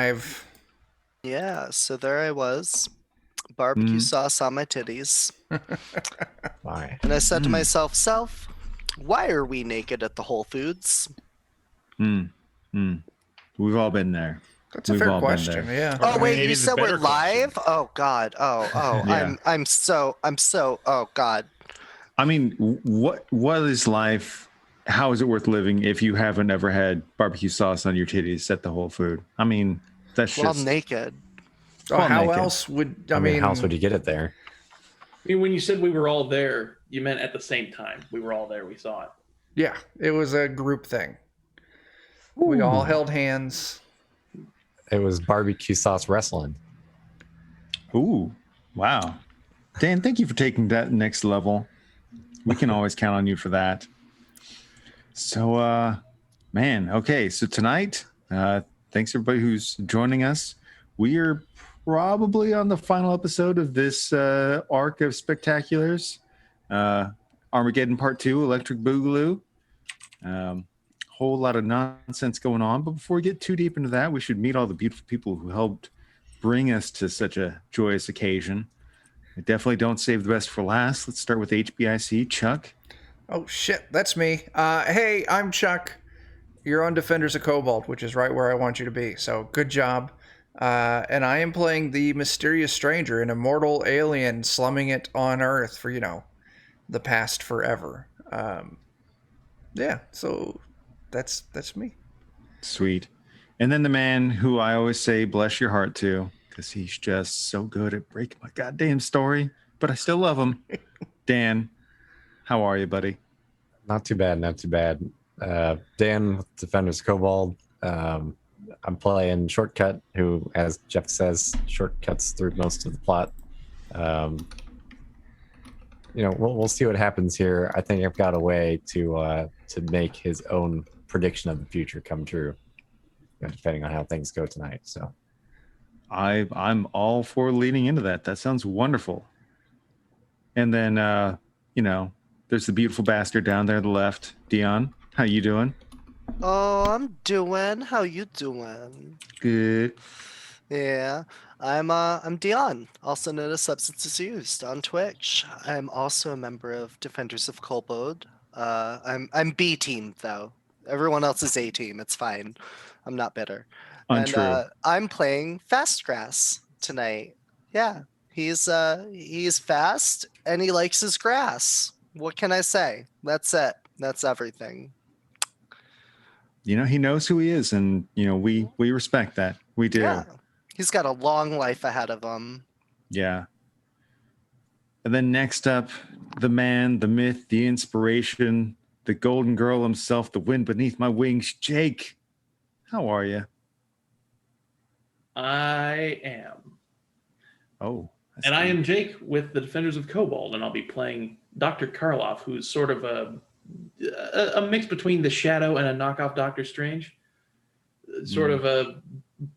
alive. Yeah, so there I was, barbecue sauce on my titties. Why? And I said to myself, Self, why are we naked at the Whole Foods? We've all been there. That's a We've fair all been question. there. Yeah. Oh wait, maybe you the said we're better question. live? Oh god. Oh. Yeah. I'm so oh god. I mean, what is life? How is it worth living if you haven't ever had barbecue sauce on your titties at the Whole Food? I mean, that's Well, just naked. Oh, Well, how naked. else would I mean, how else would you get it there? I mean, when you said we were all there, you meant at the same time. We were all there. We saw it. Yeah, it was a group thing. We all held hands. It was barbecue sauce wrestling. Ooh, wow. Dan, thank you for taking that next level. We can always count on you for that. So, man, okay. So tonight, thanks everybody who's joining us. We are probably on the final episode of this arc of Spectaculars. Armageddon Part 2, Electric Boogaloo. Whole lot of nonsense going on. But before we get too deep into that, we should meet all the beautiful people who helped bring us to such a joyous occasion. I definitely don't save the best for last. Let's start with HBIC. Chuck. Oh shit, that's me. Hey, I'm Chuck. You're on Defenders of Cobalt, which is right where I want you to be. So good job. And I am playing the mysterious stranger, an immortal alien slumming it on Earth for, the past forever. Yeah, so that's me. Sweet. And then the man who I always say bless your heart to, because he's just so good at breaking my goddamn story, but I still love him. Dan, how are you, buddy? Not too bad, not too bad. Dan with Defenders Cobalt. I'm playing Shortcut, who, as Jeff says, shortcuts through most of the plot. We'll see what happens here. I think I've got a way to make his own prediction of the future come true, depending on how things go tonight. So I'm all for leaning into that. That sounds wonderful. And then, there's the beautiful bastard down there on the left. Dion, how you doing? Oh, I'm doing. How you doing? Good. Yeah. I'm Dion, also known as Substances Used on Twitch. I'm also a member of Defenders of Cobalt. I'm B team though. Everyone else is A team. It's fine. I'm not bitter. Untrue. And I'm playing Fastgrass tonight. Yeah. He's fast and he likes his grass. What can I say? That's it. That's everything. He knows who he is, and we respect that. We do. Yeah. He's got a long life ahead of him. Yeah. And then next up, the man, the myth, the inspiration, the golden girl himself, the wind beneath my wings, Jake. How are you? I am. Oh. And I am Jake with the Defenders of Cobalt, and I'll be playing Dr. Karloff, who's sort of a mix between the Shadow and a knockoff Doctor Strange. Sort of a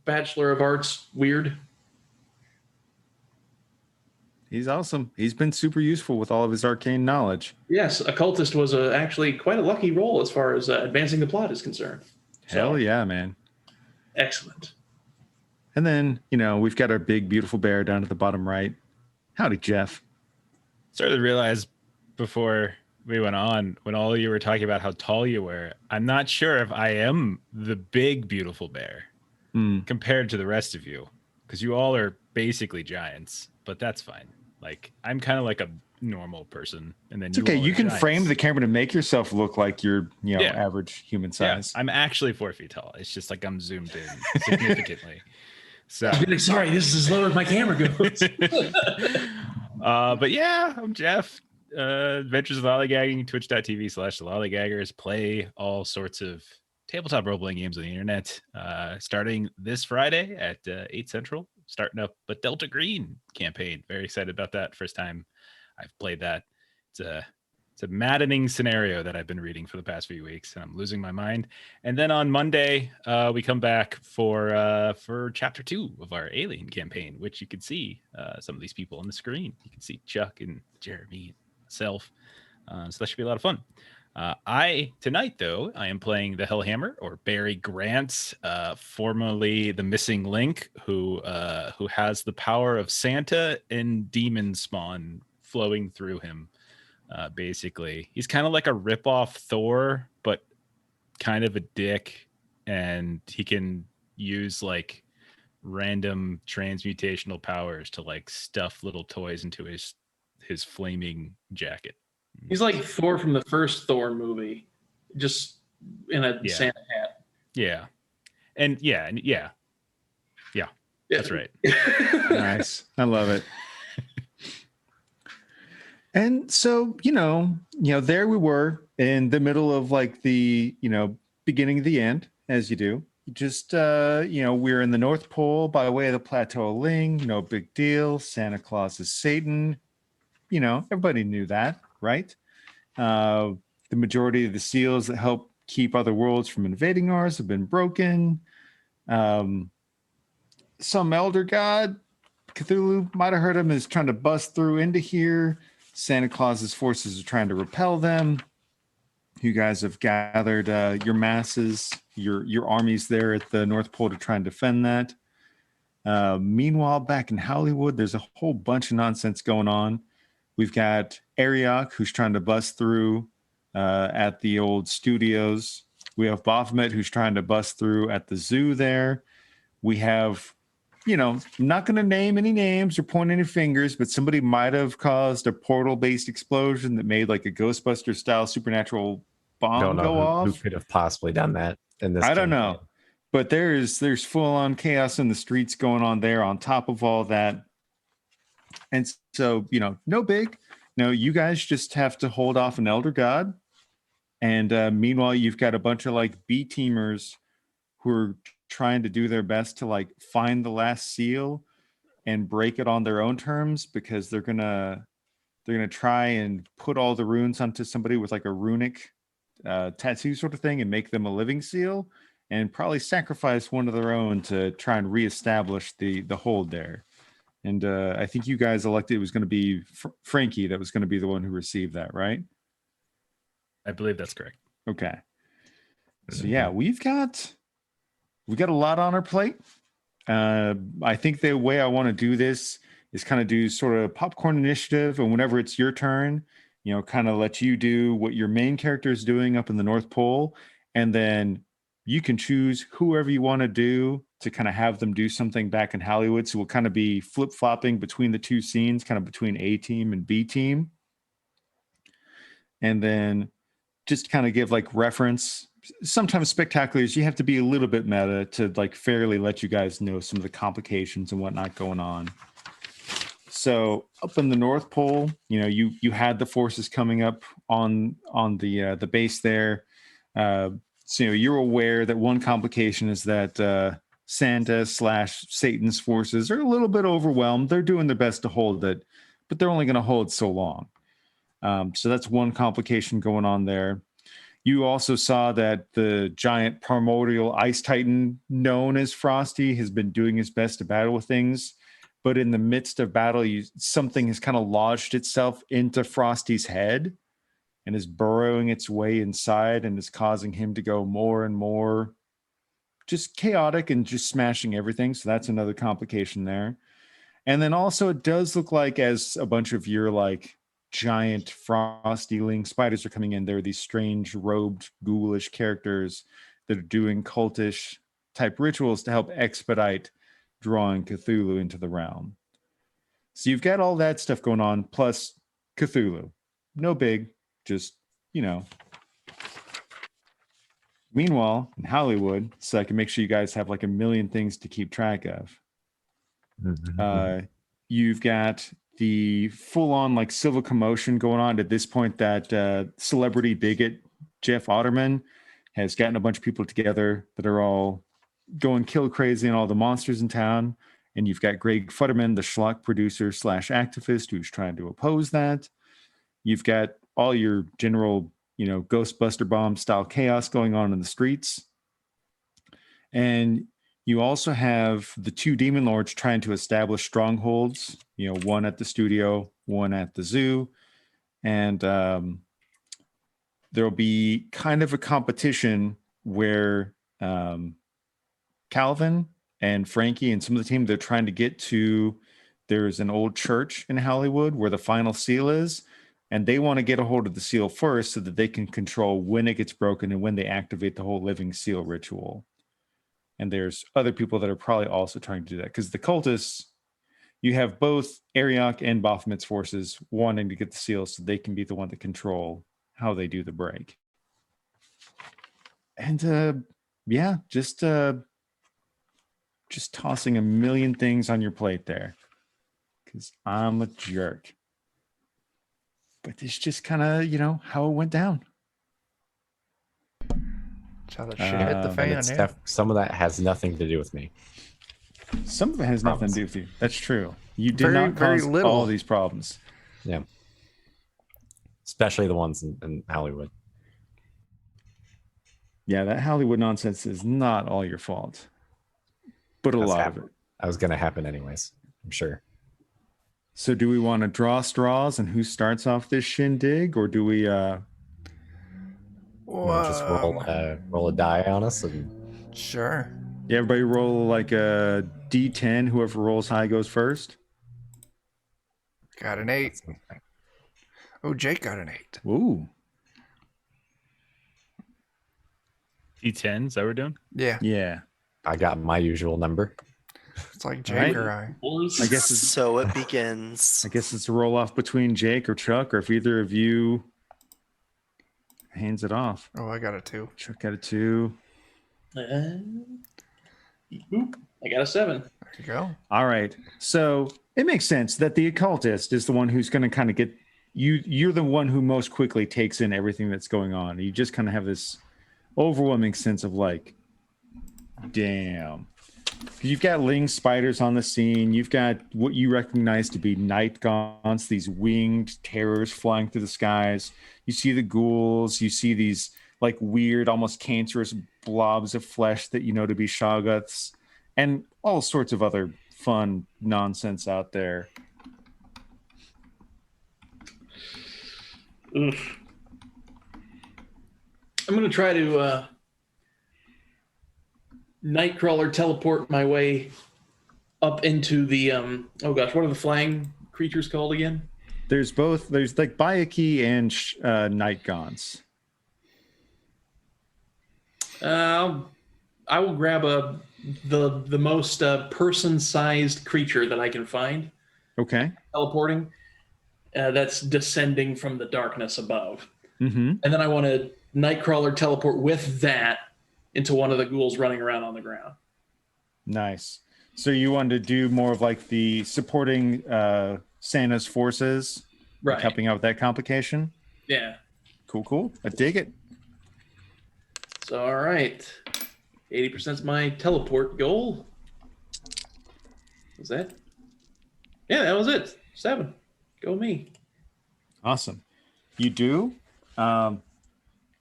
Bachelor of Arts weird. He's awesome. He's been super useful with all of his arcane knowledge. Yes, Occultist was actually quite a lucky role as far as advancing the plot is concerned. Hell yeah, man. Excellent. And then, we've got our big, beautiful bear down at the bottom right. Howdy, Jeff. Started to realize before we went on, when all you were talking about how tall you were, I'm not sure if I am the big, beautiful bear compared to the rest of you, because you all are basically giants, but that's fine. Like, I'm kind of like a normal person, and then it's okay. You can frame the camera to make yourself look like you're, average human size. Yeah, I'm actually 4 feet tall. It's just like I'm zoomed in significantly. So sorry, this is as low as my camera goes. But yeah, I'm Jeff. Adventures of Lollygagging, twitch.tv/lollygaggers. Play all sorts of tabletop role-playing games on the internet. Starting this Friday at 8 Central, starting up a Delta Green campaign. Very excited about that. First time I've played that. It's a maddening scenario that I've been reading for the past few weeks, and I'm losing my mind. And then on Monday, we come back for chapter 2 of our Alien campaign, which you can see some of these people on the screen. You can see Chuck and Jeremy and myself. So that should be a lot of fun. Tonight though, I am playing the Hellhammer, or Barry Grant, formerly the Missing Link, who has the power of Santa and demon spawn flowing through him. Basically, he's kind of like a ripoff Thor, but kind of a dick, and he can use like random transmutational powers to like stuff little toys into his flaming jacket. He's like Thor from the first Thor movie, just in a Yeah. Santa hat. Yeah. And yeah. That's right. Nice. I love it. And so, there we were in the middle of like the, beginning of the end, as you do. Just, we're in the North Pole by way of the Plateau of Ling. No big deal. Santa Claus is Satan. Everybody knew that, right? The majority of the seals that help keep other worlds from invading ours have been broken. Some elder god, Cthulhu, might have heard him, is trying to bust through into here. Santa Claus's forces are trying to repel them. You guys have gathered your masses, your armies there at the North Pole to try and defend that. Meanwhile, back in Hollywood, there's a whole bunch of nonsense going on. We've got Ariok, who's trying to bust through at the old studios. We have Baphomet, who's trying to bust through at the zoo there. We have, I'm not going to name any names or point any fingers, but somebody might have caused a portal-based explosion that made like a Ghostbuster-style supernatural bomb go off. Who could have possibly done that in this? I don't know. But there's full-on chaos in the streets going on there on top of all that. And so, no big. You guys just have to hold off an elder god. And meanwhile, you've got a bunch of like B-teamers who are trying to do their best to like find the last seal and break it on their own terms, because they're gonna try and put all the runes onto somebody with like a runic tattoo sort of thing and make them a living seal, and probably sacrifice one of their own to try and reestablish the hold there. And I think you guys elected it was going to be Frankie that was going to be the one who received that, right? I believe that's correct. Okay. So yeah, we've got a lot on our plate. I think the way I want to do this is kind of do sort of popcorn initiative, and whenever it's your turn, kind of let you do what your main character is doing up in the North Pole, and then you can choose whoever you want to do to kind of have them do something back in Hollywood. So we'll kind of be flip-flopping between the two scenes, kind of between A team and B team. And then just kind of give like reference. Sometimes spectaculars, you have to be a little bit meta to like fairly let you guys know some of the complications and whatnot going on. So up in the North Pole, you had the forces coming up on the base there. So you're aware that one complication is that Santa/Satan's forces are a little bit overwhelmed. They're doing their best to hold it, but they're only going to hold so long. So that's one complication going on there. You also saw that the giant primordial ice titan known as Frosty has been doing his best to battle with things. But in the midst of battle, something has kind of lodged itself into Frosty's head and is burrowing its way inside and is causing him to go more and more just chaotic and just smashing everything. So that's another complication there. And then also it does look like, as a bunch of your like giant frosty-ling spiders are coming in, there are these strange robed ghoulish characters that are doing cultish type rituals to help expedite drawing Cthulhu into the realm. So you've got all that stuff going on, plus Cthulhu. No big, just, Meanwhile, in Hollywood, so I can make sure you guys have like a million things to keep track of. You've got the full-on like civil commotion going on at this point that celebrity bigot Jeff Otterman has gotten a bunch of people together that are all going kill crazy on all the monsters in town. And you've got Greg Futterman, the schlock producer/activist, who's trying to oppose that. You've got all your general, Ghostbuster bomb style chaos going on in the streets. And you also have the two demon lords trying to establish strongholds, one at the studio, one at the zoo. And there'll be kind of a competition where Calvin and Frankie and some of the team, they're trying to get to, there's an old church in Hollywood where the final seal is, and they want to get a hold of the seal first so that they can control when it gets broken and when they activate the whole living seal ritual. And there's other people that are probably also trying to do that, because the cultists, you have both Ariok and Baphomet's forces wanting to get the seal so they can be the one to control how they do the break. And yeah, just tossing a million things on your plate there, because I'm a jerk. But it's just kind of, how it went down. That's how the shit hit the And fan, it's yeah. some of that has nothing to do with me. Some of it has nothing to do with you. That's true. You did Very, not very cause little. all these problems. Yeah. Especially the ones in Hollywood. Yeah, that Hollywood nonsense is not all your fault, but a lot of it. That was going to happen anyways, I'm sure. So do we want to draw straws and who starts off this shindig, or do we You know, just roll a die on us and Sure. everybody roll like a D10, whoever rolls high goes first? Got an 8. Oh, Jake got an 8. Ooh. D10, is that what we're doing? Yeah. Yeah. I got my usual number. It's like Jake Right. or I. I guess it's So it begins. I guess it's a roll off between Jake or Chuck, or if either of you hands it off. Oh, I got a 2. Chuck got a 2. Oop, I got a 7. There you go. All right. So it makes sense that the occultist is the one who's going to kind of get you. You're the one who most quickly takes in everything that's going on. You just kind of have this overwhelming sense of like, damn. You've got ling spiders on the scene. You've got what you recognize to be night gaunts, these winged terrors flying through the skies. You see the ghouls. You see these like weird, almost cancerous blobs of flesh that you know to be shoggoths, and all sorts of other fun nonsense out there. Oof. I'm going to try to Nightcrawler teleport my way up into the oh gosh, what are the flying creatures called again? There's like Bayaki and night gaunts. I will grab the most person-sized creature that I can find. Okay. Teleporting. That's descending from the darkness above. Mm-hmm. And then I want to Nightcrawler teleport with that into one of the ghouls running around on the ground. Nice. So you wanted to do more of like the supporting Santa's forces, Right. like helping out with that complication? Yeah. Cool. I dig it. So, all right. 80% is my teleport goal. Was that? Yeah, that was it. 7. Go me. Awesome. You do.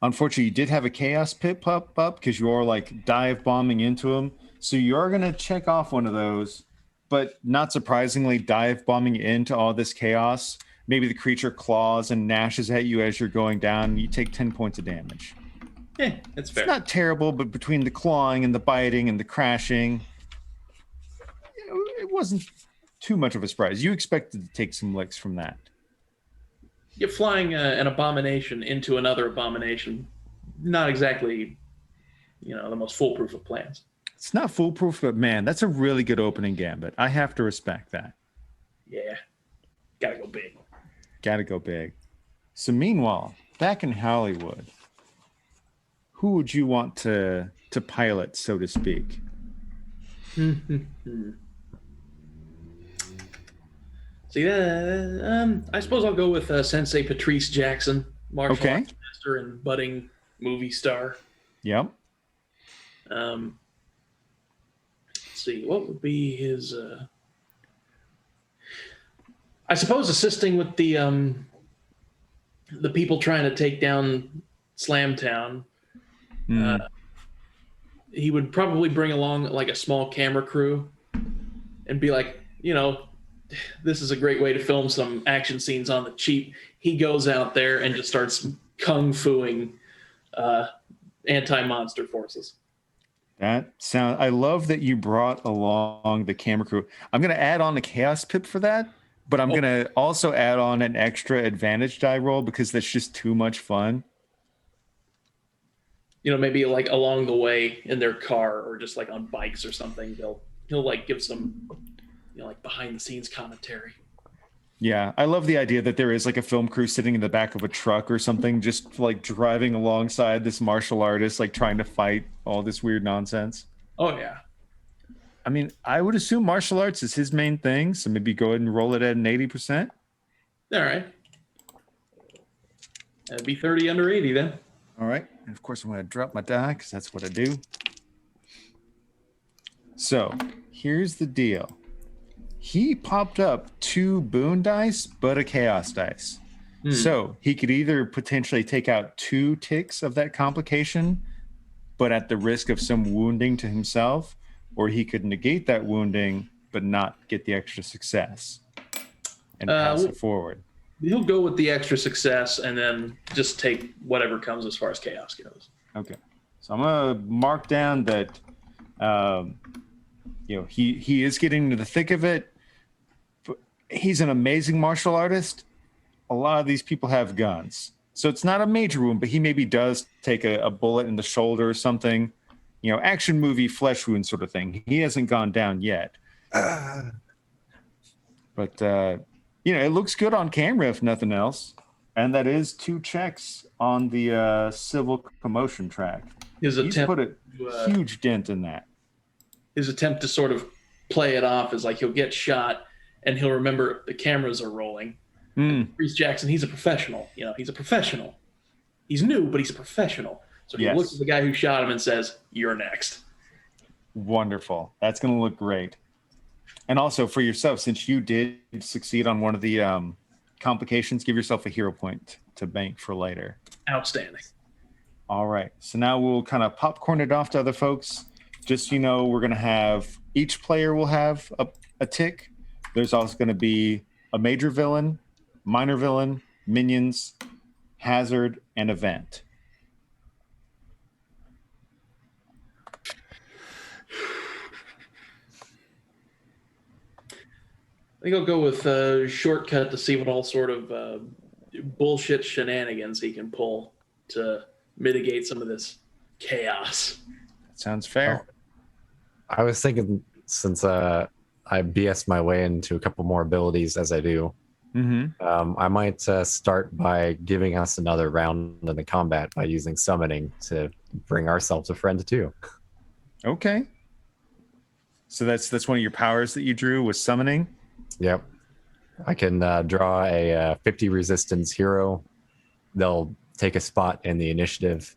Unfortunately, you did have a chaos pit pop up because you are like dive bombing into him. So you are going to check off one of those, but not surprisingly, dive bombing into all this chaos. Maybe the creature claws and gnashes at you as you're going down. You take 10 points of damage. Yeah, that's fair. It's not terrible, but between the clawing and the biting and the crashing, it wasn't too much of a surprise. You expected to take some licks from that. You're flying an abomination into another abomination. Not exactly, the most foolproof of plans. It's not foolproof, but man, that's a really good opening gambit. I have to respect that. Yeah. Gotta go big. Gotta go big. So meanwhile, back in Hollywood, who would you want to pilot, so to speak? See, I suppose I'll go with Sensei Patrice Jackson, martial Okay. arts master and budding movie star. Yep. Let's see, what would be his? I suppose assisting with the people trying to take down Slamtown. He would probably bring along like a small camera crew and be like, this is a great way to film some action scenes on the cheap. He goes out there and just starts kung fuing anti-monster forces. I love that you brought along the camera crew. I'm going to add on the Chaos Pip for that, but I'm going to also add on an extra advantage die roll because that's just too much fun. Maybe like along the way in their car or just like on bikes or something, he'll like give some, like behind the scenes commentary. Yeah, I love the idea that there is like a film crew sitting in the back of a truck or something, just like driving alongside this martial artist, like trying to fight all this weird nonsense. Oh yeah. I mean, I would assume martial arts is his main thing, so maybe go ahead and roll it at an 80%. All right. That'd be 30 under 80 then. All right. And of course, I'm going to drop my die because that's what I do. So here's the deal. He popped up 2 boon dice, but a chaos dice. So he could either potentially take out 2 ticks of that complication, but at the risk of some wounding to himself, or he could negate that wounding, but not get the extra success and pass it forward. He'll go with the extra success and then just take whatever comes as far as chaos goes. Okay. So I'm going to mark down that, he is getting into the thick of it. But he's an amazing martial artist. A lot of these people have guns. So it's not a major wound, but he maybe does take a bullet in the shoulder or something. Action movie flesh wound sort of thing. He hasn't gone down yet. But, it looks good on camera, if nothing else. And that is 2 checks on the civil commotion track. He's put a huge dent in that. His attempt to sort of play it off is like he'll get shot and he'll remember the cameras are rolling. Reese Jackson, he's a professional. He's a professional. He's new, but he's a professional. So he looks at the guy who shot him and says, "You're next." Wonderful. That's going to look great. And also for yourself, since you did succeed on one of the complications, give yourself a hero point to bank for later. Outstanding. All right. So now we'll kind of popcorn it off to other folks. Just, we're going to have each player will have a tick. There's also going to be a major villain, minor villain, minions, hazard, and event. I think I'll go with a shortcut to see what all sort of bullshit shenanigans he can pull to mitigate some of this chaos. That sounds fair. I was thinking, since I BS my way into a couple more abilities as I do, I might start by giving us another round in the combat by using summoning to bring ourselves a friend too. Okay. So that's one of your powers that you drew, was summoning? Yep. I can draw a 50 resistance hero. They'll take a spot in the initiative,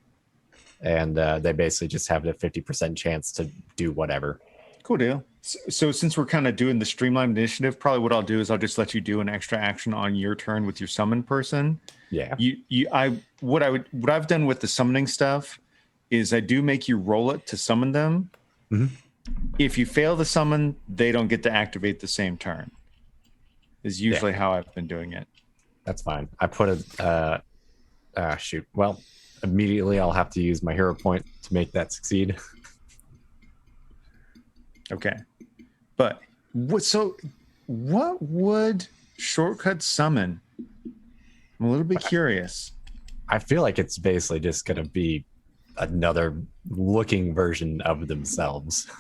and they basically just have a 50% chance to do whatever. Cool deal. So since we're kind of doing the streamlined initiative, probably what I'll do is I'll just let you do an extra action on your turn with your summon person. Yeah. What I've done with the summoning stuff is I do make you roll it to summon them. If you fail the summon, they don't get to activate the same turn. Is usually how I've been doing it. That's fine. I put shoot. Well, immediately I'll have to use my hero point to make that succeed. Okay. But what would shortcut summon? I'm a little bit curious. I feel like it's basically just going to be another looking version of themselves.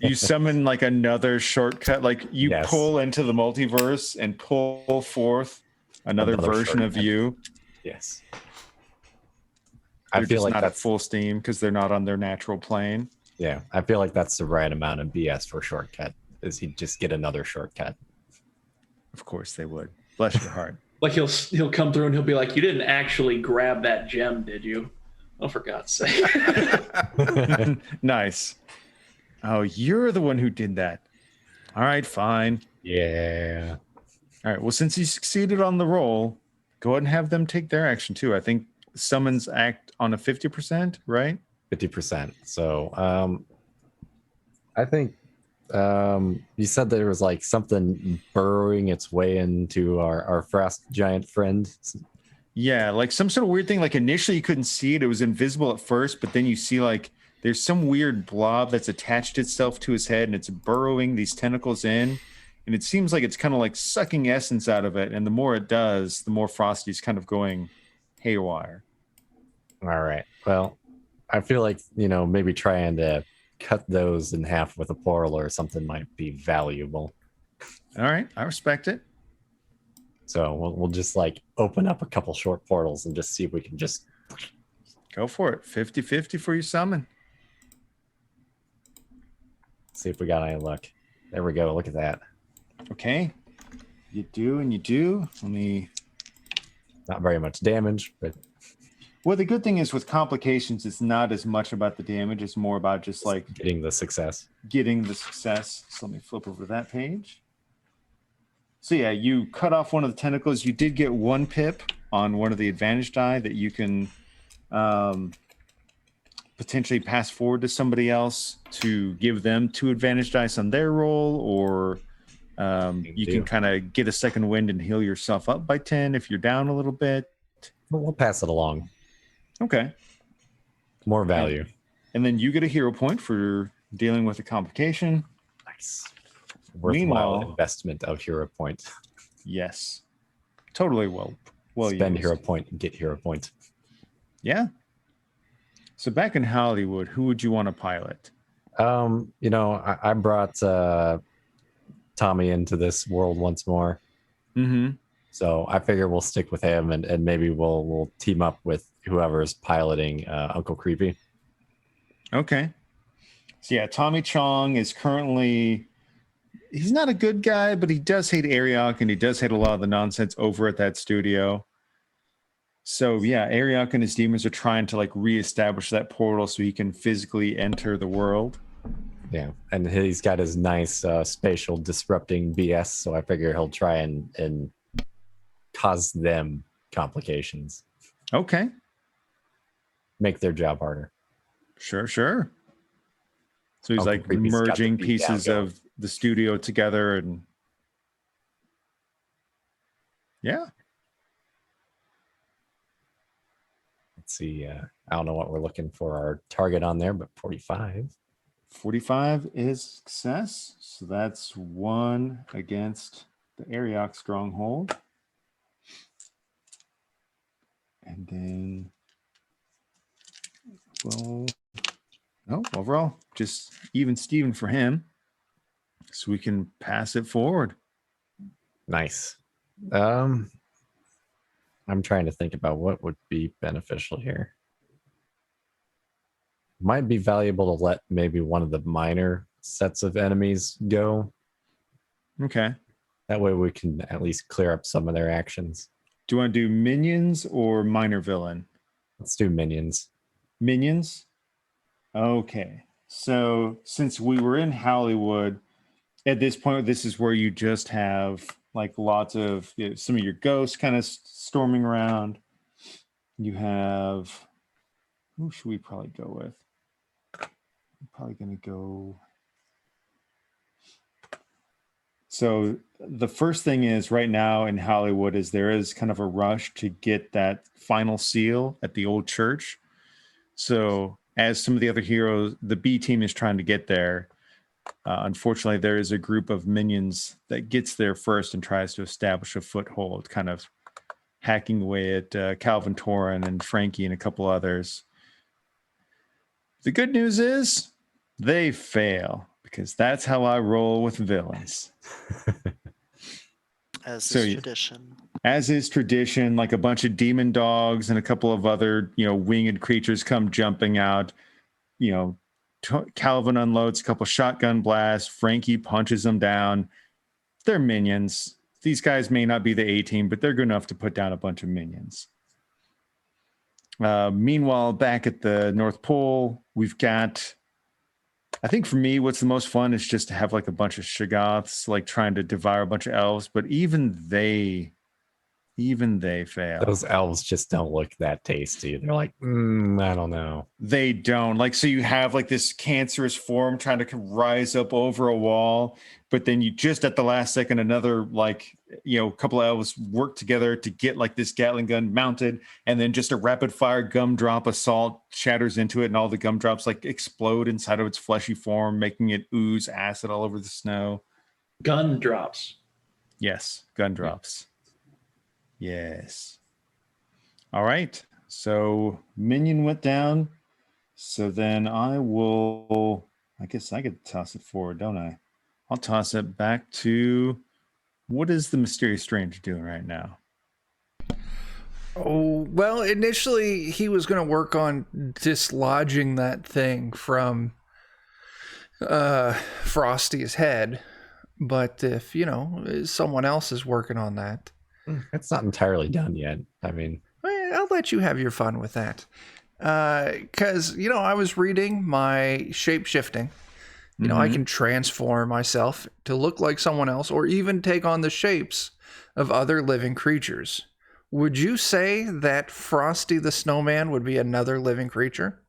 You summon like another shortcut, like you pull into the multiverse and pull forth another version of you. Yes. I feel like not at full steam because they're not on their natural plane. Yeah, I feel like that's the right amount of BS for shortcut. Is he'd just get another shortcut? Of course they would. Bless your heart. Like he'll come through and he'll be like, "You didn't actually grab that gem, did you?" Oh, for God's sake! Nice. Oh, you're the one who did that. All right, fine. Yeah. All right. Well, since you succeeded on the roll, go ahead and have them take their action too. I think summons act on a 50%, right? 50%. So I think you said there was like something burrowing its way into our frost giant friend. Yeah, like some sort of weird thing. Like initially you couldn't see it. It was invisible at first, but then you see like there's some weird blob that's attached itself to his head and it's burrowing these tentacles in. And it seems like it's kind of like sucking essence out of it. And the more it does, the more Frosty's kind of going haywire. All right. Well, I feel like, maybe trying to cut those in half with a portal or something might be valuable. All right, I respect it. So we'll just like open up a couple short portals and just see if we can just go for it. 50-50 for your summon. See if we got any luck. There we go. Look at that. Okay. You do and you do. Let me. Not very much damage, but. Well, the good thing is with complications, it's not as much about the damage. It's more about just like getting the success. So let me flip over to that page. So yeah, you cut off one of the tentacles. You did get 1 pip on one of the advantage die that you can potentially pass forward to somebody else to give them 2 advantage dice on their roll, or you can kind of get a second wind and heal yourself up by 10 if you're down a little bit. We'll pass it along. Okay. More value. And then you get a hero point for dealing with a complication. Nice. Worthwhile investment of hero point. Yes. Totally well Spend used. hero point and get hero point. Yeah. So back in Hollywood, who would you want to pilot? I brought Tommy into this world once more. Mm-hmm. So I figure we'll stick with him and maybe we'll team up with whoever's piloting Uncle Creepy. Okay. So yeah, Tommy Chong is currently, he's not a good guy, but he does hate Ariok and he does hate a lot of the nonsense over at that studio. So yeah, Ariok and his demons are trying to like reestablish that portal so he can physically enter the world. Yeah, and he's got his nice spatial disrupting BS, so I figure he'll try and cause them complications. Okay. Make their job harder. Sure. So he's Uncle like Creepy's merging pieces of the studio together and yeah. Let's see. I don't know what we're looking for our target on there, but 45. 45 is success. So that's 1 against the Ariok stronghold. And then, overall, just even Steven for him. So we can pass it forward. Nice. I'm trying to think about what would be beneficial here. Might be valuable to let maybe one of the minor sets of enemies go. Okay. That way we can at least clear up some of their actions. Do you want to do minions or minor villain? Let's do minions. Minions? Okay. So since we were in Hollywood, at this point, this is where you just have like lots of some of your ghosts kind of storming around. You have, who should we probably go with? I'm probably going to go. So the first thing is right now in Hollywood is there is kind of a rush to get that final seal at the old church. So as some of the other heroes, the B team is trying to get there. Unfortunately, there is a group of minions that gets there first and tries to establish a foothold, kind of hacking away at Calvin Torin and Frankie and a couple others. The good news is they fail, because that's how I roll with villains. As is tradition. As is tradition, like a bunch of demon dogs and a couple of other, winged creatures come jumping out. Calvin unloads a couple shotgun blasts. Frankie punches them down. They're minions. These guys may not be the A team, but they're good enough to put down a bunch of minions. Meanwhile, back at the North Pole, we've got, I think for me, what's the most fun is just to have like a bunch of Shoggoths like trying to devour a bunch of elves. But even they Even they fail. Those elves just don't look that tasty. They're like, I don't know. They don't. Like, so you have like this cancerous form trying to rise up over a wall, but then you just at the last second, another like, couple of elves work together to get like this Gatling gun mounted, and then just a rapid fire gumdrop assault shatters into it, and all the gumdrops like explode inside of its fleshy form, making it ooze acid all over the snow. Gun drops. Yes, gun drops. Yes. All right. So minion went down. So then I guess I could toss it forward, don't I? I'll toss it back to, what is the Mysterious Stranger doing right now? Oh, well, initially he was going to work on dislodging that thing from Frosty's head. But if, someone else is working on that, It's not entirely done yet. I mean, I'll let you have your fun with that. Because, I was reading my shape-shifting. I can transform myself to look like someone else or even take on the shapes of other living creatures. Would you say that Frosty the Snowman would be another living creature?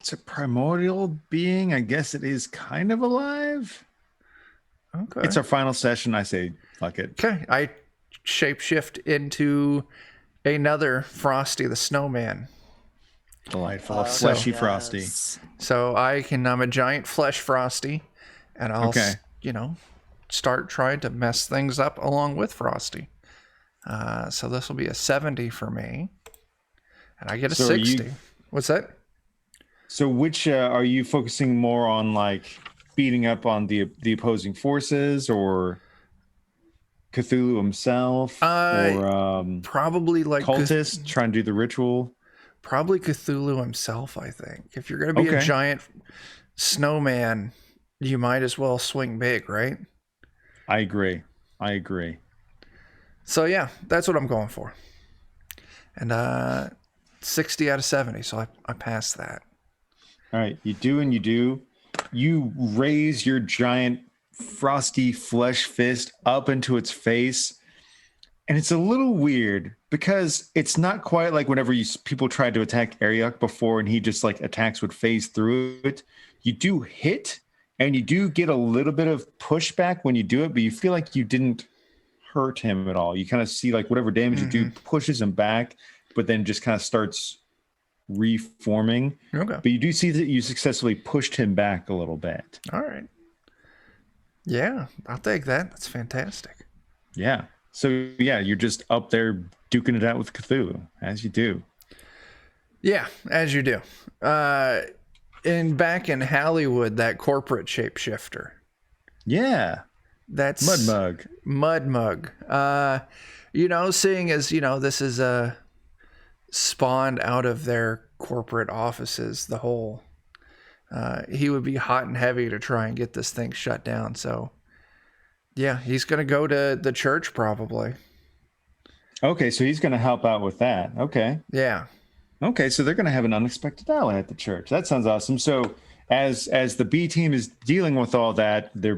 It's a primordial being. I guess it is kind of alive. Okay. It's our final session. I say, fuck it. Okay. I shapeshift into another Frosty the Snowman. Delightful. A fleshy Frosty. So I'm a giant flesh Frosty, and I'll, start trying to mess things up along with Frosty. So this will be a 70 for me, and I get a 60. What's that? So which are you focusing more on, like beating up on the opposing forces, or Cthulhu himself, or probably like cultists trying to do the ritual? Probably Cthulhu himself, I think. If you're going to be a giant snowman, you might as well swing big, right? I agree. So yeah, that's what I'm going for. And 60 out of 70, so I passed that. All right, you do and you do. You raise your giant frosty flesh fist up into its face, and it's a little weird because it's not quite like whenever people tried to attack Ariok before and he just like attacks would phase through it. You do hit, and you do get a little bit of pushback when you do it, but you feel like you didn't hurt him at all. You kind of see like whatever damage you do pushes him back, but then just kind of starts reforming. Okay. But you do see that you successfully pushed him back a little bit. All right. Yeah, I'll take that. That's fantastic. Yeah. So yeah, you're just up there duking it out with Cthulhu, as you do. Yeah, as you do. Back in Hollywood, that corporate shapeshifter. Yeah. That's Mudmug. Seeing as, this is spawned out of their corporate offices, the whole he would be hot and heavy to try and get this thing shut down. So yeah, he's going to go to the church probably. Okay, so he's going to help out with that. Okay. Yeah. Okay, so they're going to have an unexpected ally at the church. That sounds awesome. So as the B team is dealing with all that, they're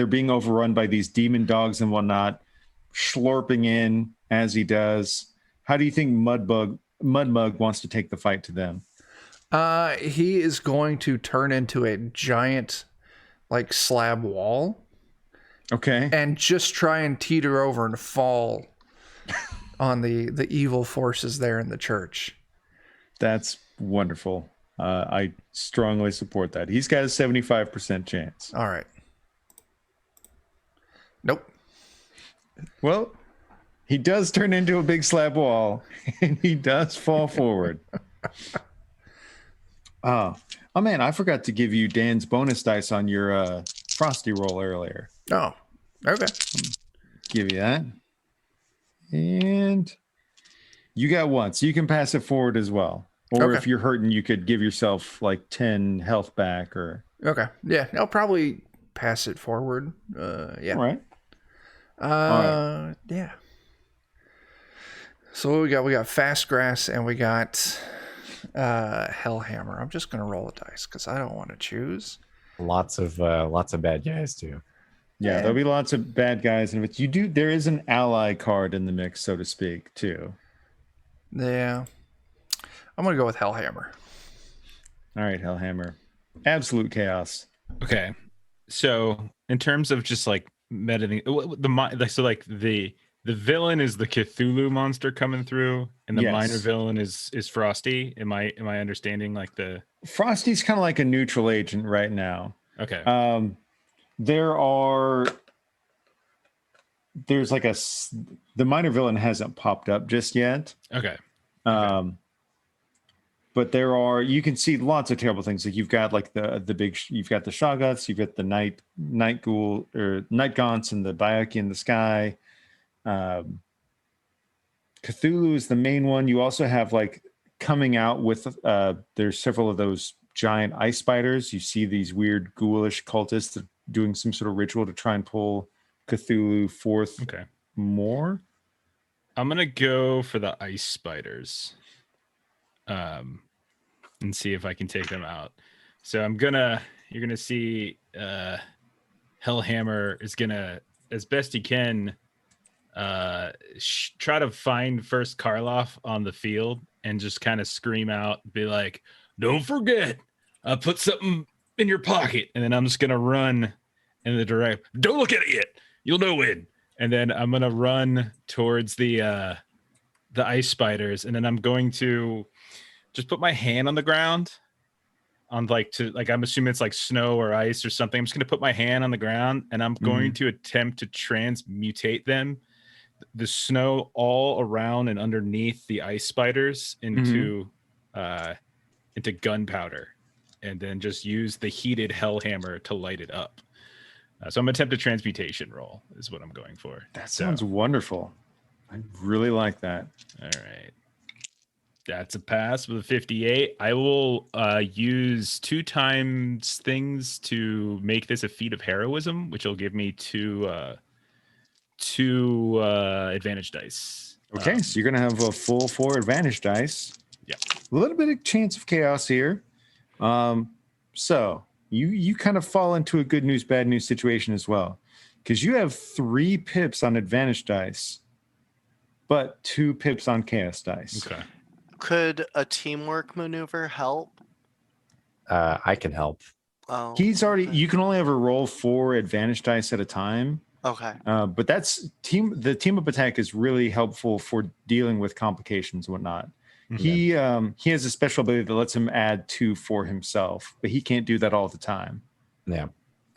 being overrun by these demon dogs and whatnot, slurping in as he does. How do you think Mudmug wants to take the fight to them? He is going to turn into a giant like slab wall. Okay. And just try and teeter over and fall on the evil forces there in the church. That's wonderful. I strongly support that. He's got a 75% chance. All right. Nope. Well, he does turn into a big slab wall, and he does fall forward. Oh man, I forgot to give you Dan's bonus dice on your Frosty roll earlier. Oh, okay. Give you that. And you got one, so you can pass it forward as well. Or if you're hurting, you could give yourself like 10 health back or... Okay. Yeah, I'll probably pass it forward. Yeah. All right. Yeah. So what we got? We got Fast Grass and we got Hellhammer. I'm just going to roll a dice because I don't want to choose. Lots of bad guys too. Yeah, there'll be lots of bad guys, and there is an ally card in the mix, so to speak, too. Yeah. I'm going to go with Hellhammer. All right, Hellhammer. Absolute chaos. Okay. So in terms of just like the villain is the Cthulhu monster coming through, and the minor Yes. villain is Frosty. Am I understanding like the Frosty's kind of like a neutral agent right now. okay? There's like the minor villain hasn't popped up just yet. Okay. But you can see lots of terrible things. Like you've got like you've got the Shoggoths, you've got the night ghoul or night gaunts and the Bayaki in the sky. Cthulhu is the main one. You also have like coming out with there's several of those giant ice spiders. You see these weird ghoulish cultists doing some sort of ritual to try and pull Cthulhu forth more. I'm gonna go for the ice spiders, and see if I can take them out. So you're gonna see Hellhammer is gonna, as best he can, try to find first Karloff on the field and just kind of scream out, be like, "Don't forget, I put something in your pocket," and then I'm just gonna run in the direct. Don't look at it yet. You'll know when. And then I'm gonna run towards the ice spiders, and then I'm going to just put my hand on the ground, on I'm assuming it's like snow or ice or something. I'm just gonna put my hand on the ground, and I'm going to attempt to transmutate them, the snow all around and underneath the ice spiders, into gunpowder, and then just use the heated Hellhammer to light it up. So I'm attempt a transmutation roll is what I'm going for. That sounds wonderful. I really like that. All right. That's a pass with a 58. I will use 2 times things to make this a feat of heroism, which will give me two advantage dice. Okay, so you're going to have a full 4 advantage dice. Yeah. A little bit of chance of chaos here. So you kind of fall into a good news, bad news situation as well, because you have 3 pips on advantage dice, but 2 pips on chaos dice. Okay. Could a teamwork maneuver help? I can help. Oh, You can only ever roll 4 advantage dice at a time. okay. But the team up attack is really helpful for dealing with complications and whatnot. He has a special ability that lets him add 2 for himself, but he can't do that all the time. Yeah.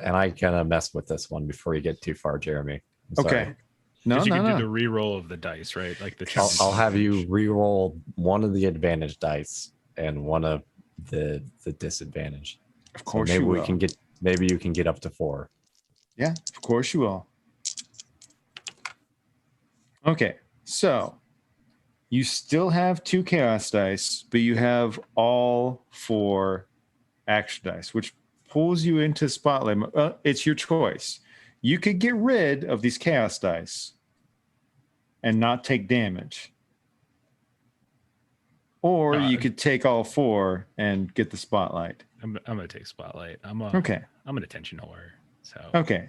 And I kind of messed with this one before you get too far, Jeremy. I'm Okay. sorry. No, you no, can no. do the re-roll of the dice, right? Like the I'll have you re-roll one of the advantage dice and one of the disadvantage. Of course, so maybe you will. Maybe you can get up to 4. Yeah, of course you will. Okay, so you still have 2 chaos dice, but you have all 4 action dice, which pulls you into spotlight. It's your choice. You could get rid of these chaos dice and not take damage, or you could take all 4 and get the spotlight. I'm gonna take spotlight. I'm an attention whore.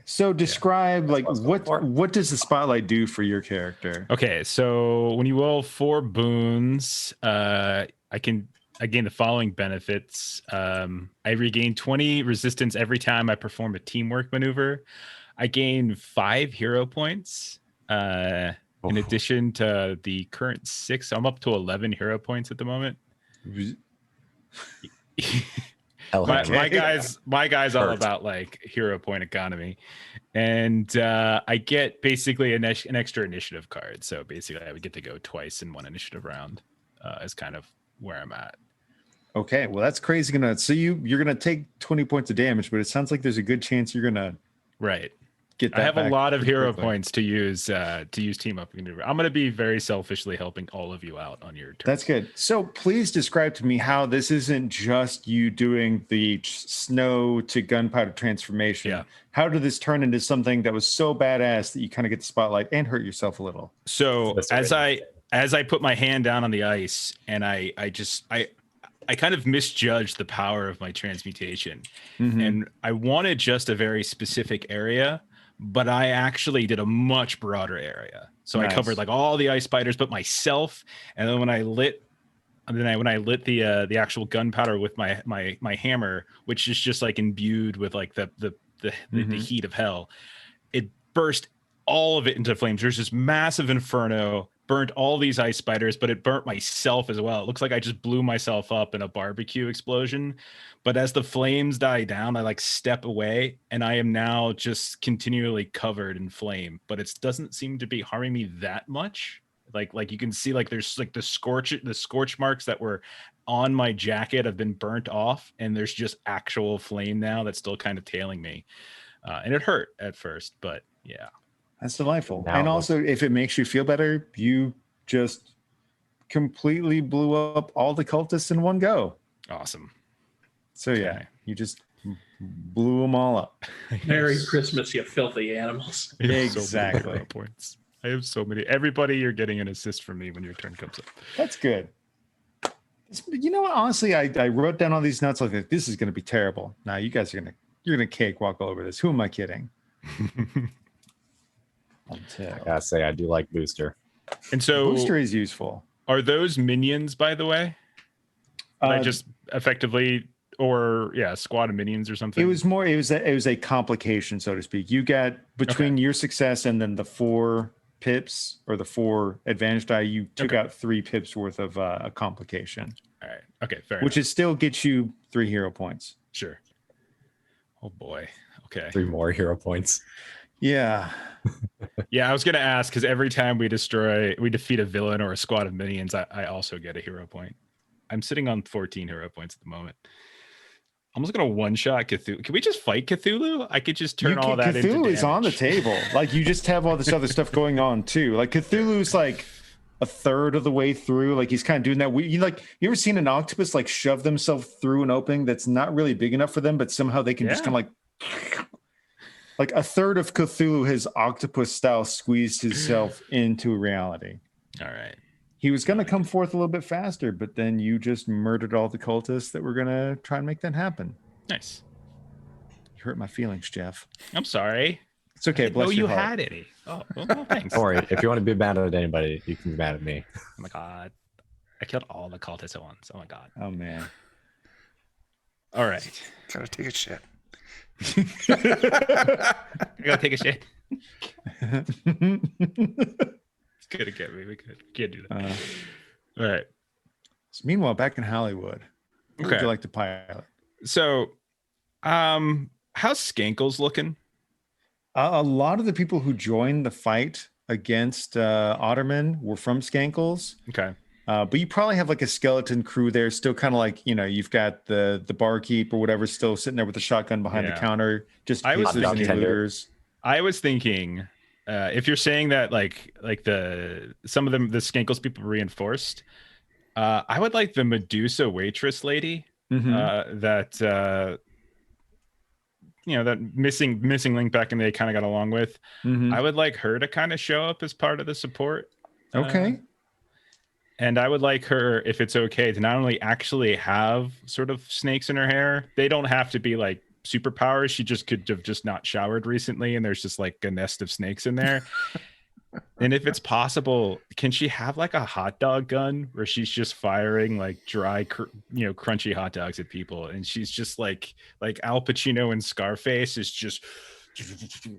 So describe what does the spotlight do for your character? Okay, so when you roll 4 boons, I gain the following benefits. I regain 20 resistance every time I perform a teamwork maneuver. I gain 5 hero points. In addition to the current 6, I'm up to 11 hero points at the moment. My guy's all about like hero point economy, and I get basically an extra initiative card. So basically, I would get to go twice in one initiative round. Is kind of where I'm at. Okay, well that's crazy. So you're gonna take 20 points of damage, but it sounds like there's a good chance you're gonna get that. I have back a lot of hero quickly. points to use team up maneuver. I'm gonna be very selfishly helping all of you out on your turn. That's good. So please describe to me how this isn't just you doing the snow to gunpowder transformation. Yeah. How did this turn into something that was so badass that you kind of get the spotlight and hurt yourself a little? So as I put my hand down on the ice and I kind of misjudged the power of my transmutation, and I wanted just a very specific area, but I actually did a much broader area. So Nice. I covered like all the ice spiders, but myself. And then when I lit the actual gunpowder with my hammer, which is just like imbued with like the heat of hell, it burst all of it into flames. There's this massive inferno, burnt all these ice spiders, but it burnt myself as well. It looks like I just blew myself up in a barbecue explosion. But as the flames die down, I like step away, and I am now just continually covered in flame. But it doesn't seem to be harming me that much. Like you can see, like there's like the scorch marks that were on my jacket have been burnt off, and there's just actual flame now that's still kind of tailing me. And it hurt at first, but yeah. That's delightful. Now And it also, if it makes you feel better, you just completely blew up all the cultists in one go. Awesome. So yeah, Okay. you just blew them all up. Merry Christmas, you filthy animals. I have so many Exactly. hero points. I have so many. Everybody, you're getting an assist from me when your turn comes up. That's good. You know what? Honestly, I wrote down all these notes like this is going to be terrible. Now you guys are you're gonna cakewalk all over this. Who am I kidding? Until I gotta say, I do like Booster. And so, Booster is useful. are those minions, by the way? Like Uh, just effectively, or yeah, a squad of minions or something? It was more. It was a complication, so to speak. You got between your success and then the 4 pips or the 4 advantage die. You took out 3 pips worth of a complication, All right. Okay. Fair which enough. is still gets you 3 hero points. Sure. Oh boy. Okay. 3 more hero points. Yeah. Yeah, I was gonna ask because every time we defeat a villain or a squad of minions, I also get a hero point. I'm sitting on 14 hero points at the moment. I'm just gonna one-shot Cthulhu. Can we just fight Cthulhu? I could just turn all that into Cthulhu damage. is on the table. Like you just have all this other stuff going on too. Like Cthulhu's like a third of the way through. Like he's kind of doing that. You ever seen an octopus like shove themselves through an opening that's not really big enough for them, but somehow they can just kind of like a third of Cthulhu has octopus style squeezed himself into reality. All right. He was going to come forth a little bit faster, but then you just murdered all the cultists that were going to try and make that happen. Nice. You hurt my feelings, Jeff. I'm sorry. It's okay. Bless Oh, your you heart. had any. Oh, well, thanks. Don't worry. If you want to be mad at anybody, you can be mad at me. Oh my god. I killed all the cultists at once. Oh my god. Oh man. All right. Gotta take a shit. I gotta take a shit. It's gonna get me. We can't do that. All right. So meanwhile, back in Hollywood, what would Okay. you like to pilot? So, how's Skankles looking? A lot of the people who joined the fight against Otterman were from Skankles. Okay. But you probably have like a skeleton crew there, still kind of like, you've got the barkeep or whatever still sitting there with the shotgun behind the Yeah. counter. Just in I was case there's any thinking- looters. I was thinking, if you're saying that like some of them the Skankles people reinforced, I would like the Medusa waitress lady. Mhm. That that missing link back in the day kind of got along with. Mhm. I would like her to kind of show up as part of the support. Okay. And I would like her, if it's okay, to not only actually have sort of snakes in her hair. They don't have to be like superpowers. She just could have just not showered recently, and there's just like a nest of snakes in there. And if it's possible, can she have like a hot dog gun where she's just firing like dry, crunchy hot dogs at people, and she's just like Al Pacino in Scarface is just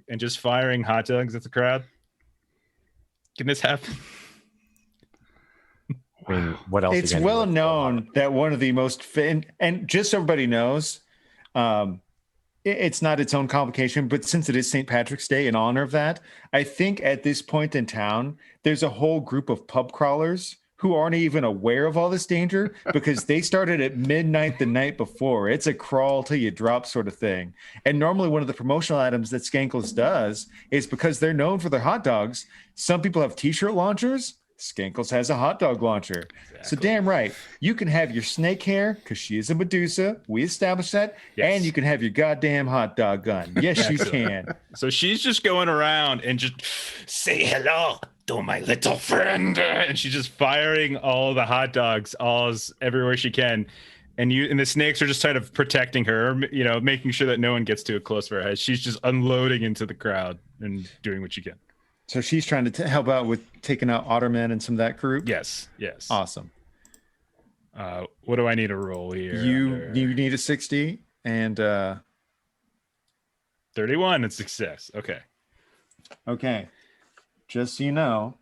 and just firing hot dogs at the crowd? Can this happen? I mean, what else? It's are you gonna well do with known that one of the most and just so everybody knows, it's not its own complication, but since it is St. Patrick's Day, in honor of that, I think at this point in town, there's a whole group of pub crawlers who aren't even aware of all this danger because they started at midnight the night before. It's a crawl till you drop sort of thing. And normally one of the promotional items that Skankles does is because they're known for their hot dogs. Some people have t-shirt launchers. Skankles has a hot dog launcher. So damn right, you can have your snake hair because she is a Medusa. We established that. Yes. And you can have your goddamn hot dog gun. Yes, you can. So she's just going around and just say hello to my little friend, and she's just firing all the hot dogs everywhere she can. and the snakes are just kind of protecting her, making sure that no one gets too close to her head. She's just unloading into the crowd and doing what she can. So she's trying to help out with taking out Otterman and some of that group? Yes. Awesome. What do I need to roll here? You need a 60 and 31 and success. Okay. Just so you know,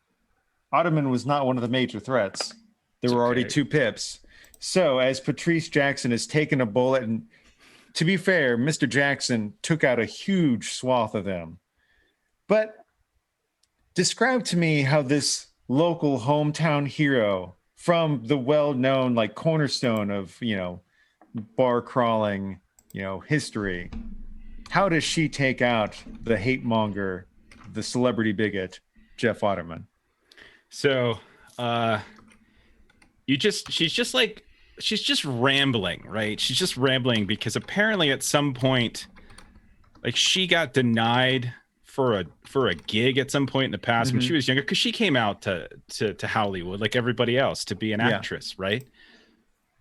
Otterman was not one of the major threats. There were already 2 pips. So as Patrice Jackson has taken a bullet, and to be fair, Mr. Jackson took out a huge swath of them. But describe to me how this local hometown hero from the well-known like cornerstone of, bar crawling, history. How does she take out the hate monger, the celebrity bigot, Jeff Otterman? So, she's just rambling, right? She's just rambling because apparently at some point, like she got denied for a gig at some point in the past when she was younger, because she came out to Hollywood like everybody else to be an actress, right?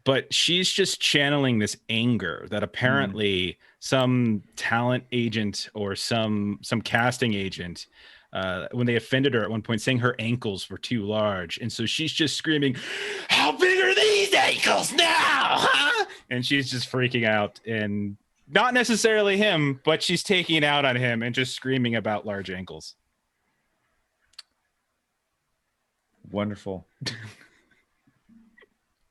But she's just channeling this anger that apparently some talent agent or some casting agent, when they offended her at one point, saying her ankles were too large. And so she's just screaming, "How big are these ankles now? Huh?" And she's just freaking out, and not necessarily him, but she's taking it out on him and just screaming about large ankles. Wonderful.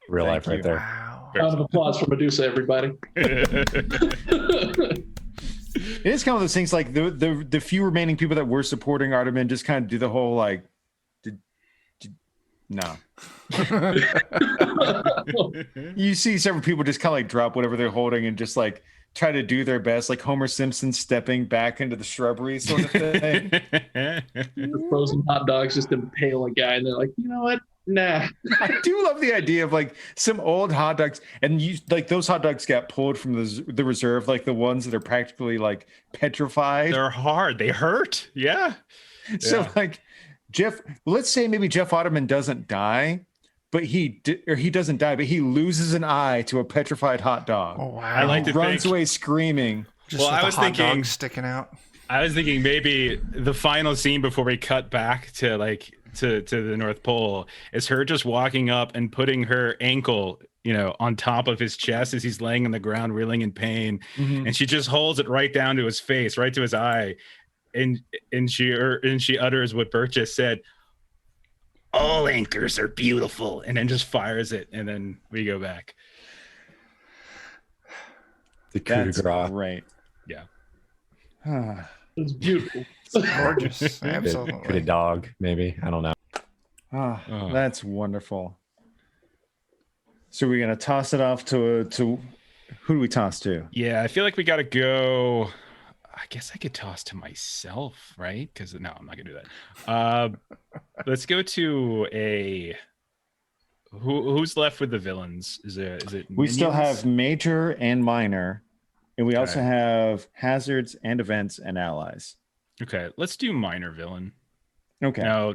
Real life right there. Wow. Round of applause for Medusa, everybody. It is kind of those things like the few remaining people that were supporting Otterman just kind of do the whole like, no. You see several people just kind of like drop whatever they're holding and just like try to do their best, like Homer Simpson stepping back into the shrubbery sort of thing. The frozen hot dogs just impale a guy, and they're like, you know what? Nah. I do love the idea of like some old hot dogs, and you like those hot dogs got pulled from the reserve, like the ones that are practically like petrified. They're hard. They hurt. Yeah. So like let's say maybe Jeff Otterman doesn't die, but he doesn't die, but he loses an eye to a petrified hot dog. Oh wow! I like He to runs think, away screaming. Just well, with I the was hot thinking- dog sticking out. I was thinking maybe the final scene before we cut back to the North Pole is her just walking up and putting her ankle, on top of his chest as he's laying on the ground, reeling in pain. And she just holds it right down to his face, right to his eye. And she utters what Bert just said, "All anchors are beautiful," and then just fires it. And then we go back. The coup de That's grace. right. Yeah. It's beautiful. Gorgeous. Could a Absolutely. dog, maybe. I don't know. That's wonderful. So we're gonna toss it off to who do we toss to? Yeah, I feel like we got to go. I guess I could toss to myself, right? Because no, I'm not gonna do that. Let's go to who's left with the villains? Is it? We still minions? have major and minor, and we also Okay. have hazards and events and allies. Okay, let's do minor villain. Okay, No.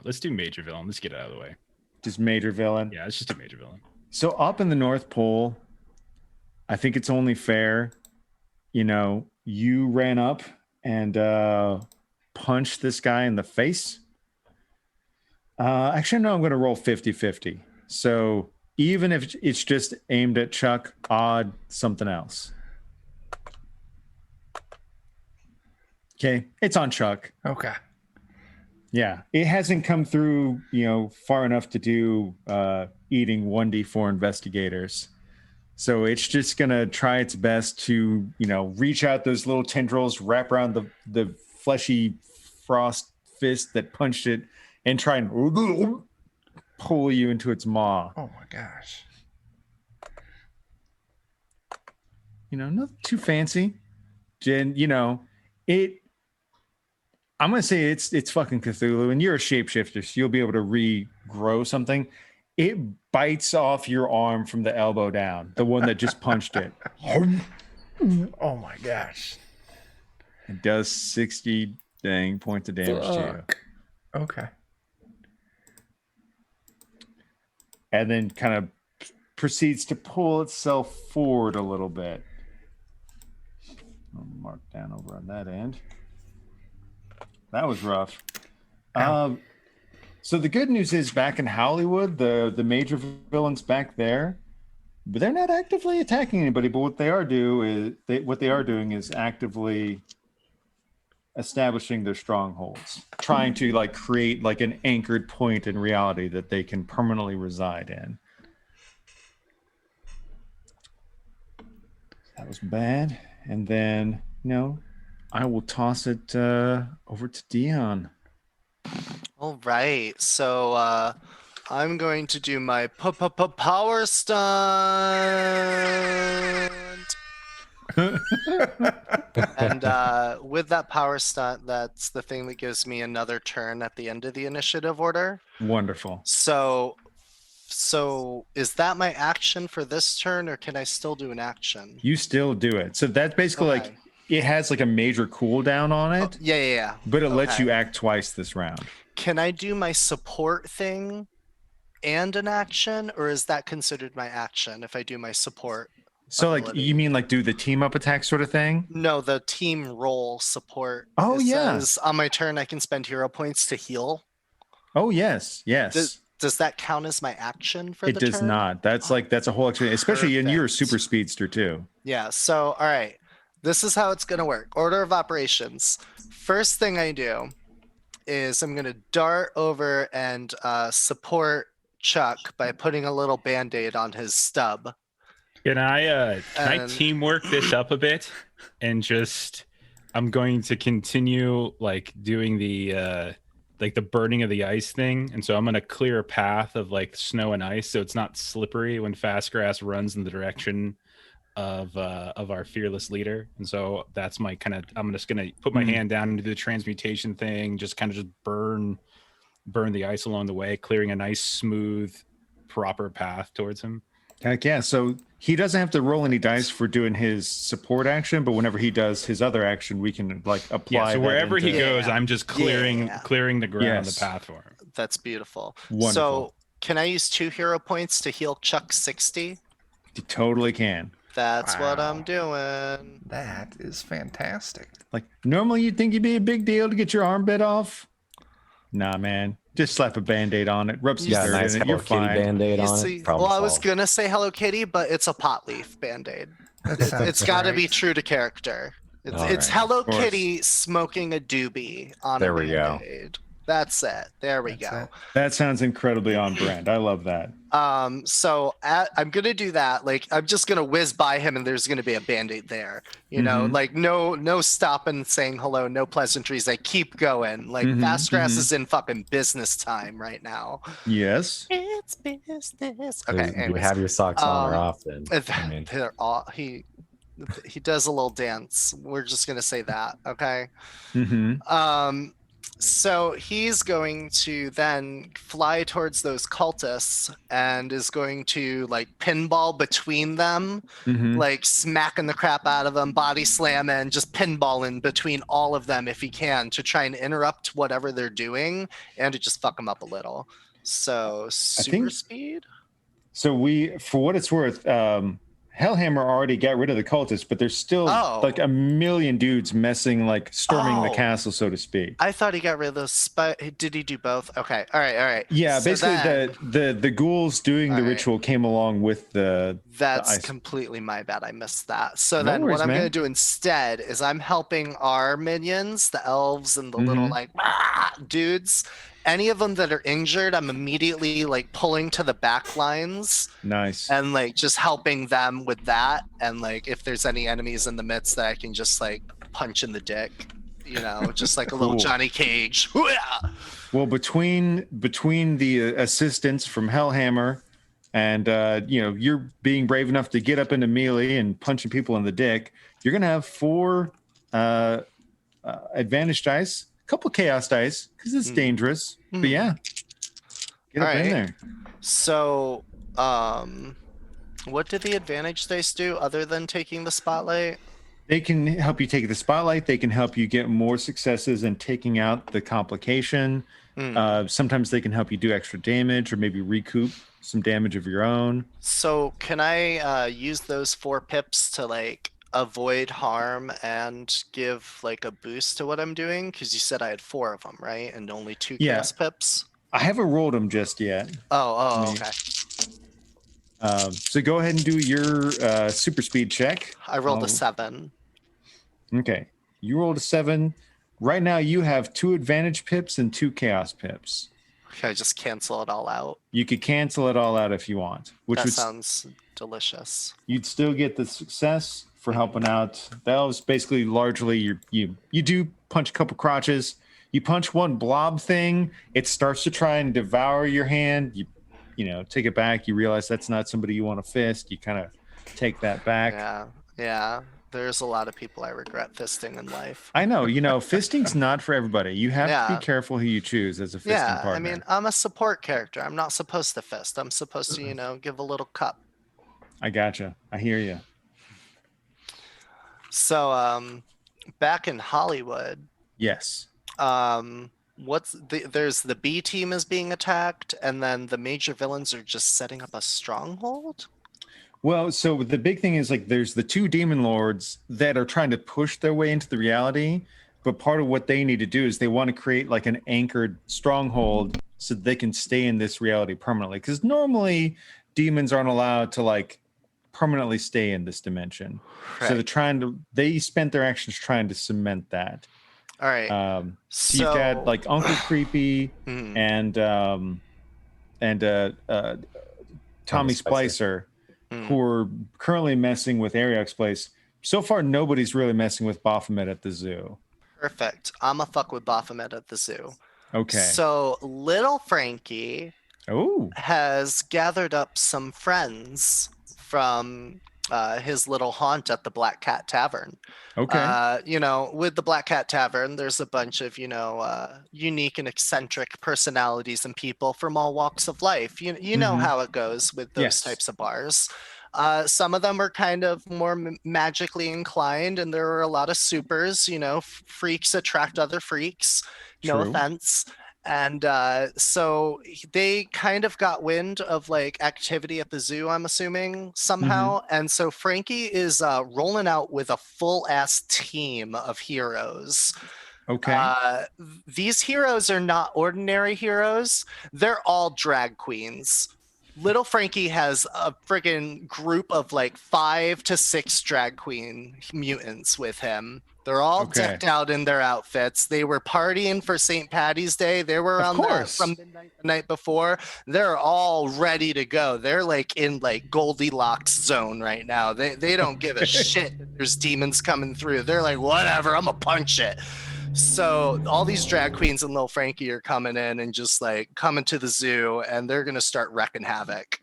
Let's do major villain. Let's get it out of the way. just major villain. Yeah, let's just do major villain. So up in the North Pole, I think it's only fair, you ran up and punched this guy in the face. Actually, no, I'm going to roll 50-50. So even if it's just aimed at Chuck, odd, something else. Okay, it's on Chuck. Okay. Yeah, it hasn't come through, far enough to do eating 1d4 investigators. So it's just going to try its best to, reach out those little tendrils, wrap around the fleshy frost fist that punched it, and try and pull you into its maw. Oh my gosh. Nothing too fancy. Jen, I'm going to say it's fucking Cthulhu, and you're a shapeshifter, so you'll be able to regrow something. It bites off your arm from the elbow down, the one that just punched it. Oh my gosh. It does 60 dang points of damage to Fuck. Okay. you. And then kind of proceeds to pull itself forward a little bit. I'll mark down over on that end. That was rough. So the good news is back in Hollywood, the major villains back there, but they're not actively attacking anybody. But what they are doing is actively establishing their strongholds, trying to like create like an anchored point in reality that they can permanently reside in. That was bad. And then, I will toss it over to Dion. All right, so I'm going to do my power stunt. And with that power stunt, that's the thing that gives me another turn at the end of the initiative order. Wonderful. So is that my action for this turn, or can I still do an action? You still do it. So that's basically like it has like a major cooldown on it. Yeah. But it lets you act twice this round. Can I do my support thing and an action, or is that considered my action if I do my support? So ability? like you mean like do the team up attack sort of thing? No, the team roll support. Oh, It yeah. says on my turn I can spend hero points to heal. Oh yes. Does that count as my action for the turn? It does not. That's a whole extra, especially and you're a super speedster too. Yeah, so all right. This is how it's gonna work. Order of operations. First thing I do is I'm gonna dart over and support Chuck by putting a little band-aid on his stub. Can I teamwork this up a bit and just I'm going to continue like doing the burning of the ice thing, and so I'm going to clear a path of like snow and ice so it's not slippery when fast grass runs in the direction of our fearless leader. And so that's my kind of I'm just going to put my hand down and do the transmutation thing, just kind of just burn the ice along the way, clearing a nice smooth proper path towards him. Heck yeah. So he doesn't have to roll any dice for doing his support action, but whenever he does his other action, we can like apply. Yeah, so that wherever he into- goes, I'm just clearing the ground, Yes. the path for him. That's beautiful. Wonderful. So can I use 2 hero points to heal Chuck 60? You totally can. That's what Wow. I'm doing. That is fantastic. Like normally you'd think it'd be a big deal to get your arm bit off. Nah, man. Just slap a band-aid on it, rub some Yeah, dirt nice in it. Hello You're Kitty fine. band-aid You on see- it. Problem well, I was solved. gonna say Hello Kitty, but it's a pot leaf band-aid. That sounds It's got to be great. true to character. It's All it's right, Hello of course. Kitty smoking a doobie on There a we go. band-aid. That's it. There we That's go. it. That sounds incredibly on brand. I love that. So I'm gonna do that. Like I'm just gonna whiz by him, and there's gonna be a band-aid there. You know, Mhm. like no stopping, saying hello, no pleasantries. I keep going. Like Mhm, Fast Grass mhm. is in fucking business time right now. Yes. It's business. So Okay. you Anyways, have your socks on or um, off then. I mean, they're all he does a little dance. We're just gonna say that. Okay. Mm-hmm. So he's going to then fly towards those cultists and is going to like pinball between them, Mm-hmm. like smacking the crap out of them, body slamming, just pinballing between all of them if he can to try and interrupt whatever they're doing and to just fuck them up a little. So super think- speed. So for what it's worth, Hellhammer already got rid of the cultists, but there's still Oh. like a million dudes messing, like storming the Oh. castle, so to speak. I thought he got rid of those. Did he do both? Okay. All right. Yeah, So basically then- the ghouls doing the All right. ritual came along with the That's ice. completely my bad. I missed that. So No then worries, what I'm man. going to do instead is I'm helping our minions, the elves and the little Mhm. like dudes. Any of them that are injured, I'm immediately like pulling to the back lines Nice. and like just helping them with that. And like if there's any enemies in the midst that I can just like punch in the dick, you know, just like a little Cool. Johnny Cage. Well, between the assistants from Hellhammer and you're being brave enough to get up into melee and punching people in the dick, you're gonna have 4 advantage dice, a couple chaos dice because it's dangerous. But yeah, get up in Alright. there. So, what do the advantage dice do other than taking the spotlight? They can help you take the spotlight. They can help you get more successes in taking out the complication. Sometimes they can help you do extra damage or maybe recoup some damage of your own. So can I use those 4 pips to like avoid harm and give like a boost to what I'm doing? Because you said I had 4 of them, right? And only 2 Yeah. chaos pips. I haven't rolled them just yet. Oh, Me. okay. So go ahead and do your super speed check. I rolled a 7. Okay. You rolled a 7. Right now you have 2 advantage pips and 2 chaos pips. Can I just cancel it all out? You could cancel it all out if you want, which That would sounds delicious. you'd still get the success for helping out. That was basically largely you do punch a couple crotches. You punch one blob thing, it starts to try and devour your hand. You know, take it back. You realize that's not somebody you want to fist. You kind of take that back. Yeah. There's a lot of people I regret fisting in life. I know, fisting's not for everybody. You have to Yeah. be careful who you choose as a fisting Yeah, partner. I mean, I'm a support character. I'm not supposed to fist. I'm supposed to, give a little cup. I gotcha. I hear you. So, back in Hollywood, Yes. there's the B team is being attacked, and then the major villains are just setting up a stronghold. Well, so the big thing is like there's the 2 demon lords that are trying to push their way into the reality, but part of what they need to do is they want to create like an anchored stronghold so they can stay in this reality permanently. Because normally demons aren't allowed to like permanently stay in this dimension. Right. So they spent their actions trying to cement that. All right. So you've got like Uncle Creepy and Tommy Splicer, who are currently messing with Ariok's place. So far, nobody's really messing with Baphomet at the zoo. Perfect. I'ma fuck with Baphomet at the zoo. Okay. So little Frankie has gathered up some friends from his little haunt at the Black Cat Tavern. Okay. With the Black Cat Tavern, there's a bunch of, unique and eccentric personalities and people from all walks of life. You know how it goes with those types of bars. Some of them are kind of more magically inclined, and there are a lot of supers. Freaks attract other freaks. No offense. And so they kind of got wind of like activity at the zoo, I'm assuming somehow. And so Frankie is rolling out with a full ass team of heroes. Okay. These heroes are not ordinary heroes. They're all drag queens. Little Frankie has a friggin' group of like 5 to 6 drag queen mutants with him. They're all decked out in their outfits. They were partying for St. Patty's Day. They were around that from midnight the night before. They're all ready to go. They're like in like Goldilocks zone right now. They don't give a shit that there's demons coming through. They're like, whatever, I'm gonna punch it. So all these drag queens and Lil Frankie are coming in and just like coming to the zoo, and they're gonna start wrecking havoc.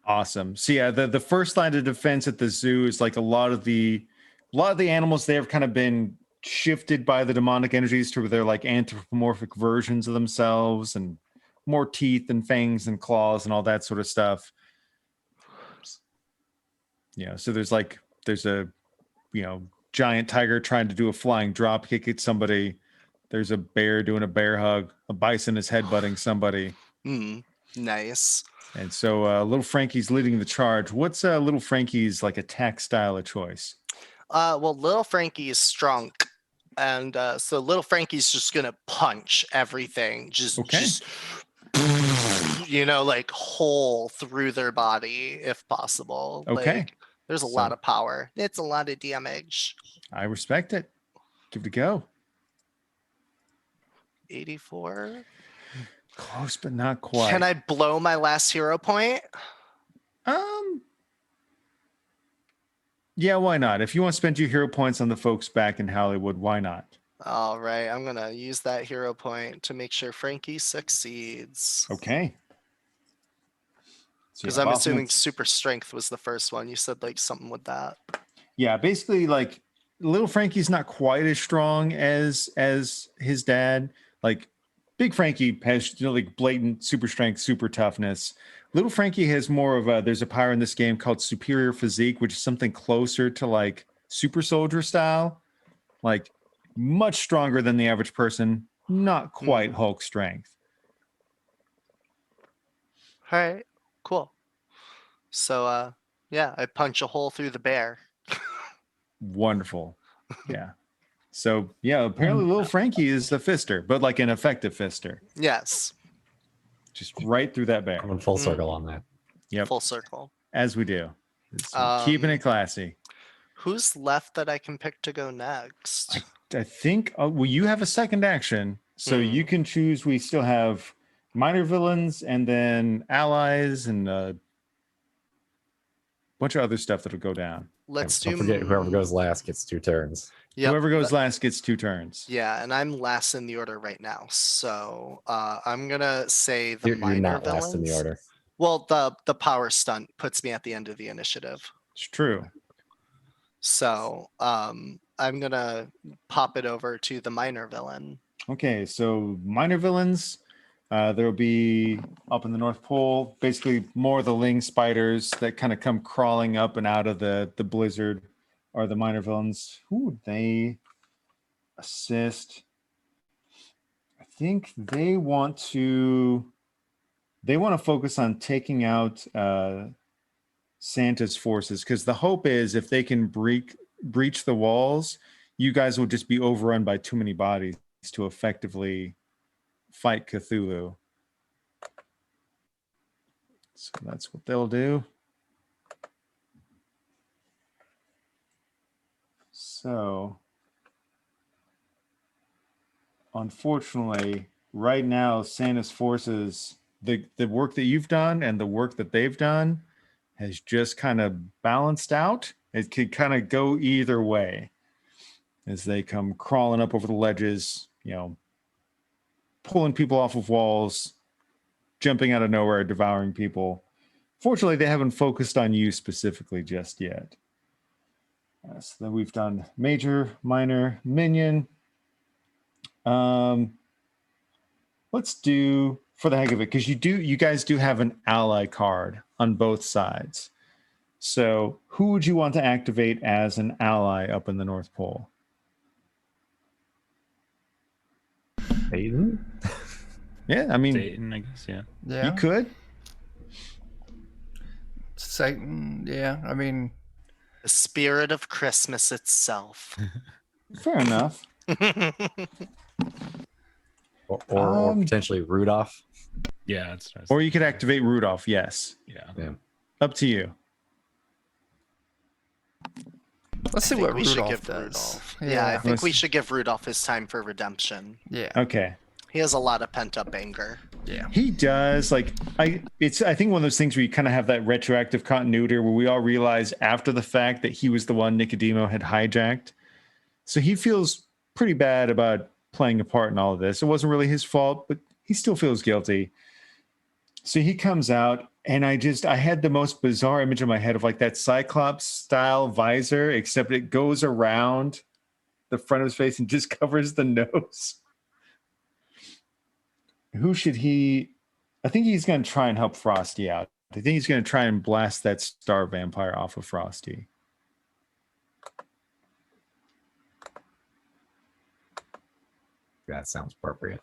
Awesome. So yeah, the first line of defense at the zoo is like a lot of the animals there have kind of been shifted by the demonic energies to where they're like anthropomorphic versions of themselves and more teeth and fangs and claws and all that sort of stuff. Yeah. So there's a giant tiger trying to do a flying drop kick at somebody. There's a bear doing a bear hug. A bison is headbutting somebody. Nice. And so little Frankie's leading the charge. What's little Frankie's like attack style of choice? Well, little Frankie is strong, and so little Frankie's just gonna punch everything. Just like hole through their body if possible. Okay. Like, there's a lot of power. It's a lot of damage. I respect it. Give it a go. 84. Close, but not quite. Can I blow my last hero point? Yeah, why not? If you want to spend your hero points on the folks back in Hollywood, why not? All right, I'm gonna use that hero point to make sure Frankie succeeds. Okay. Because I'm assuming super strength was the first one. You said like something with that. Yeah, basically like little Frankie's not quite as strong as his dad. Like Big Frankie has like blatant super strength, super toughness. Little Frankie has more of there's a power in this game called superior physique, which is something closer to like super soldier style, like much stronger than the average person, not quite Hulk strength. All right, cool. So, yeah, I punch a hole through the bear. Wonderful. Yeah. So yeah, apparently little Frankie is a fister, but like an effective fister. Yes, Just right through that bear. Coming full circle on that. Yep. full circle. As we do. Keeping it classy. Who's left that I can pick to go next? I think well, you have a second action, so you can choose. We still have minor villains and then allies and a bunch of other stuff that'll go down. Let's Don't do. forget, whoever goes last gets 2 turns. Yep, Whoever goes last gets 2 turns. Yeah, and I'm last in the order right now. So I'm gonna say the You're minor not villains. last in the order. Well, the power stunt puts me at the end of the initiative. It's true. So I'm gonna pop it over to the minor villain. Okay, so minor villains. There'll be up in the North Pole, basically more of the ling spiders that kind of come crawling up and out of the blizzard are the minor villains. Who would they assist? I think they want to focus on taking out Santa's forces, because the hope is if they can breach the walls, you guys will just be overrun by too many bodies to effectively fight Cthulhu. So that's what they'll do. So unfortunately, right now, Santa's forces, the work that you've done and the work that they've done has just kind of balanced out. It could kind of go either way as they come crawling up over the ledges, pulling people off of walls, jumping out of nowhere, devouring people. Fortunately, they haven't focused on you specifically just yet. So then we've done major, minor, minion. Let's do, for the heck of it, because you guys do have an ally card on both sides. So who would you want to activate as an ally up in the North Pole? Aiden? Yeah, I mean, Satan, I guess. Yeah. Yeah. you could. Satan. Yeah. I mean, The spirit of Christmas itself. Fair enough. Or potentially Rudolph. Yeah, that's what I was Or you could activate Rudolph. Yes, yeah. Yeah. up to you. let's see I think what we should Rudolph give does. Rudolph. Yeah, I think we should give Rudolph his time for redemption. Yeah. Okay. He has a lot of pent up anger. Yeah. He does. I think one of those things where you kind of have that retroactive continuity where we all realize after the fact that he was the one Nicodemo had hijacked. So he feels pretty bad about playing a part in all of this. It wasn't really his fault, but he still feels guilty. So he comes out, and I had the most bizarre image in my head of like that Cyclops style visor, except it goes around the front of his face and just covers the nose. Who should he? I think he's going to try and help Frosty out. I think he's going to try and blast that star vampire off of Frosty. That sounds appropriate.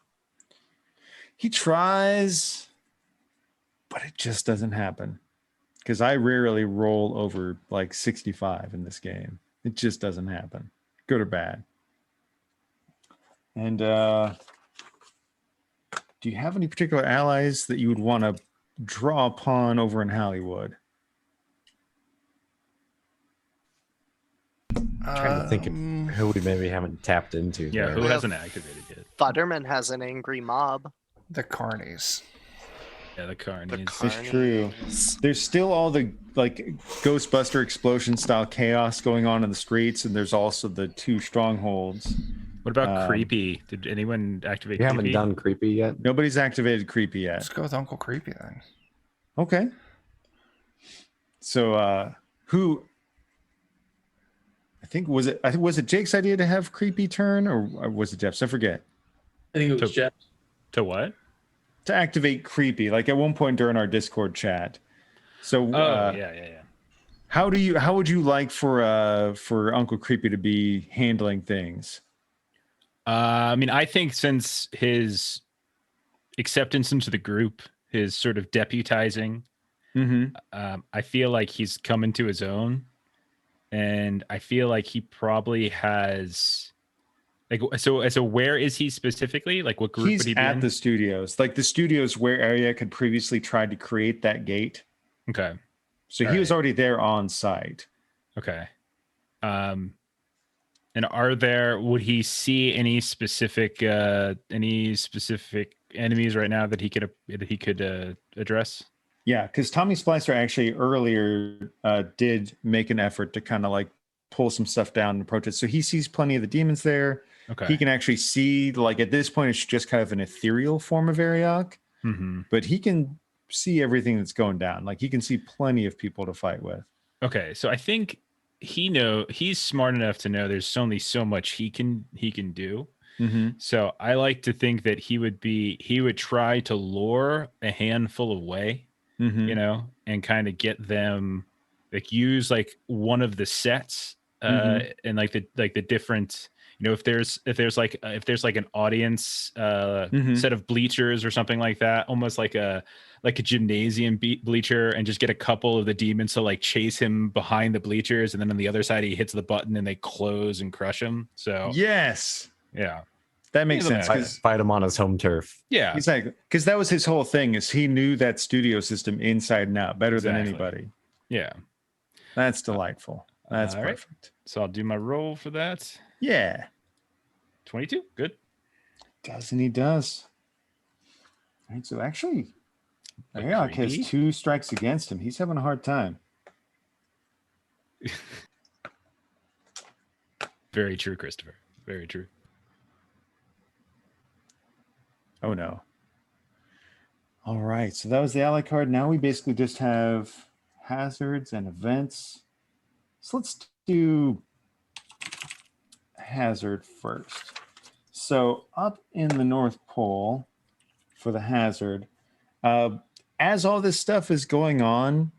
He tries, but it just doesn't happen. Because I rarely roll over like 65 in this game. It just doesn't happen, good or bad. And do you have any particular allies that you would want to draw upon over in Hollywood? Trying to think of who we maybe haven't tapped into. Yeah, there. who hasn't activated yet? Futterman has an angry mob. The Carnies. Yeah, the The Carnies. It's true. Carnies. There's still all the like Ghostbuster explosion style chaos going on in the streets, and there's also the 2 strongholds. What about Creepy? Did anyone activate You Creepy? haven't done Creepy yet? Nobody's activated Creepy yet. Let's go with Uncle Creepy then. Okay. So who I think was it Jake's idea to have Creepy turn, or was it Jeff's? I forget. I think it was To- Jeff. To what? To activate Creepy, like at one point during our Discord chat. So Yeah. how would you like for Uncle Creepy to be handling things? I mean, I think since his acceptance into the group his sort of deputizing. I feel like he's come into his own, and I feel like he probably has like so where is he specifically? Like what group would He's he be at in? the studios. Like the studios where Ariak had previously tried to create that gate. Okay. So All he was right. already there on site. Okay. And would he see any specific enemies right now that he could address? Yeah, because Tommy Splicer actually earlier did make an effort to kind of like pull some stuff down and approach it. So he sees plenty of the demons there. Okay. He can actually see, like at this point, it's just kind of an ethereal form of Ariok, but he can see everything that's going down. Like he can see plenty of people to fight with. Okay, so I think he's smart enough to know there's only so much he can do. So I like to think that he would try to lure a handful away, and kind of get them like use like one of the sets and like the different, if there's like an audience set of bleachers or something like that, almost like a gymnasium bleacher, and just get a couple of the demons to like chase him behind the bleachers, and then on the other side he hits the button and they close and crush him. So yes, yeah, that makes sense. Because Fight him on his home turf. yeah, exactly, because that was his whole thing, is he knew that studio system inside and out better than anybody. Yeah, that's delightful. That's all right. perfect. So I'll do my roll for that. Yeah, 22. Good. does and he does. All right, so actually, Ariok has 2 strikes against him. He's having a hard time. Very true, Christopher. Very true. Oh no. All right, so that was the ally card. Now we basically just have hazards and events. So let's do hazard first. So up in the North Pole for the hazard, as all this stuff is going on,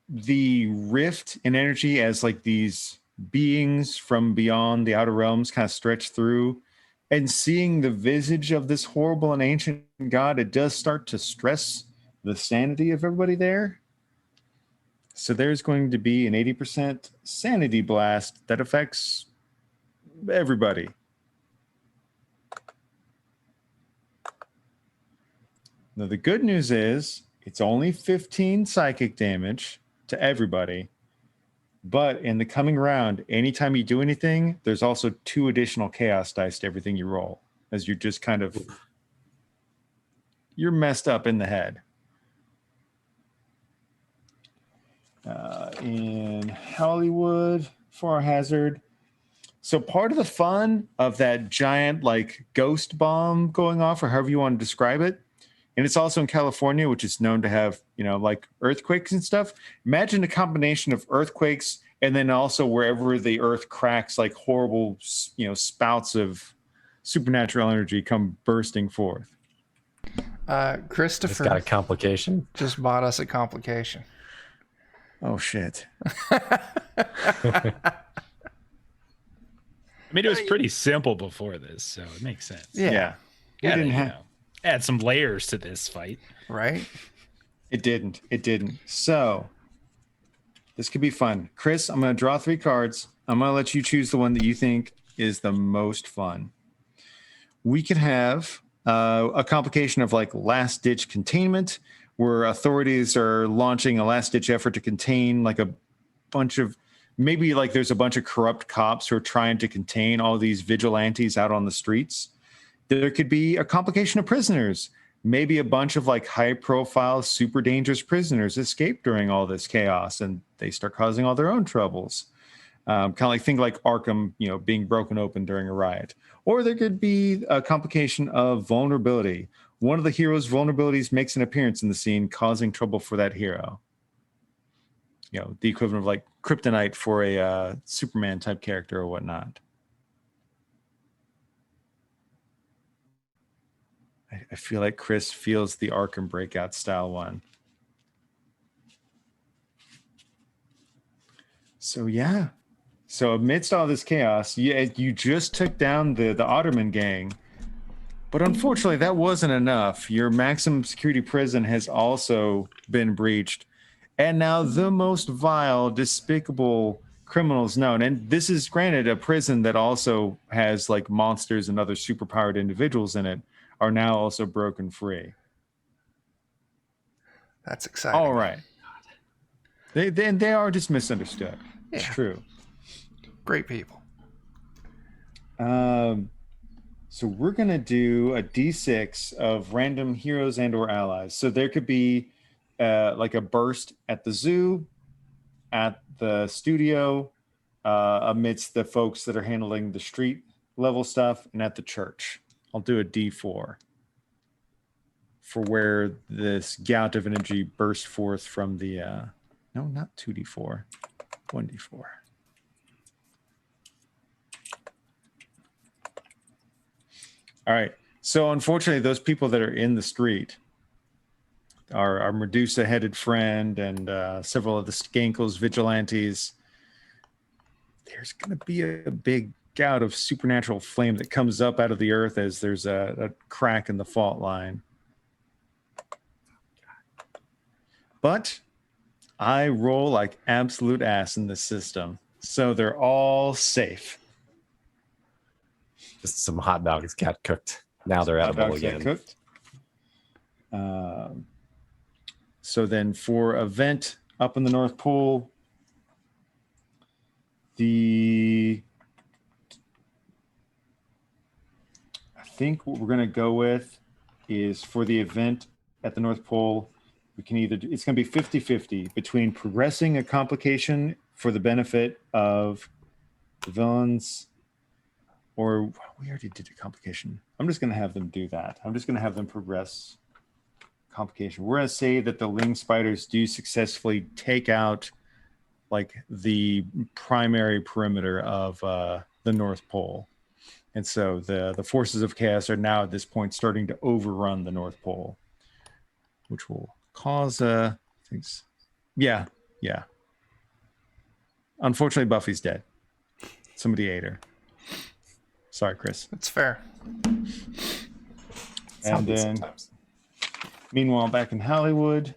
the rift in energy as like these beings from beyond the outer realms kind of stretch through, and seeing the visage of this horrible and ancient god, it does start to stress the sanity of everybody there. So there's going to be an 80% sanity blast that affects everybody. Now, the good news is it's only 15 psychic damage to everybody. But in the coming round, anytime you do anything, there's also 2 additional chaos dice to everything you roll, as you're just kind of, you're messed up in the head. In Hollywood for our hazard. So part of the fun of that giant like ghost bomb going off, or however you want to describe it, and it's also in California, which is known to have, like earthquakes and stuff. Imagine a combination of earthquakes and then also wherever the earth cracks, like horrible, spouts of supernatural energy come bursting forth. Christopher It's got a complication. just bought us a complication. Oh, shit. I mean, it was pretty simple before this, so it makes sense. Yeah. We didn't have... add some layers to this fight. Right? It didn't. So this could be fun. Chris, I'm going to draw 3 cards. I'm going to let you choose the one that you think is the most fun. We could have a complication of like last ditch containment, where authorities are launching a last ditch effort to contain like a bunch of, maybe like there's a bunch of corrupt cops who are trying to contain all these vigilantes out on the streets. There could be a complication of prisoners. Maybe a bunch of like high profile, super dangerous prisoners escape during all this chaos and they start causing all their own troubles. Kind of like think like Arkham, being broken open during a riot. Or there could be a complication of vulnerability. One of the hero's vulnerabilities makes an appearance in the scene, causing trouble for that hero. The equivalent of like kryptonite for a Superman type character or whatnot. I feel like Chris feels the Arkham Breakout style one. So yeah. So amidst all this chaos, you just took down the Ottoman gang. But unfortunately, that wasn't enough. Your maximum security prison has also been breached. And now the most vile, despicable criminals known. And this is granted a prison that also has like monsters and other superpowered individuals in it are now also broken free. That's exciting. All right. They are just misunderstood. It's Yeah. true. Great people. So we're going to do a D6 of random heroes and or allies. So there could be like a burst at the zoo, at the studio, amidst the folks that are handling the street level stuff, and at the church. I'll do a D4 for where this gout of energy burst forth from the... no, not 2D4. 1D4. All right. So unfortunately, those people that are in the street, our Medusa-headed friend and several of the Skankles vigilantes, there's going to be a big gout of supernatural flame that comes up out of the earth as there's a crack in the fault line. But I roll like absolute ass in this system, so they're all safe. Just some hot dogs got cooked. Now they're Hot edible dogs get again. cooked. So then for event up in the North Pole, I think what we're going to go with is for the event at the North Pole, we can it's going to be 50-50 between progressing a complication for the benefit of the villains, or we already did a complication. I'm just going to have them do that. I'm just going to have them progress complication. We're going to say that the Ling Spiders do successfully take out like the primary perimeter of the North Pole. And so the forces of chaos are now at this point starting to overrun the North Pole, which will cause things. Yeah. Unfortunately, Buffy's dead. Somebody ate her. Sorry, Chris. That's fair. And then, meanwhile, back in Hollywood,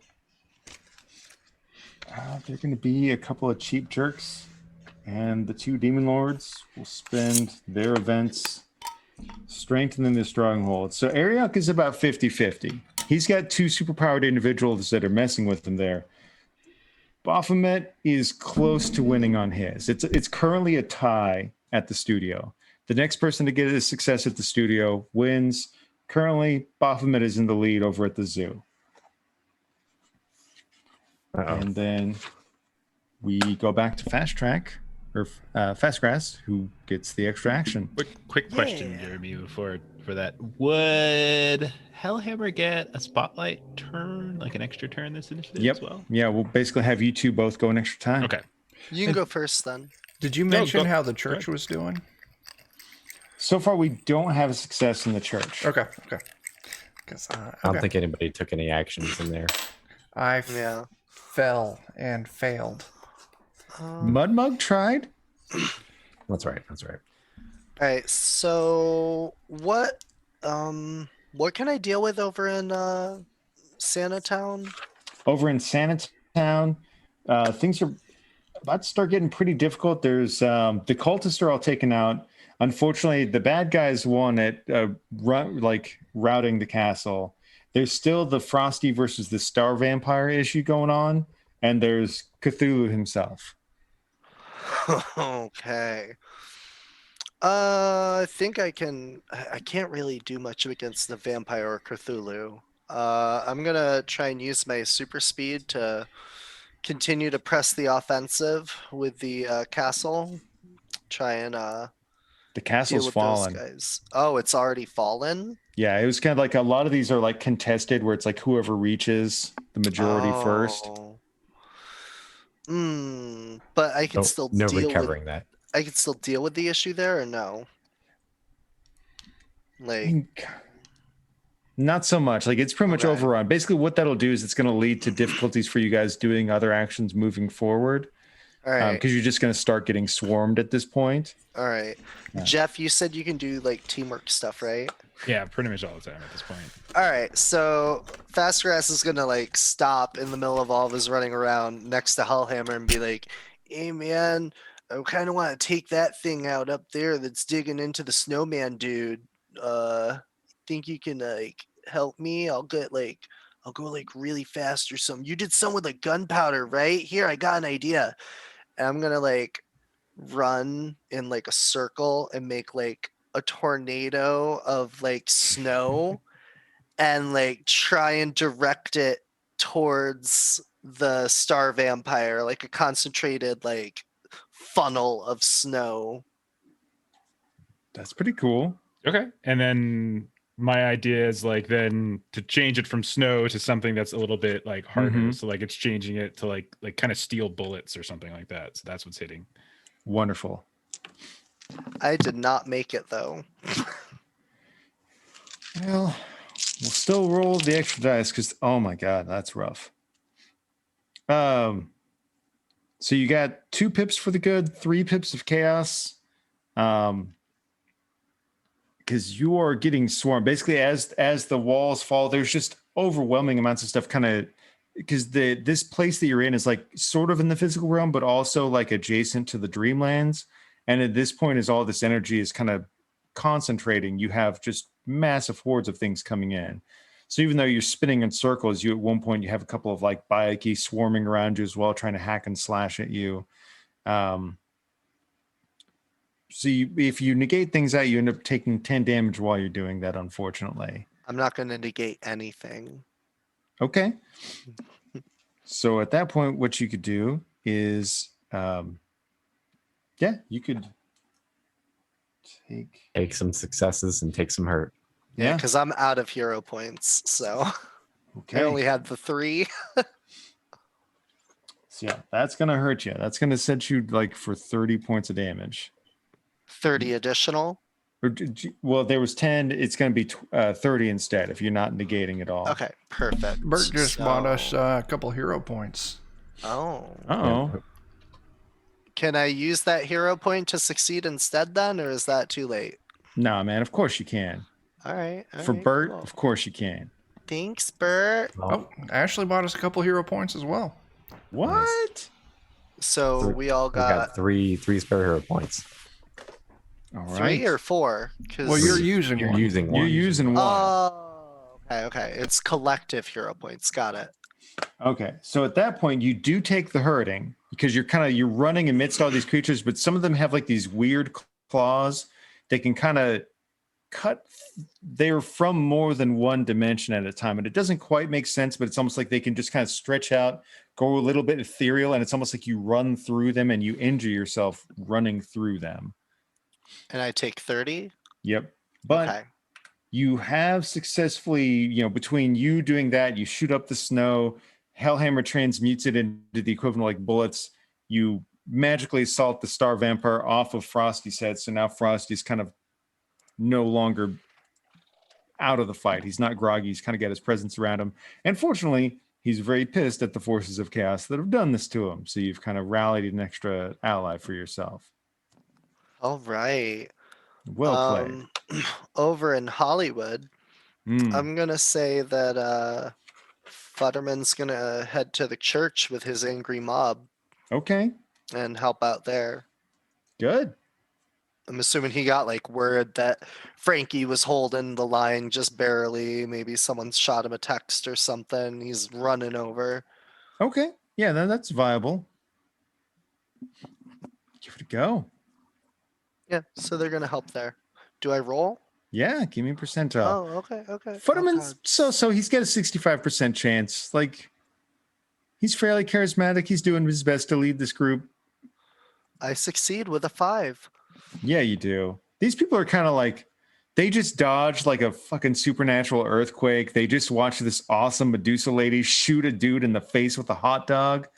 there are going to be a couple of cheap jerks, and the two demon lords will spend their events strengthening the stronghold. So Ariok is about 50-50. He's got two superpowered individuals that are messing with him there. Baphomet is close to winning on his. It's currently a tie at the studio. The next person to get a success at the studio wins. Currently, Baphomet is in the lead over at the zoo. Uh-oh. And then we go back to Fast Track, or Fast Grass, who gets the extra action. Quick question, Jeremy, for that. Would Hellhammer get a spotlight turn, like an extra turn this initiative as well? Yeah, we'll basically have you two both go an extra time. Okay. You can go first then. Did you mention go- how the church was doing? So far, we don't have a success in the church. Okay. Because I don't think anybody took any actions in there. I Yeah. fell and failed. Mudmug tried. That's right. All right. So what can I deal with over in Santa Town? Over in Sanatown, things are about to start getting pretty difficult. There's the cultists are all taken out. Unfortunately, the bad guys won at routing the castle. There's still the Frosty versus the Star Vampire issue going on, and there's Cthulhu himself. Okay. I think I can't really do much against the vampire or Cthulhu. I'm gonna try and use my super speed to continue to press the offensive with the castle. Try and The deal castle's with fallen. those guys. Oh, it's already fallen? Yeah, it was kind of like a lot of these are like contested, where it's like whoever reaches the majority first. But I can still No deal recovering that. I can still deal with the issue there, or no? I Like, mean, not so much. Like it's pretty much Okay. overrun. Basically, what that'll do is it's going to lead to difficulties for you guys doing other actions moving forward. All right. Because you're just going to start getting swarmed at this point. All right. Yeah. Jeff, you said you can do like teamwork stuff, right? Yeah, pretty much all the time at this point. All right. So Fastgrass is gonna like stop in the middle of all of his running around next to Hellhammer and be like, "Hey man, I kind of want to take that thing out up there that's digging into the snowman dude. Think you can like help me? I'll go like really fast or something. You did some with like gunpowder, right? Here, I got an idea." And I'm gonna like run in like a circle and make like a tornado of like snow and like try and direct it towards the star vampire, like a concentrated like funnel of snow. That's pretty cool. Okay. And then my idea is like then to change it from snow to something that's a little bit like harder. Mhm. So like it's changing it to like kind of steel bullets or something like that. So that's what's hitting. Wonderful. I did not make it though. Well, we'll still roll the extra dice because, oh my God, that's rough. So you got 2 pips for the good, 3 pips of chaos. Because you are getting swarmed. Basically, as the walls fall, there's just overwhelming amounts of stuff kind of because this place that you're in is like sort of in the physical realm, but also like adjacent to the dreamlands. And at this point, as all this energy is kind of concentrating, you have just massive hordes of things coming in. So even though you're spinning in circles, you at one point you have a couple of like Bayaki swarming around you as well, trying to hack and slash at you. So if you negate things out, you end up taking 10 damage while you're doing that, unfortunately. I'm not going to negate anything. Okay. So at that point, what you could do is, you could Take some successes and take some hurt. Yeah, because I'm out of hero points, so Okay. I only had the 3. So yeah, that's going to hurt you. That's going to set you like for 30 points of damage. 30 additional. Well, there was 10. It's going to be 30 instead if you're not negating at all. Okay, perfect. Bert just bought us a couple hero points. Oh. Uh-oh. Can I use that hero point to succeed instead then, or is that too late? No, man, of course you can. All right. For Bert, cool. of course you can. Thanks, Bert. Oh, Ashley bought us a couple hero points as well. What? So we all We got got three spare hero points. All 3 right. or 4? 'Cause- Well, you're using You're one. using one. You're using one. Oh, okay. It's collective hero points. Got it. Okay, so at that point, you do take the hurting because you're running amidst all these creatures, but some of them have like these weird claws. They can kind of cut. They're from more than one dimension at a time, and it doesn't quite make sense. But it's almost like they can just kind of stretch out, go a little bit ethereal, and it's almost like you run through them and you injure yourself running through them. And I take 30? Yep, but. Okay. You have successfully, between you doing that, you shoot up the snow, Hellhammer transmutes it into the equivalent of like bullets. You magically assault the star vampire off of Frosty's head. So now Frosty's kind of no longer out of the fight. He's not groggy. He's kind of got his presence around him. And fortunately, he's very pissed at the forces of chaos that have done this to him. So you've kind of rallied an extra ally for yourself. All right. Well played. Over in Hollywood, I'm going to say that Futterman's going to head to the church with his angry mob. Okay. And help out there. Good. I'm assuming he got like word that Frankie was holding the line just barely. Maybe someone shot him a text or something. He's running over. Okay. Yeah, that's viable. Give it a go. Yeah, so they're gonna help there. Do I roll? Yeah, give me a percentile. Oh, okay. Futterman's so he's got a 65% chance. Like, he's fairly charismatic. He's doing his best to lead this group. I succeed with a 5. Yeah, you do. These people are kind of like, they just dodged like a fucking supernatural earthquake. They just watched this awesome Medusa lady shoot a dude in the face with a hot dog.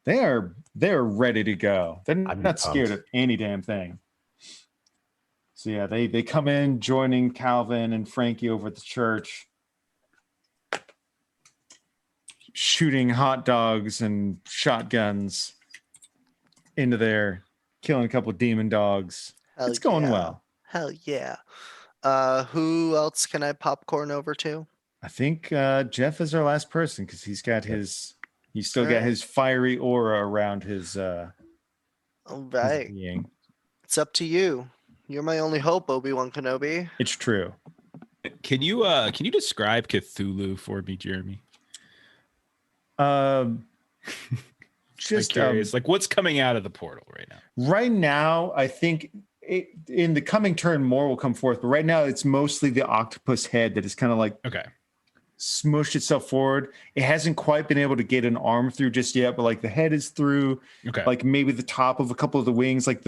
They're ready to go. They're not scared of any damn thing. So yeah, they come in joining Calvin and Frankie over at the church, shooting hot dogs and shotguns. into there, killing a couple demon dogs. Hell It's going yeah. well. Hell yeah. Who else can I popcorn over to? I think Jeff is our last person because he's got he's still got Alright. his fiery aura around his Alright. being. It's up to you. You're my only hope, Obi-Wan Kenobi. It's true. Can you describe Cthulhu for me, Jeremy? Just I'm curious, like what's coming out of the portal right now? right now, I think in the coming turn more will come forth, but right now it's mostly the octopus head that is kind of like Okay. smushed itself forward. It hasn't quite been able to get an arm through just yet, but like the head is through. Okay. Like maybe the top of a couple of the wings, like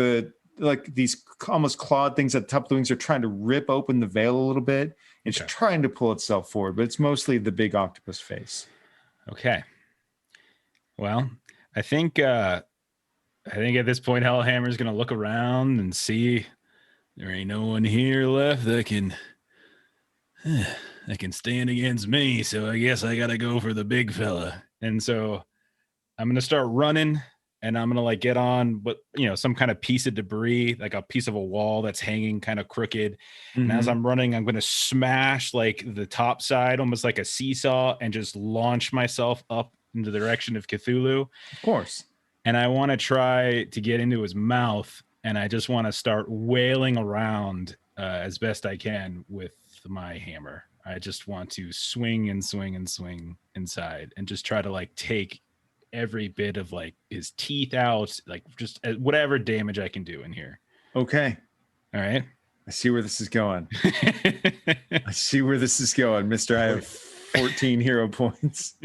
these almost clawed things at the top of the wings are trying to rip open the veil a little bit. It's Okay. trying to pull itself forward, but it's mostly the big octopus face. Okay. Well, I think at this point Hellhammer's gonna look around and see there ain't no one here left that can stand against me, so I guess I gotta go for the big fella. And so I'm gonna start running, and I'm gonna like get on some kind of piece of debris, like a piece of a wall that's hanging kind of crooked. And as I'm running, I'm gonna smash like the top side, almost like a seesaw, and just launch myself up in the direction of Cthulhu. Of course. And I want to try to get into his mouth, and I just want to start wailing around as best I can with my hammer. I just want to swing and swing and swing inside and just try to like take every bit of like his teeth out, like just whatever damage I can do in here. Okay. All right. I see where this is going. I see where this is going, Mister. I have 14 hero points.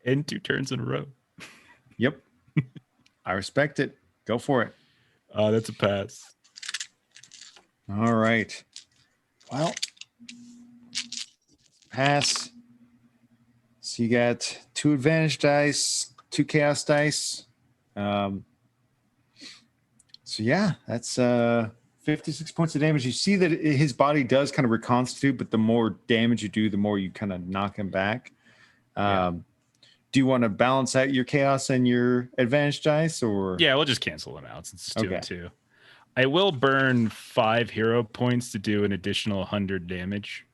And 2 turns in a row. Yep. I respect it. Go for it. That's a pass. All right. Well, pass. So you got 2 advantage dice, 2 chaos dice. So yeah, that's 56 points of damage. You see that his body does kind of reconstitute, but the more damage you do, the more you kind of knock him back. Do you want to balance out your chaos and your advantage dice, or? Yeah, we'll just cancel them out since it's 2 Okay. and 2. I will burn 5 hero points to do an additional 100 damage.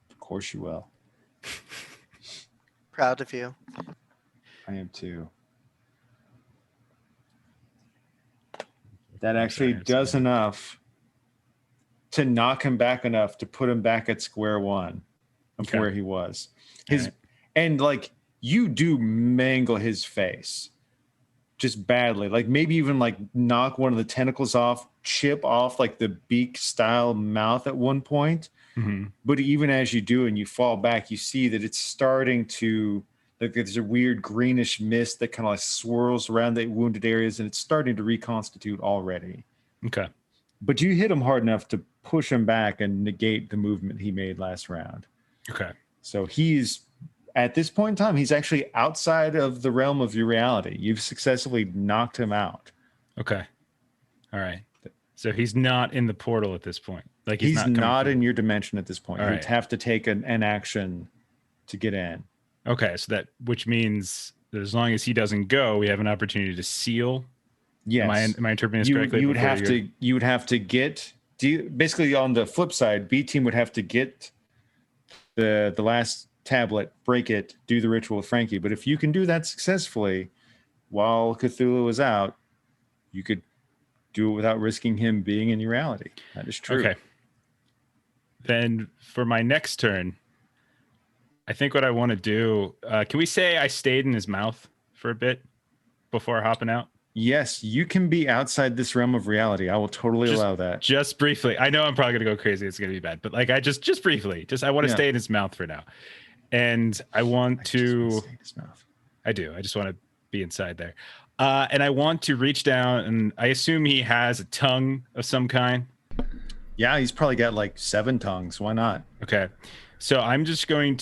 Of course you will. Proud of you. I am too. That actually does enough to knock him back enough to put him back at square one of where he was. And like you do mangle his face just badly, like maybe even like knock one of the tentacles off, chip off like the beak style mouth at one point. But even as you do and you fall back, you see that it's starting to like there's a weird greenish mist that kind of like swirls around the wounded areas, and it's starting to reconstitute already. Okay. But you hit him hard enough to push him back and negate the movement he made last round. Okay. So he's at this point in time, he's actually outside of the realm of your reality. You've successfully knocked him out. Okay. All right. So he's not in the portal at this point. Like he's not in your dimension at this point. All You'd right. have to take an action to get in. Okay. So which means that as long as he doesn't go, we have an opportunity to seal. Yes. Am I interpreting this correctly? You would have to get basically on the flip side, B team would have to get the last tablet, break it, do the ritual with Frankie. But if you can do that successfully while Cthulhu is out, you could do it without risking him being in your reality. That is true. Okay. Then for my next turn, I think what I want to do, can we say I stayed in his mouth for a bit before hopping out? Yes, you can be outside this realm of reality. I will totally allow that. Just briefly. I know I'm probably going to go crazy. It's going to be bad. But like I just briefly, I want to stay in his mouth for now. And I want to stay in his mouth. I do. I just want to be inside there. And I want to reach down, and I assume he has a tongue of some kind. Yeah, he's probably got like 7 tongues. Why not? Okay. So I'm going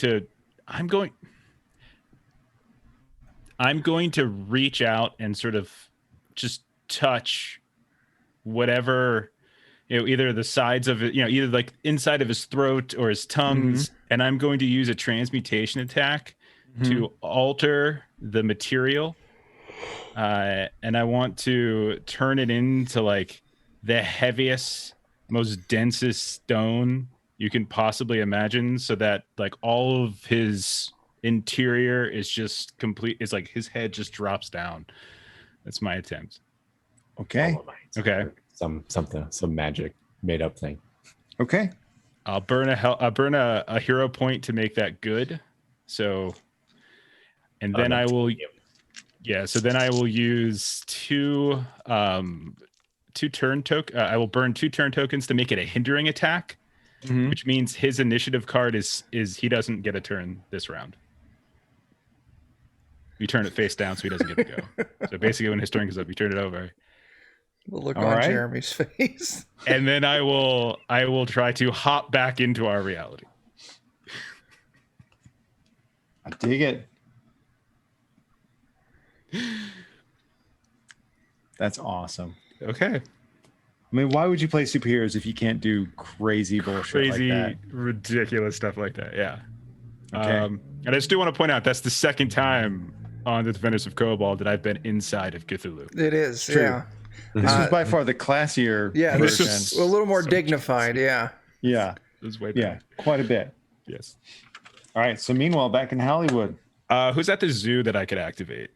to reach out and sort of just touch whatever, either the sides of it, either like inside of his throat or his tongues. And I'm going to use a transmutation attack to alter the material and I want to turn it into like the heaviest, most densest stone you can possibly imagine, so that like all of his interior is just complete. It's like his head just drops down. That's my attempt. Okay. Okay. Some magic made up thing. Okay. I'll burn a hero point to make that good. So, and then I will. Yeah, so then I will use two turn token. I will burn 2 turn tokens to make it a hindering attack, which means his initiative card is he doesn't get a turn this round. You turn it face down, so he doesn't get to go. So basically, when his turn goes up, you turn it over. The look All on right. Jeremy's face. And then I will try to hop back into our reality. I dig it. That's awesome. Okay. I mean, why would you play superheroes if you can't do crazy bullshit like that? ridiculous stuff like that. Yeah. Okay. And I just do want to point out that's the second time on the Defenders of Cobalt that I've been inside of Cthulhu. It is, True. yeah. This was by far the classier Yeah, version. this is a little more So dignified, yeah. Yeah. It was way Yeah. better. Quite a bit. Yes. All right. So meanwhile, back in Hollywood, Who's at the zoo that I could activate?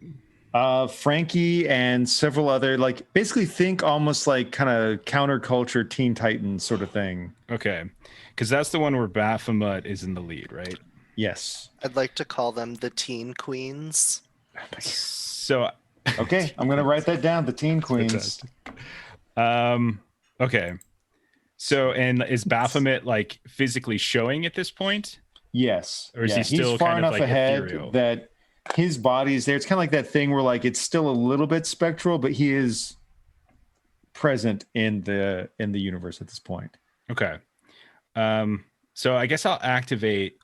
Frankie and several other, like, basically think almost like kind of counterculture Teen Titans sort of thing. Okay. Because that's the one where Baphomet is in the lead, right? Yes. I'd like to call them the Teen Queens. So Okay. I'm going to write that down. The Teen Queens. okay. So, and is Baphomet like physically showing at this point? Yes. Or is he He's still far kind of enough like ahead ethereal? that his body's there. It's kind of like that thing where like it's still a little bit spectral, but he is present in the universe at this point. Okay. So I guess I'll activate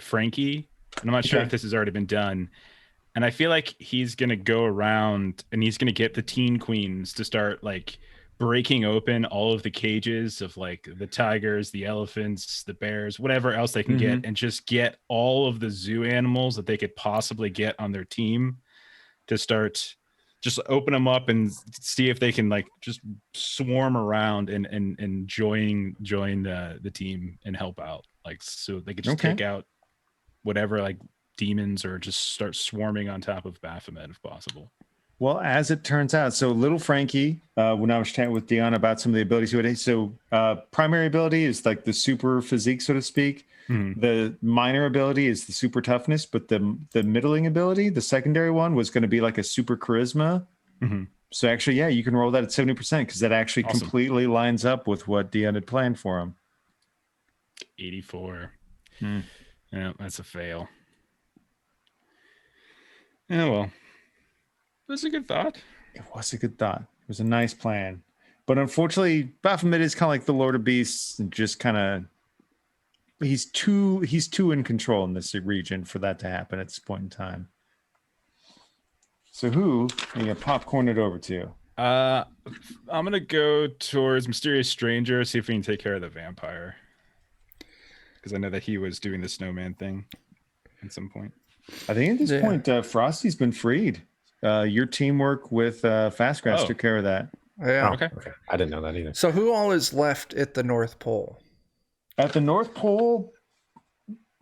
Frankie. And I'm not sure Okay. if this has already been done. And I feel like he's gonna go around and he's gonna get the teen queens to start like breaking open all of the cages of like the tigers, the elephants, the bears, whatever else they can get, and just get all of the zoo animals that they could possibly get on their team to start just open them up and see if they can like just swarm around and join the team and help out, like so they could just take out whatever like demons or just start swarming on top of Baphomet if possible. Well, as it turns out, so little Frankie, when I was chatting with Dion about some of the abilities he would, so primary ability is like the super physique, so to speak. The minor ability is the super toughness, but the middling ability, the secondary one, was going to be like a super charisma. So actually, yeah, you can roll that at 70% because that actually completely lines up with what Dion had planned for him. 84. Yeah, that's a fail. Yeah, well, that's a good thought. It was a good thought. It was a nice plan. But unfortunately, Baphomet is kind of like the Lord of Beasts and just kind of he's too in control in this region for that to happen at this point in time. So who are you gonna popcorn it over to? I'm gonna go towards Mysterious Stranger, see if we can take care of the vampire. Because I know that he was doing the snowman thing at some point. I think at this point, Frosty's been freed. Your teamwork with Fastgrass took care of that. Yeah. Okay. I didn't know that either. So who all is left at the North Pole? At the North Pole,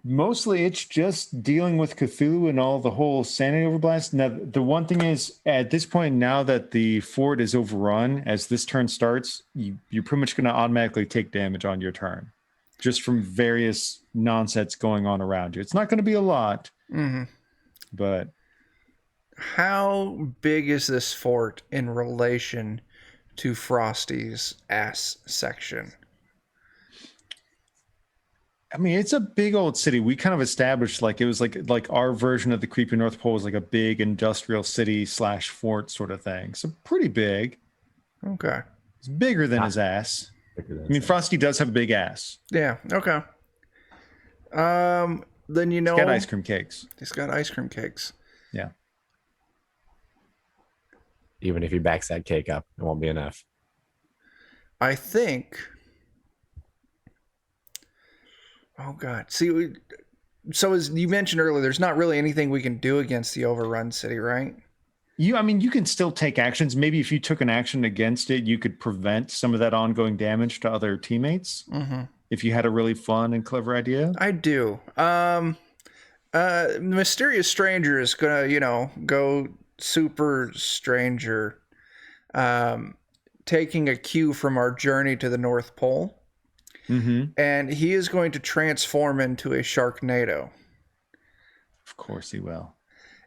mostly it's just dealing with Cthulhu and all the whole sanity overblast. Now, the one thing is, at this point, now that the fort is overrun, as this turn starts, you're pretty much going to automatically take damage on your turn, just from various nonsense going on around you. It's not going to be a lot, but How big is this fort in relation to Frosty's ass section? I mean, it's a big old city. We kind of established like it was like our version of the creepy North Pole was like a big industrial city / fort sort of thing. So pretty big. Okay. It's bigger than his ass. I mean, Frosty does have a big ass. Yeah. Okay. Then you know He's got ice cream cakes. He's got ice cream cakes. Yeah. Even if he backs that cake up, it won't be enough. I think. Oh God! See, So as you mentioned earlier, there's not really anything we can do against the overrun city, right? I mean, you can still take actions. Maybe if you took an action against it, you could prevent some of that ongoing damage to other teammates. Mm-hmm. If you had a really fun and clever idea. I do. Mysterious Stranger is gonna, go super stranger, taking a cue from our journey to the North Pole, and he is going to transform into a Sharknado. Of course he will.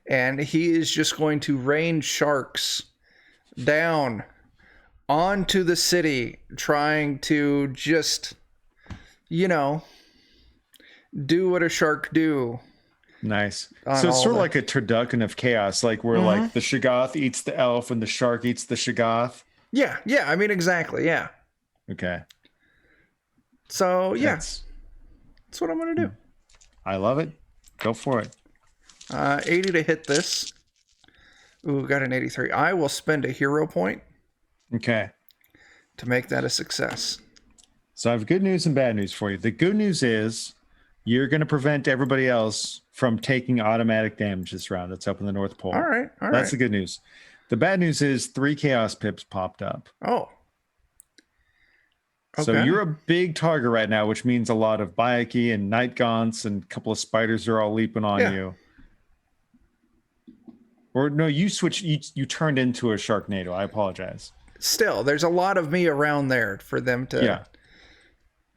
And he is just going to rain sharks down onto the city, trying to just, do what a shark do. Nice. So it's sort of like a turducken of chaos, like where like the Shoggoth eats the elf and the shark eats the Shoggoth. Yeah. I mean, exactly. Yeah. Okay. So yeah, that's what I'm gonna do. I love it. Go for it. 80 to hit this. Ooh, got an 83. I will spend a hero point. Okay. To make that a success. So I have good news and bad news for you. The good news is you're going to prevent everybody else from taking automatic damage this round. That's up in the North Pole. All right. That's the good news. The bad news is 3 chaos pips popped up. Oh. Okay. So you're a big target right now, which means a lot of Bayaki and Night Gaunts and a couple of spiders are all leaping on you. Or no, you switched. You turned into a Sharknado. I apologize. Still, there's a lot of me around there for them to. Yeah.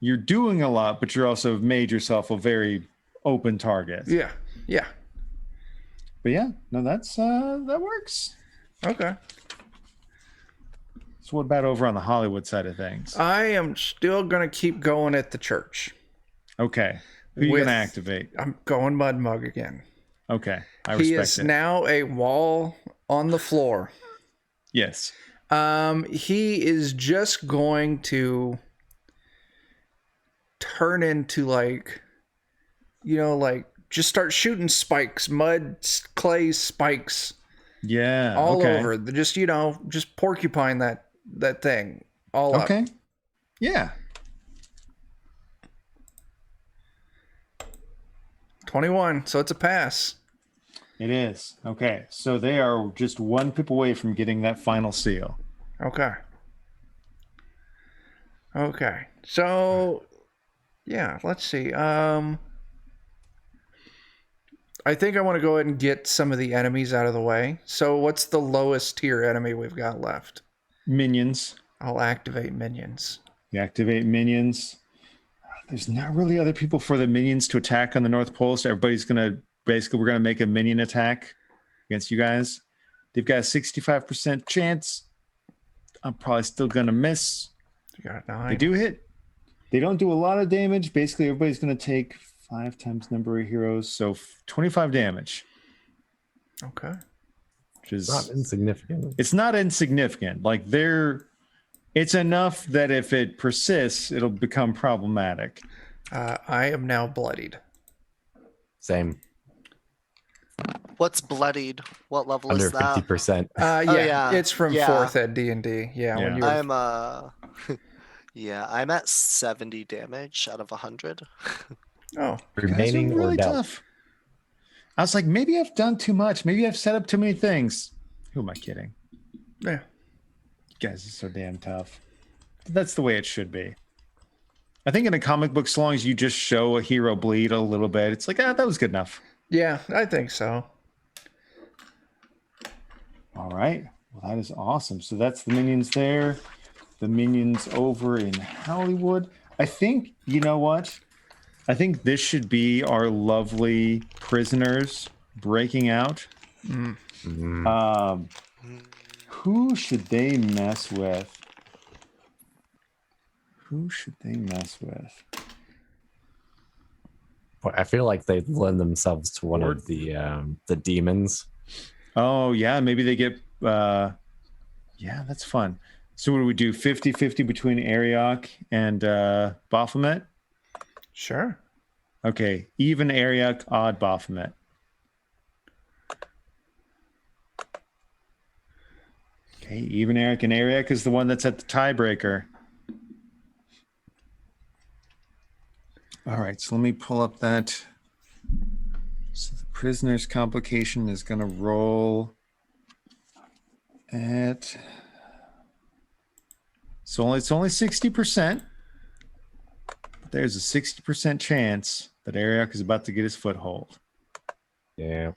You're doing a lot, but you're also made yourself a very open target. Yeah. But yeah, no, that works. Okay. So what about over on the Hollywood side of things? I am still gonna keep going at the church. Okay. Who are you gonna activate? I'm going Mud Mug again. Okay. I respect it. He is now a wall on the floor. Yes. He is just going to turn into just start shooting spikes, mud, clay spikes. Yeah. All over. Just porcupine that thing all up. Okay. Yeah. 21. So it's a pass. It is. Okay. So they are just 1 pip away from getting that final seal. Okay. So yeah, let's see. I think I want to go ahead and get some of the enemies out of the way. So what's the lowest tier enemy we've got left? Minions. I'll activate minions. You activate minions. There's not really other people for the minions to attack on the North Pole, so everybody's gonna we're gonna make a minion attack against you guys. They've got a 65% chance. I'm probably still gonna miss. You got a 9. They do hit. They don't do a lot of damage. Basically, everybody's gonna take 5 times number of heroes, so 25 damage. Okay. Which is not insignificant. It's not insignificant. Like it's enough that if it persists, it'll become problematic. I am now bloodied. Same. What's bloodied? What level Under is that? 50%. Yeah. It's from 4th at D&D. Yeah. When you I'm I'm at 70 damage out of 100. Oh, remaining guys are really or dealt? tough. I was like, maybe I've done too much. Maybe I've set up too many things. Who am I kidding? Yeah. You guys are so damn tough. That's the way it should be. I think in a comic book, as long as you just show a hero bleed a little bit, it's like, that was good enough. Yeah, I think so. All right. Well, that is awesome. So that's the minions there. The minions over in Hollywood. I think, you know what? I think this should be our lovely prisoners breaking out. Who should they mess with? I feel like they lend themselves to one of the demons. Oh, yeah. Maybe they get... yeah, that's fun. So what do we do? 50-50 between Ariok and Baphomet? Sure. Okay. Even Ariok, odd Baphomet. Okay. Even Ariok, and Ariok is the one that's at the tiebreaker. All right. So let me pull up that Prisoner's complication is going to roll at... So it's only 60%. But there's a 60% chance that Ariok is about to get his foothold. Yeah.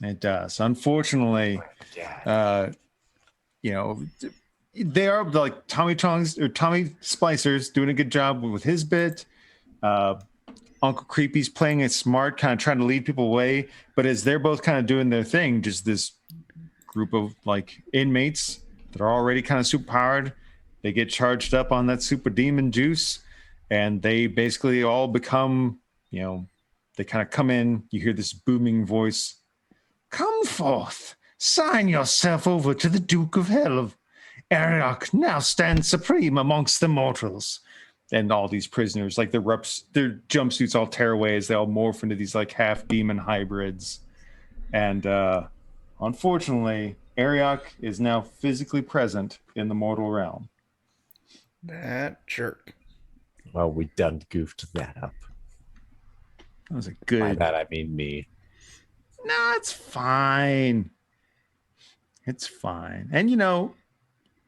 It does. Unfortunately, you know, they are like Tommy Splicer's doing a good job with his bit. Uncle Creepy's playing it smart, kind of trying to lead people away. But as they're both kind of doing their thing, just this group of like inmates that are already kind of super powered, they get charged up on that super demon juice, and they basically all become, you know, they kind of come in. You hear this booming voice. Come forth, sign yourself over to the Duke of Hell. Ariok now stands supreme amongst the mortals. And all these prisoners, like their jumpsuits all tear away as they all morph into these like half demon hybrids. And unfortunately, Ariok is now physically present in the mortal realm. That jerk. Well, we done goofed that up. That was a By good... that I mean me. No, it's fine. It's fine. And, you know,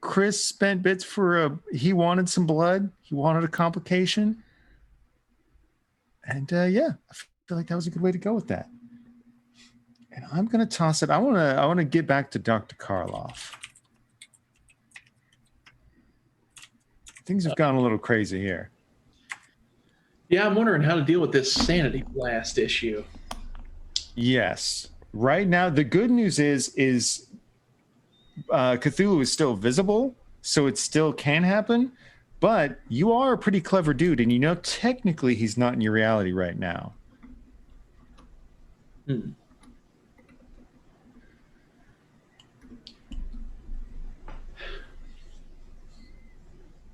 Chris spent bits for he wanted some blood. He wanted a complication. And, yeah, I feel like that was a good way to go with that. And I'm going to toss it. I want to get back to Dr. Karloff. Things have gone a little crazy here. Yeah, I'm wondering how to deal with this sanity blast issue. Yes. Right now, the good news is Cthulhu is still visible, so it still can happen. But you are a pretty clever dude, and you know technically he's not in your reality right now. Hmm.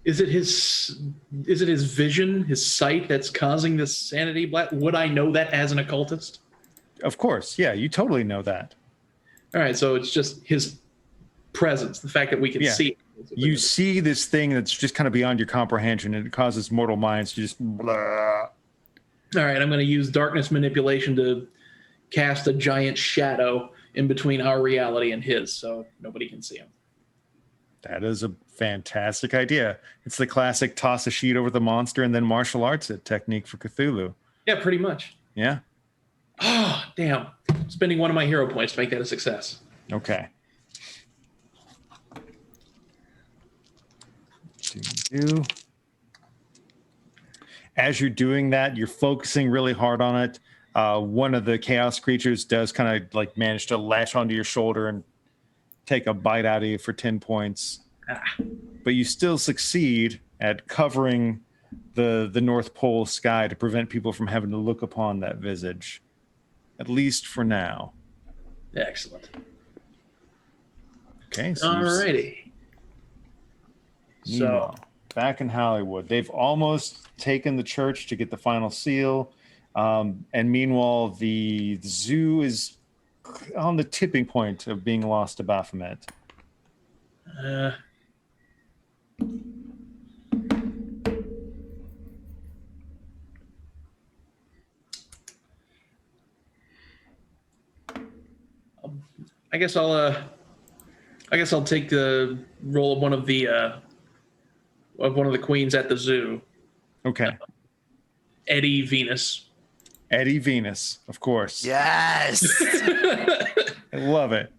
Is it his vision, his sight that's causing this sanity blast? Would I know that as an occultist? Of course, yeah, you totally know that. All right, so it's just his presence, the fact that we can see it. You see this thing that's just kind of beyond your comprehension, and it causes mortal minds to just blah. All right, I'm going to use darkness manipulation to cast a giant shadow in between our reality and his, so nobody can see him. That is a fantastic idea. It's the classic toss a sheet over the monster and then martial arts it technique for Cthulhu. Yeah, pretty much. Yeah. Oh, damn. Spending one of my hero points to make that a success. Okay. As you're doing that, you're focusing really hard on it. One of the chaos creatures does kind of like manage to latch onto your shoulder and take a bite out of you for 10 points. But you still succeed at covering the North Pole sky to prevent people from having to look upon that visage. At least for now. Excellent. Okay. So alrighty. So back in Hollywood, they've almost taken the church to get the final seal. And meanwhile, the zoo is on the tipping point of being lost to Baphomet. I guess I'll take the role of one of the queens at the zoo. Okay. Eddie Venus. Eddie Venus, of course. Yes. I love it.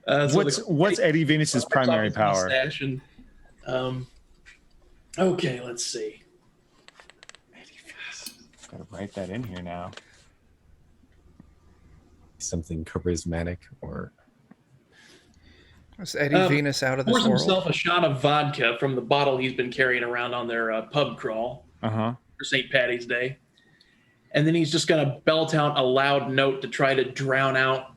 What's Eddie Venus's primary power? And, okay, let's see. Eddie Venus. I've got to write that in here now. Something charismatic or... Was Eddie Venus out of this world? Pours world? himself a shot of vodka from the bottle he's been carrying around on their pub crawl for St. Paddy's Day. And then he's just going to belt out a loud note to try to drown out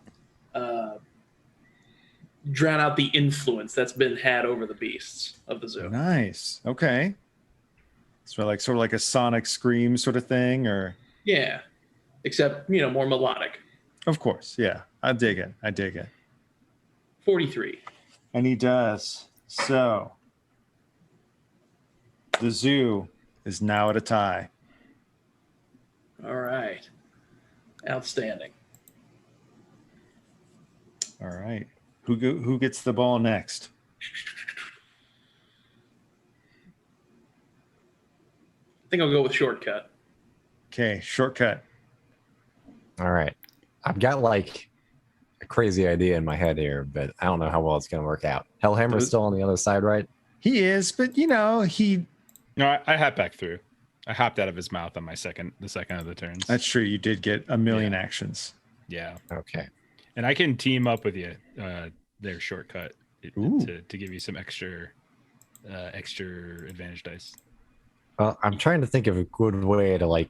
the influence that's been had over the beasts of the zoo. Nice. Okay. So sort of like a sonic scream sort of thing, or... Yeah. Except, more melodic. Of course, yeah. I dig it. 43. And he does. So the zoo is now at a tie. All right. Outstanding. All right. Who gets the ball next? I think I'll go with shortcut. Okay, shortcut. All right. I've got like a crazy idea in my head here, but I don't know how well it's going to work out. Hellhammer's still on the other side, right? He is, but he. No, I hopped back through. I hopped out of his mouth on the second of the turns. That's true. You did get a million actions. Yeah. Okay. And I can team up with you, their shortcut Ooh. to give you some extra advantage dice. Well, I'm trying to think of a good way to like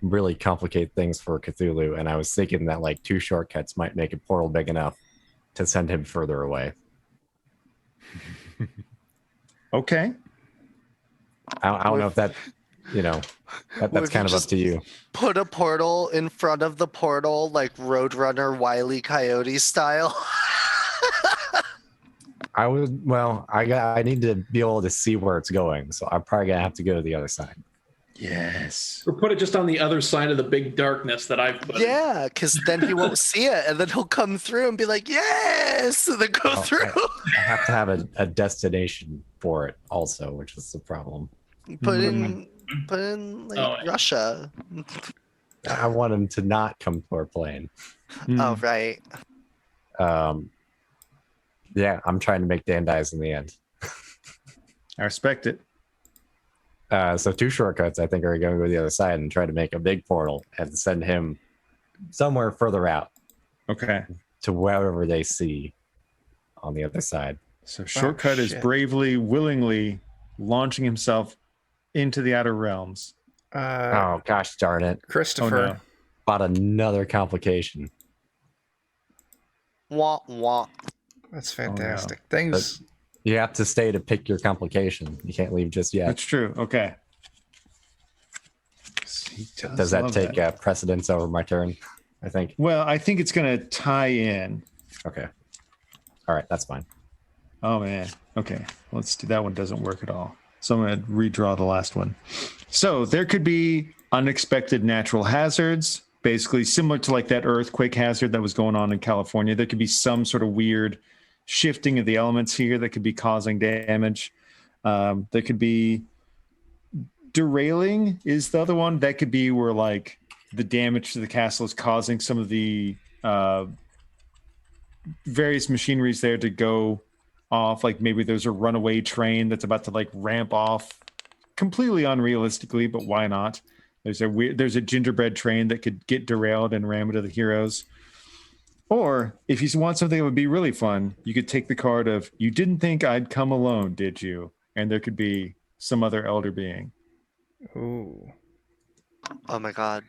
really complicate things for Cthulhu, and I was thinking that like 2 shortcuts might make a portal big enough to send him further away. Okay. I don't know if that, that's kind of up to you. Put a portal in front of the portal, like Roadrunner Wile E. Coyote style. I need to be able to see where it's going, so I'm probably gonna have to go to the other side. Yes. Or put it just on the other side of the big darkness that I've put. Yeah, because then he won't see it, and then he'll come through and be like, "Yes!" and then go through. I have to have a destination for it also, which is the problem. Put in like Russia. I want him to not come to our plane. Oh right. Yeah, I'm trying to make Dan dies in the end. I respect it. So 2 shortcuts, I think, are going to go to the other side and try to make a big portal and send him somewhere further out. Okay. To wherever they see on the other side. So shortcut is bravely, willingly launching himself into the outer realms. Oh, gosh darn it. Christopher. Oh, no. About another complication. Wah wah. That's fantastic. Oh, no. Things. You have to stay to pick your complication. You can't leave just yet. That's true. Okay. Does that take precedence over my turn, I think? Well, I think it's going to tie in. Okay. All right, that's fine. Oh, man. Okay. Let's do that one. Doesn't work at all. So I'm going to redraw the last one. So there could be unexpected natural hazards, basically similar to like that earthquake hazard that was going on in California. There could be some sort of weird shifting of the elements here that could be causing damage. There could be derailing is the other one. That could be where like the damage to the castle is causing some of the various machineries there to go off. Like maybe there's a runaway train that's about to like ramp off completely unrealistically, but why not? There's a gingerbread train that could get derailed and ram into the heroes. Or if you want something that would be really fun, you could take the card of "You didn't think I'd come alone, did you?" And there could be some other elder being. Ooh. Oh my god.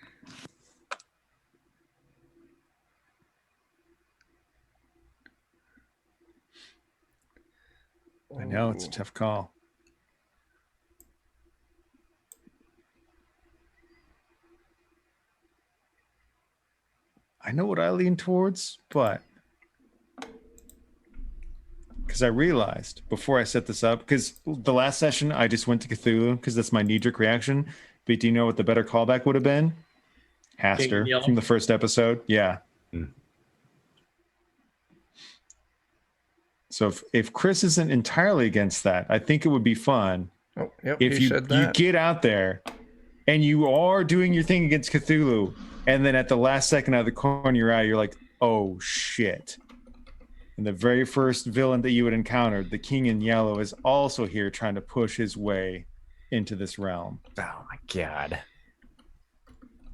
I know it's a tough call. I know what I lean towards, but because I realized before I set this up, because the last session I just went to Cthulhu because that's my knee-jerk reaction. But do you know what the better callback would have been? Haster from the first episode. Yeah. So if Chris isn't entirely against that, I think it would be fun if you get out there and you are doing your thing against Cthulhu, and then at the last second out of the corner of your eye, you're like, oh shit. And the very first villain that you would encounter, the King in Yellow, is also here trying to push his way into this realm. Oh my god.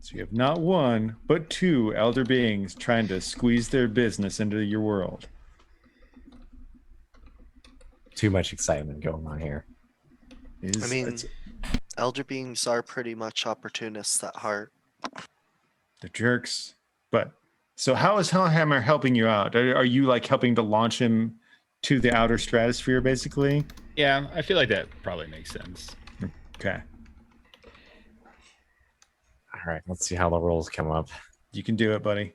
So you have not 1, but 2 elder beings trying to squeeze their business into your world. Too much excitement going on here. Elder beings are pretty much opportunists at heart. They're jerks. But so how is Hellhammer helping you out? Are you like helping to launch him to the outer stratosphere, basically? Yeah, I feel like that probably makes sense. Okay. All right, let's see how the rolls come up. You can do it, buddy.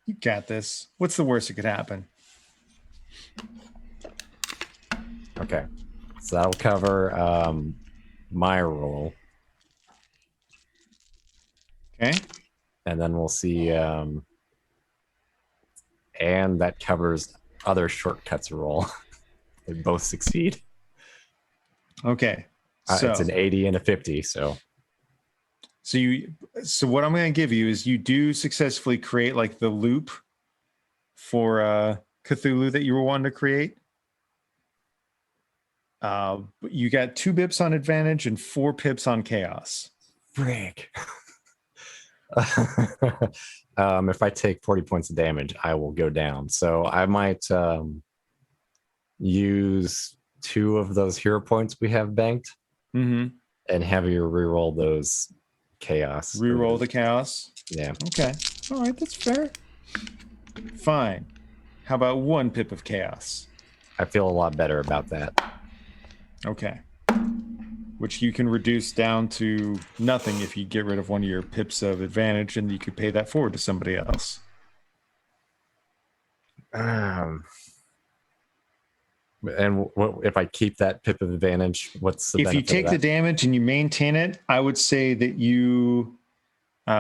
You got this. What's the worst that could happen? Okay, so that'll cover my roll. Okay. and then we'll see. And that covers other shortcuts roll. They both succeed. Okay. So It's an 80 and a 50. So what I'm going to give you is you do successfully create like the loop for Cthulhu that you were wanting to create. You got 2 bips on advantage and 4 pips on chaos. frick. If I take 40 points of damage, I will go down. So I might use 2 of those hero points we have banked and have you reroll those chaos. Reroll the chaos. Yeah. Okay. All right, that's fair. Fine. How about 1 pip of chaos? I feel a lot better about that. Okay. Which you can reduce down to nothing if you get rid of 1 of your pips of advantage, and you could pay that forward to somebody else. And if I keep that pip of advantage, what's the if you benefit take of the that? damage and you maintain it, I would say that you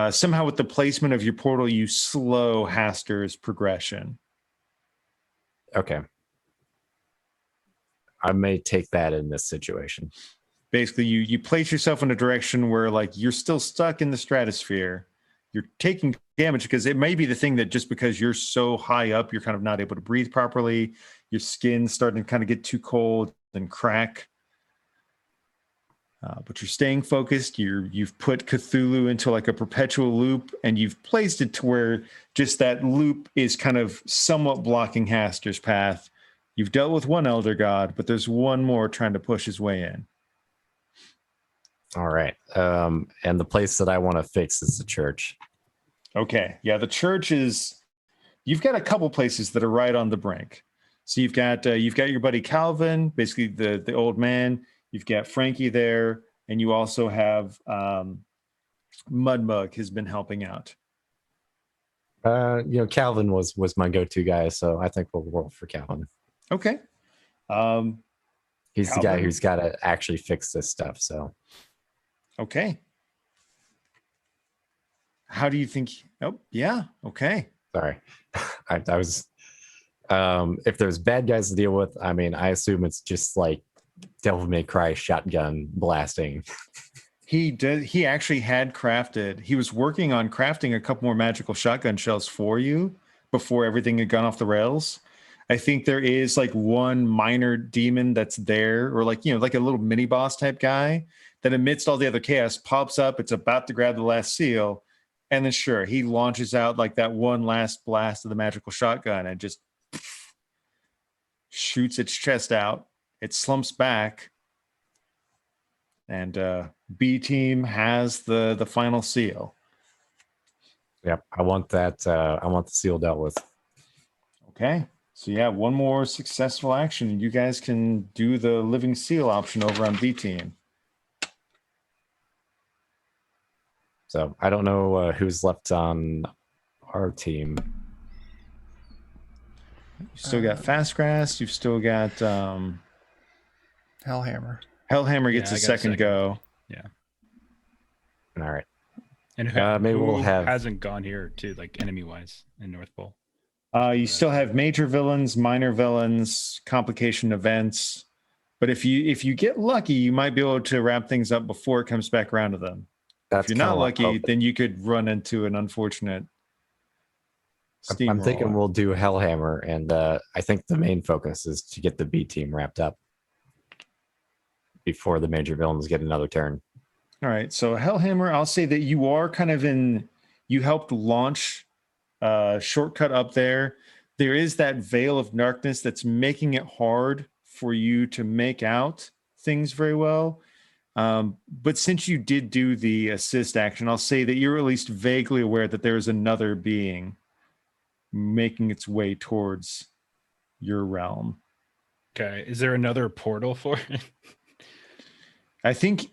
somehow with the placement of your portal, you slow Haster's progression. Okay. I may take that in this situation. Basically, you place yourself in a direction where like you're still stuck in the stratosphere. You're taking damage because it may be the thing that just because you're so high up, you're kind of not able to breathe properly. Your skin's starting to kind of get too cold and crack. But you're staying focused. You've put Cthulhu into like a perpetual loop, and you've placed it to where just that loop is kind of somewhat blocking Haster's path. You've dealt with 1 elder god, but there's 1 more trying to push his way in. All right. And the place that I want to fix is the church. Okay. Yeah, the church is. You've got a couple places that are right on the brink. So you've got your buddy Calvin, basically the old man. You've got Frankie there, and you also have Mudmug has been helping out. Calvin was my go-to guy, so I think we'll roll for Calvin. Okay. He's Calvin? the guy who's got to actually fix this stuff. So Okay. How do you think? Oh, yeah. Okay. sorry, I was. If there's bad guys to deal with, I mean, I assume it's just like Devil May Cry shotgun blasting. He did. He actually had crafted. He was working on crafting a couple more magical shotgun shells for you before everything had gone off the rails. I think there is like 1 minor demon that's there, or like like a little mini boss type guy that amidst all the other chaos pops up. It's about to grab the last seal, and then sure, he launches out like that 1 last blast of the magical shotgun and just shoots its chest out. It slumps back, and B team has the final seal. Yep, I want that. I want the seal dealt with. Okay, so yeah, 1 more successful action. You guys can do the living seal option over on B team. So I don't know who's left on our team. You still got Fastgrass. You've still got Hellhammer. Hellhammer gets Yeah, a I got a second go. Yeah. All right. And maybe who we'll have. hasn't gone here too, like enemy wise in North Pole? You still have major villains, minor villains, complication events. But if you get lucky, you might be able to wrap things up before it comes back around to them. That's if you're not kinda what I'm lucky, hoping. then you could run into an unfortunate I'm steamroller. thinking we'll do Hellhammer, and I think the main focus is to get the B team wrapped up before the major villains get another turn. All right, so Hellhammer, I'll say that you are kind of you helped launch a shortcut up there. There is that veil of darkness that's making it hard for you to make out things very well. But since you did do the assist action, I'll say that you're at least vaguely aware that there is another being making its way towards your realm. Okay. Is there another portal for it? I think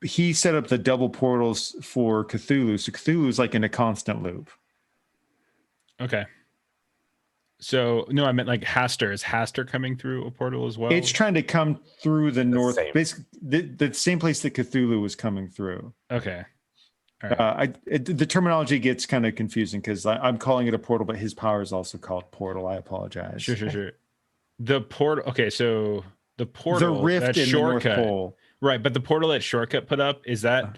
he set up the double portals for Cthulhu. So Cthulhu is like in a constant loop. Okay. So no, I meant like Haster. Is Haster coming through a portal as well? It's trying to come through the north, same. basically the same place that Cthulhu was coming through. Okay. All right. The terminology gets kind of confusing because I'm calling it a portal, but his power is also called portal. I apologize. Sure. The portal. Okay, so the portal, the rift that in shortcut, the North Pole. right? But the portal that shortcut put up, is that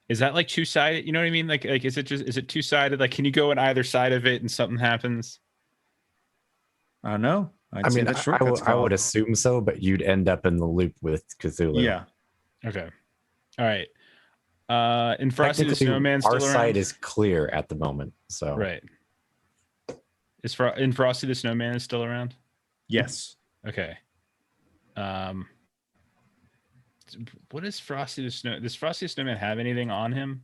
like two-sided? You know what I mean? Like is it two-sided? Like, can you go on either side of it and something happens? I don't know. I mean, I would assume so, but you'd end up in the loop with Cthulhu. Yeah. Okay. All right. And Frosty the Technically, Snowman our still around? side is clear at the moment. So Right. And Frosty the Snowman is still around? Yes. Okay. What is Frosty the Snow? Does Frosty the Snowman have anything on him?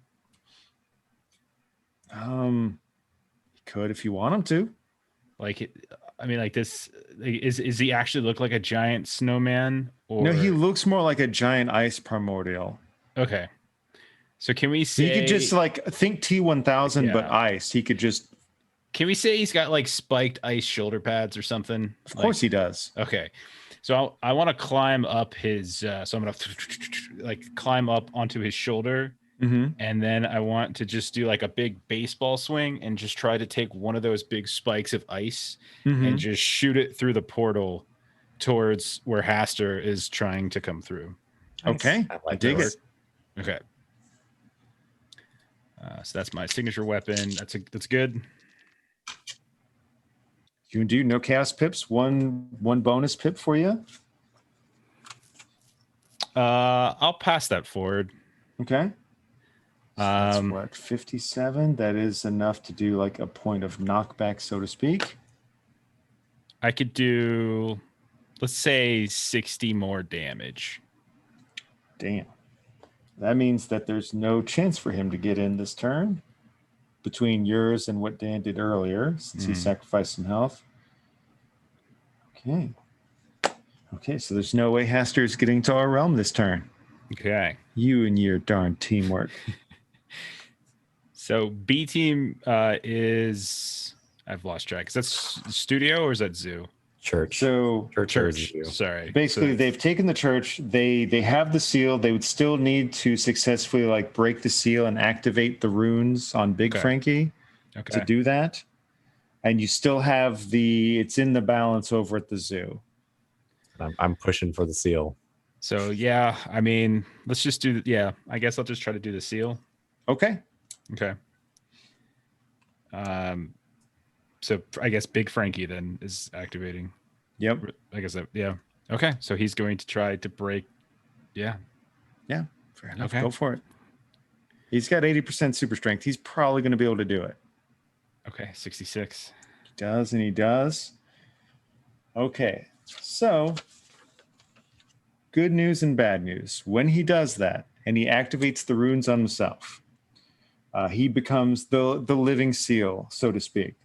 He could if you want him to. Like, I mean, like this is he actually look like a giant snowman? Or No, he looks more like a giant ice primordial. Okay. So can we say he could just like think T1000 but Yeah. ice? He could just. Can we say he's got like spiked ice shoulder pads or something? Of course he does. Okay. So I want to climb up his. So I'm gonna like climb up onto his shoulder, and then I want to just do like a big baseball swing and just try to take one of those big spikes of ice and just shoot it through the portal towards where Haster is trying to come through. Okay, I dig it. Okay. So that's my signature weapon. That's good. You can do no chaos pips. One bonus pip for you. I'll pass that forward. Okay. So that's what, 57? That is enough to do like a point of knockback, so to speak. I could do, let's say, 60 more damage. Damn. That means that there's no chance for him to get in this turn between yours and what Dan did earlier, since he sacrificed some health. Okay, so there's no way Haster's getting to our realm this turn. Okay. You and your darn teamwork. So B team is, I've lost track. Is that studio or is that zoo? Church. So Church. Sorry. Basically, So, they've taken the church. They have the seal. They would still need to successfully like break the seal and activate the runes on Big Frankie to do that. And you still have it's in the balance over at the zoo. I'm pushing for the seal. So yeah, I mean, let's just do. Yeah, I guess I'll just try to do the seal. Okay. So I guess Big Frankie then is activating. Yep. I guess that. Yeah. Okay. So he's going to try to break. Yeah. Yeah. Fair enough. Okay. Go for it. He's got 80% super strength. He's probably going to be able to do it. Okay. 66. He does, and he does. Okay. So, good news and bad news. When he does that and he activates the runes on himself, he becomes the living seal, so to speak.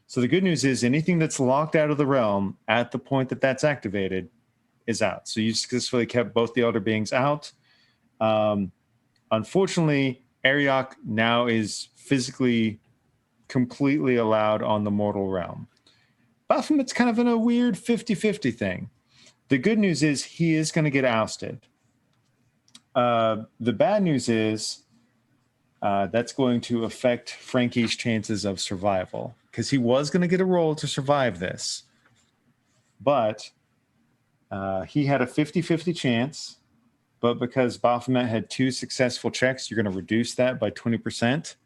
So the good news is anything that's locked out of the realm at the point that that's activated is out. So you successfully kept both the Elder Beings out. Unfortunately, Ariok now is physically completely allowed on the mortal realm. Baphomet's kind of in a weird 50-50 thing. The good news is he is going to get ousted. The bad news is that's going to affect Frankie's chances of survival because he was going to get a roll to survive this. But he had a 50-50 chance. But because Baphomet had 2 successful checks, you're going to reduce that by 20%.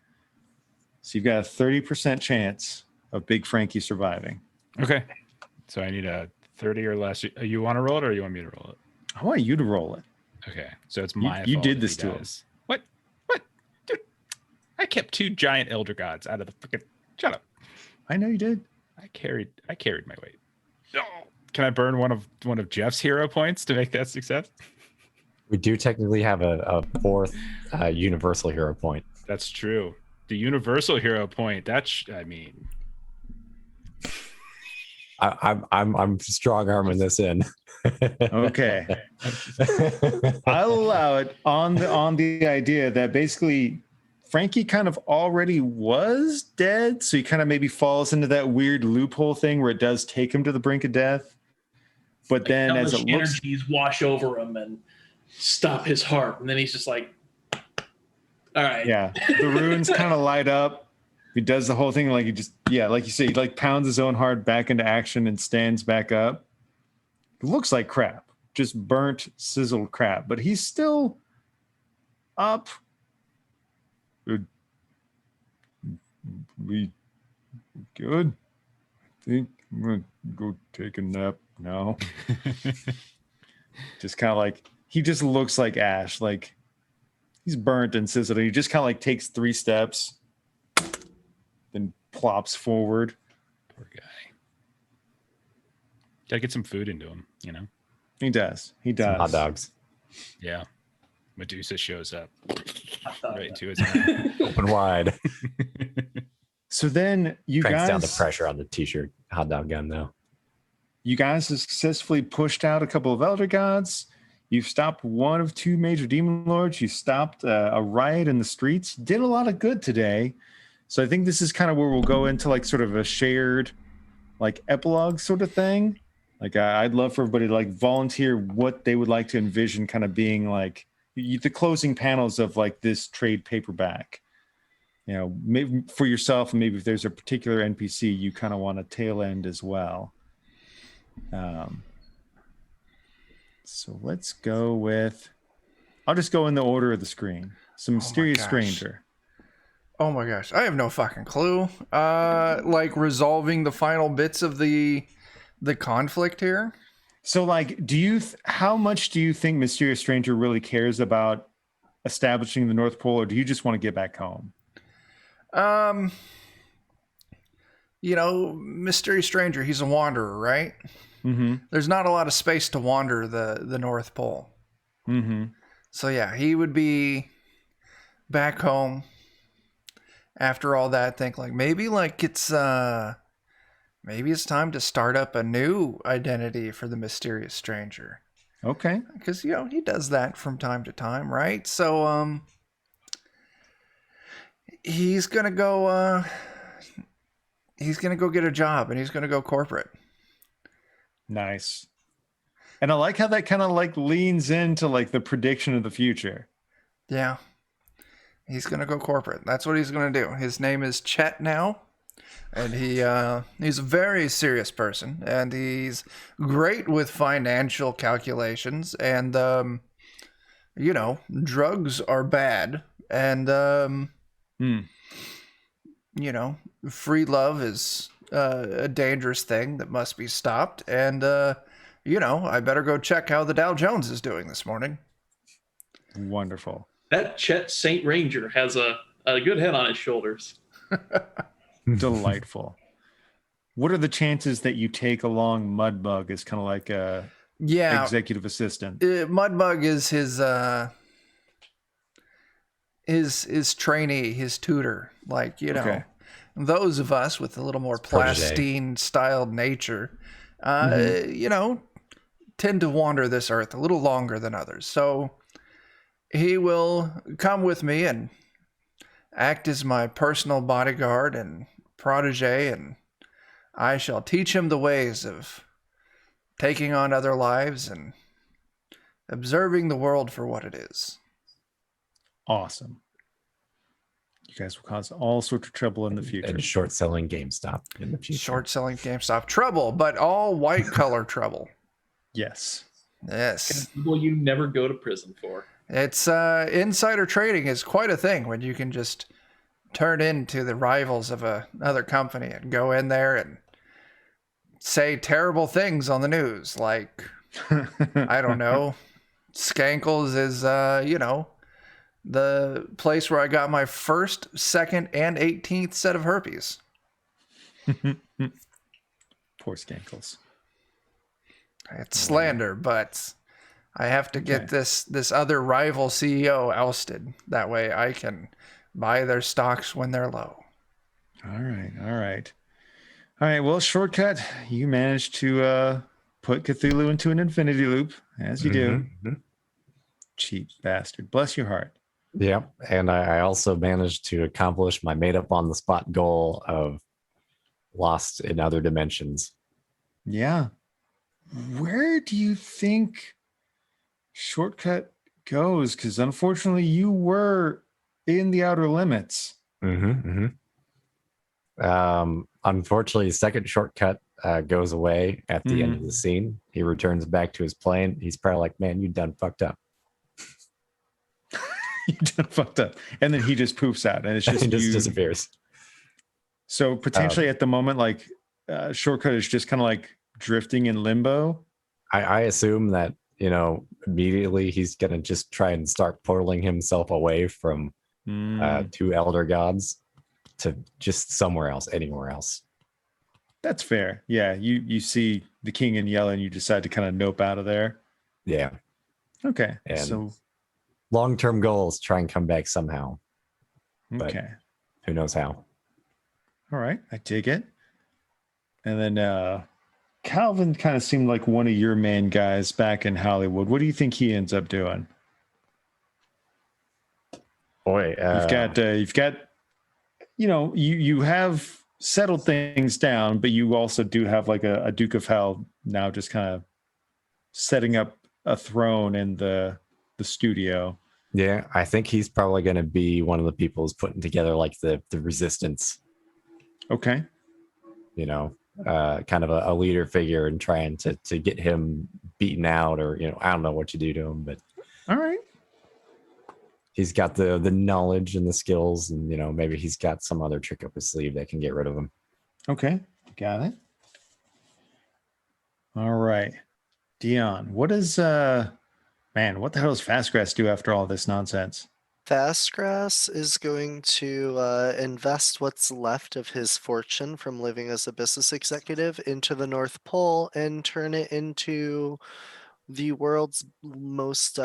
So you've got a 30% chance of Big Frankie surviving. Okay. So I need a 30 or less. You want to roll it or you want me to roll it? I want you to roll it. Okay. So it's my You fault did if this he to him. does. What? Dude, I kept 2 giant elder gods out of the freaking. Shut up. I know you did. I carried my weight. No. Can I burn one of Jeff's hero points to make that success? We do technically have a 4th universal hero point. That's true. The universal hero point. I mean, I'm strong arming this in. Okay. I'll allow it on the idea that basically Frankie kind of already was dead, so he kind of maybe falls into that weird loophole thing where it does take him to the brink of death. But then as it looks, energies wash over him and stop his heart, and then he's just like, All right. Yeah, the runes kind of light up. He does the whole thing like he just, yeah, like you say, he like pounds his own heart back into action and stands back up. It looks like crap, just burnt, sizzled crap, but he's still up. We good. I think I'm gonna go take a nap now. Just kind of like he just looks like ash, like he's burnt and sizzled. He just kind of like takes 3 steps, then plops forward. Poor guy. Gotta get some food into him, you know? He does. He Some does. hot dogs. Yeah. Medusa shows up thought right that. to his hand. Open wide. So then you Cranks guys down the pressure on the t-shirt hot dog gun, though. You guys have successfully pushed out a couple of elder gods. You've stopped one of 2 major demon lords. You stopped a riot in the streets. Did a lot of good today. So I think this is kind of where we'll go into like sort of a shared like epilogue sort of thing. Like I'd love for everybody to like volunteer what they would like to envision kind of being like the closing panels of like this trade paperback. You know, maybe for yourself, and maybe if there's a particular NPC you kind of want to tail end as well. So let's go with, I'll just go in the order of the screen. Some mysterious gosh. stranger. Oh my gosh, I have no fucking clue. Like resolving the final bits of the conflict here. So like, how much do you think mysterious stranger really cares about establishing the North Pole, or do you just want to get back home? You know, mysterious stranger, he's a wanderer, right? Mm-hmm. There's not a lot of space to wander the North Pole. Mm-hmm. So yeah, he would be back home after all that. Think like maybe it's time to start up a new identity for the mysterious stranger. Okay. Because you know he does that from time to time, right? So he's gonna go get a job, and he's gonna go corporate. Nice. And I like how that kind of like leans into like the prediction of the future. Yeah. He's going to go corporate. That's what he's going to do. His name is Chet now. And he's a very serious person. And he's great with financial calculations. And, you know, drugs are bad. And, you know, free love is a dangerous thing that must be stopped. And, you know, I better go check how the Dow Jones is doing this morning. Wonderful. That Chet Saint Ranger has a good head on his shoulders. Delightful. What are the chances that you take along Mudbug as kind of like a executive assistant? Mudbug is his trainee, his tutor. Like, you know, those of us with a little more plastine styled nature, you know, tend to wander this earth a little longer than others. So he will come with me and act as my personal bodyguard and protege, and I shall teach him the ways of taking on other lives and observing the world for what it is. Awesome. You guys will cause all sorts of trouble in the future. And short selling GameStop in the future. Short selling GameStop trouble, but all white collar trouble. Yes. Yes. People you never go to prison for. It's insider trading is quite a thing when you can just turn into the rivals of another company and go in there and say terrible things on the news. Like, I don't know, Skankles is, you know, the place where I got my first, second, and 18th set of herpes. Poor Skankles. It's slander, but I have to get this other rival CEO ousted. That way I can buy their stocks when they're low. All right. Well, shortcut. You managed to put Cthulhu into an infinity loop, as you do. Cheap bastard. Bless your heart. Yep. And I also managed to accomplish my made up on the spot goal of lost in other dimensions. Yeah. Where do you think Shortcut goes? Because unfortunately you were in the Outer Limits. Unfortunately, the second shortcut goes away at the end of the scene. He returns back to his plane. He's probably like, man, you done fucked up. You done fucked up. And then he just poofs out and it's just, He just disappears. So potentially at the moment, like shortcut is just kind of like drifting in limbo. I assume that, immediately he's going to just try and start portaling himself away from two elder gods to just somewhere else, anywhere else. That's fair. Yeah, you see the king in yellow and you decide to kind of nope out of there. Yeah. Okay. And so long-term goals, try and come back somehow. But okay. who knows how? All right, I dig it. And then Calvin kind of seemed like one of your main guys back in Hollywood. What do you think he ends up doing? Boy, you've got, you have settled things down, but you also do have like a Duke of Hell now, just kind of setting up a throne in the studio. Yeah, I think he's probably going to be one of the people who's putting together like the resistance. Okay. Kind of a leader figure and trying to get him beaten out, or I don't know what you do to him, but all right. He's got the knowledge and the skills, and maybe he's got some other trick up his sleeve that can get rid of him. Okay, got it. All right, Dion, what does what the hell does Fastgrass do after all this nonsense? Fastgrass is going to invest what's left of his fortune from living as a business executive into the North Pole and turn it into the world's most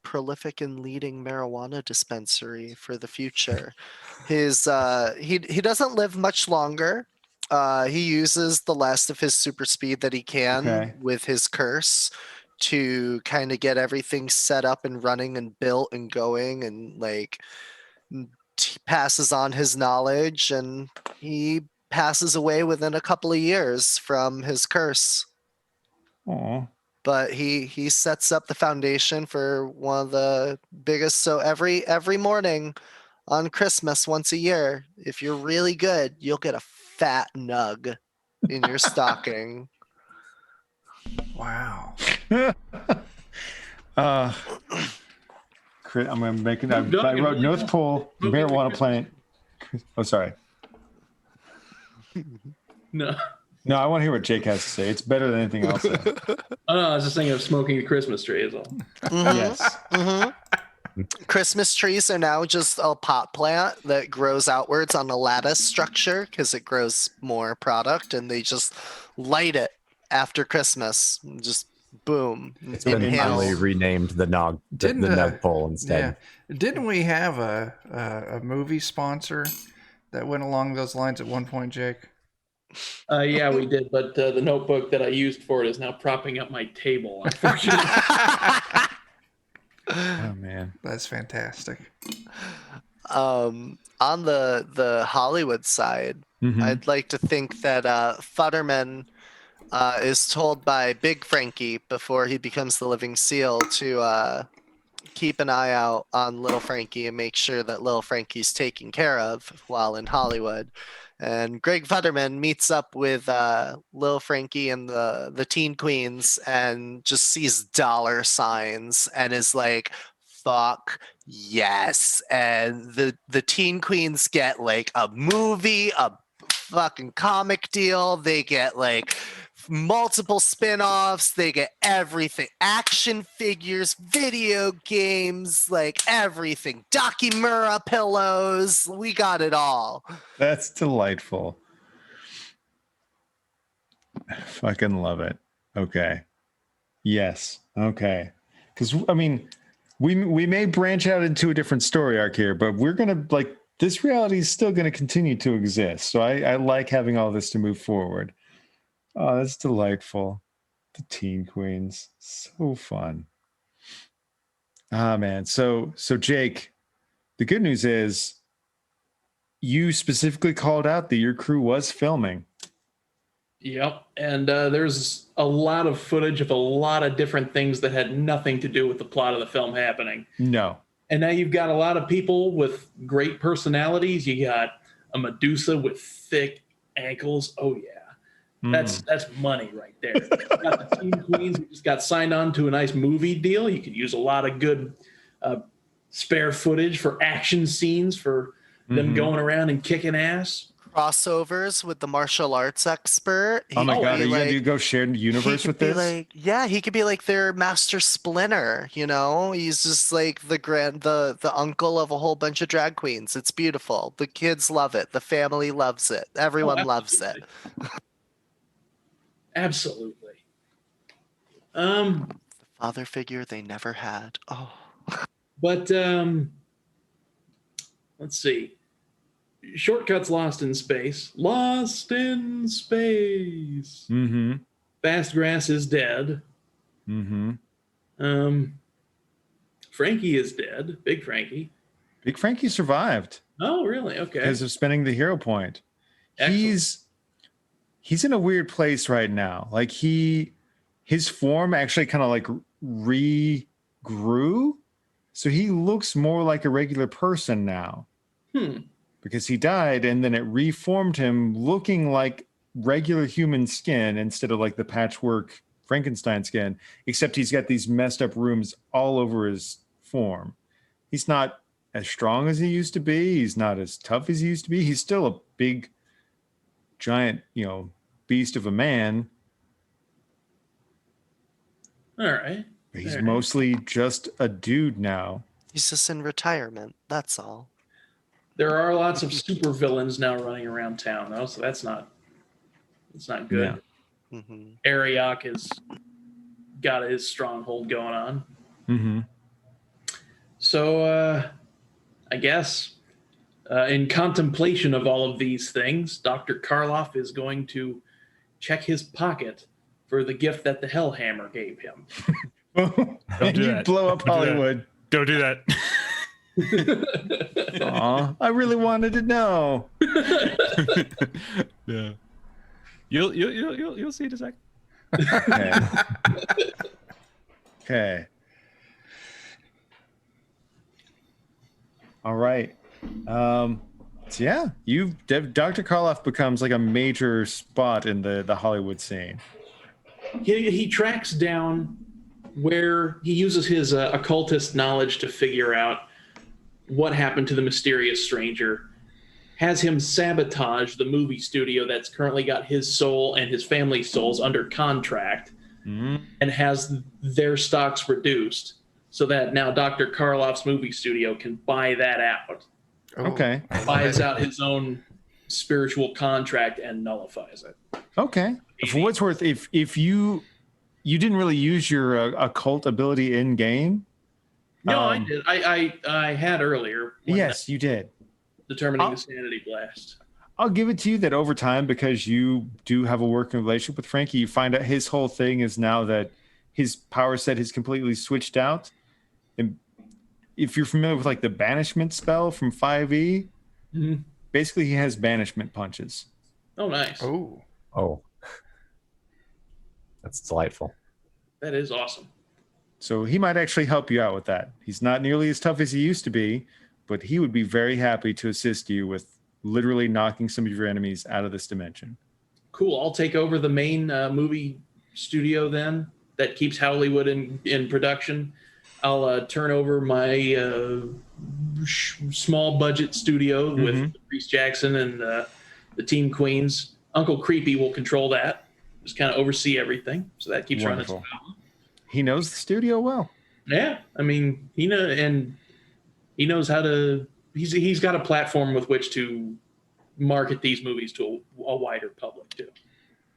prolific and leading marijuana dispensary for the future. His he doesn't live much longer. He uses the last of his super speed that he can with his curse to kind of get everything set up and running and built and going, and passes on his knowledge, and he passes away within a couple of years from his curse. Aww. But he sets up the foundation for one of the biggest. So every morning on Christmas, once a year, if you're really good, you'll get a fat nug in your stocking. Wow. I'm gonna make it. I wrote North Pole marijuana plant. Oh, sorry. No. No, I want to hear what Jake has to say. It's better than anything else. Oh, no, I was just thinking of smoking the Christmas tree is all. Yes. Christmas trees are now just a pot plant that grows outwards on a lattice structure because it grows more product, and they just light it after Christmas. Just boom. It's been finally renamed the Nog pole instead. Yeah. Didn't we have a movie sponsor that went along those lines at one point, Jake? Yeah, we did, but the notebook that I used for it is now propping up my table, unfortunately. Oh man, that's fantastic. On the Hollywood side, I'd like to think that Futterman is told by Big Frankie before he becomes the Living Seal to keep an eye out on Little Frankie and make sure that Little Frankie's taken care of while in Hollywood. And Greg Futterman meets up with Little Frankie and the Teen Queens and just sees dollar signs and is like, fuck yes. And the Teen Queens get like a movie, a fucking comic deal. They get like multiple spin-offs. They get everything. Action figures, video games, like everything. Dakimura pillows. We got it all. That's delightful. I fucking love it. Okay. Yes. Okay. Because I mean, we may branch out into a different story arc here, but we're gonna this reality is still gonna continue to exist. So I like having all this to move forward. Oh, that's delightful. The Teen Queens. So fun. Ah, man. So Jake, the good news is you specifically called out that your crew was filming. Yep. And there's a lot of footage of a lot of different things that had nothing to do with the plot of the film happening. No. And now you've got a lot of people with great personalities. You got a Medusa with thick ankles. Oh yeah. That's money right there. You got the Team Queens who just got signed on to a nice movie deal. You could use a lot of good spare footage for action scenes for them going around and kicking ass. Crossovers with the martial arts expert. Oh my could god, be are you gonna do go shared he universe could with be this? like, yeah, he could be like their master Splinter, you know? He's just like the uncle of a whole bunch of drag queens. It's beautiful. The kids love it. The family loves it. Everyone loves it. Absolutely. The father figure they never had. Oh. But let's see. Shortcuts Lost in Space. Lost in Space. Mm-hmm. Fast Grass is dead. Mm-hmm. Frankie is dead. Big Frankie. Big Frankie survived Oh, really? Okay. because of spending the hero point. Excellent. He's in a weird place right now. Like his form actually kind of like regrew. So he looks more like a regular person now. Because he died and then it reformed him looking like regular human skin instead of like the patchwork Frankenstein skin, except he's got these messed up rooms all over his form. He's not as strong as he used to be. He's not as tough as he used to be. He's still a big, giant, beast of a man. All right. But he's All right. mostly just a dude now. He's just in retirement. That's all. There are lots of supervillains now running around town, though, so that's not good. Yeah. Ariok has got his stronghold going on. Mm-hmm. So I guess in contemplation of all of these things, Dr. Karloff is going to check his pocket for the gift that the Hellhammer gave him. And do you that. blow up Don't do that. Hollywood. Don't do that. Aw, I really wanted to know. Yeah. You'll see in a second. Okay. Okay. All right. So yeah, Dr. Karloff becomes like a major spot in the Hollywood scene. He tracks down where he uses his occultist knowledge to figure out what happened to the mysterious stranger, has him sabotage the movie studio that's currently got his soul and his family's souls under contract, and has their stocks reduced so that now Dr. Karloff's movie studio can buy that out. Okay. Buys out his own spiritual contract and nullifies it. Okay. For what's worth, if you didn't really use your occult ability in game. No, I did. I had earlier. Yes, you did. Determining the sanity blast. I'll give it to you that over time, because you do have a working relationship with Frankie, you find out his whole thing is now that his power set has completely switched out. And if you're familiar with like the banishment spell from 5e, basically he has banishment punches. Oh, nice. Oh. That's delightful. That is awesome. So he might actually help you out with that. He's not nearly as tough as he used to be, but he would be very happy to assist you with literally knocking some of your enemies out of this dimension. Cool. I'll take over the main movie studio then that keeps Hollywood in production. I'll turn over my small budget studio with Reese Jackson and the Team Queens. Uncle Creepy will control that. Just kind of oversee everything. So that keeps Wonderful. running smooth. He knows the studio well. Yeah. I mean, he knows how to, he's got a platform with which to market these movies to a wider public too.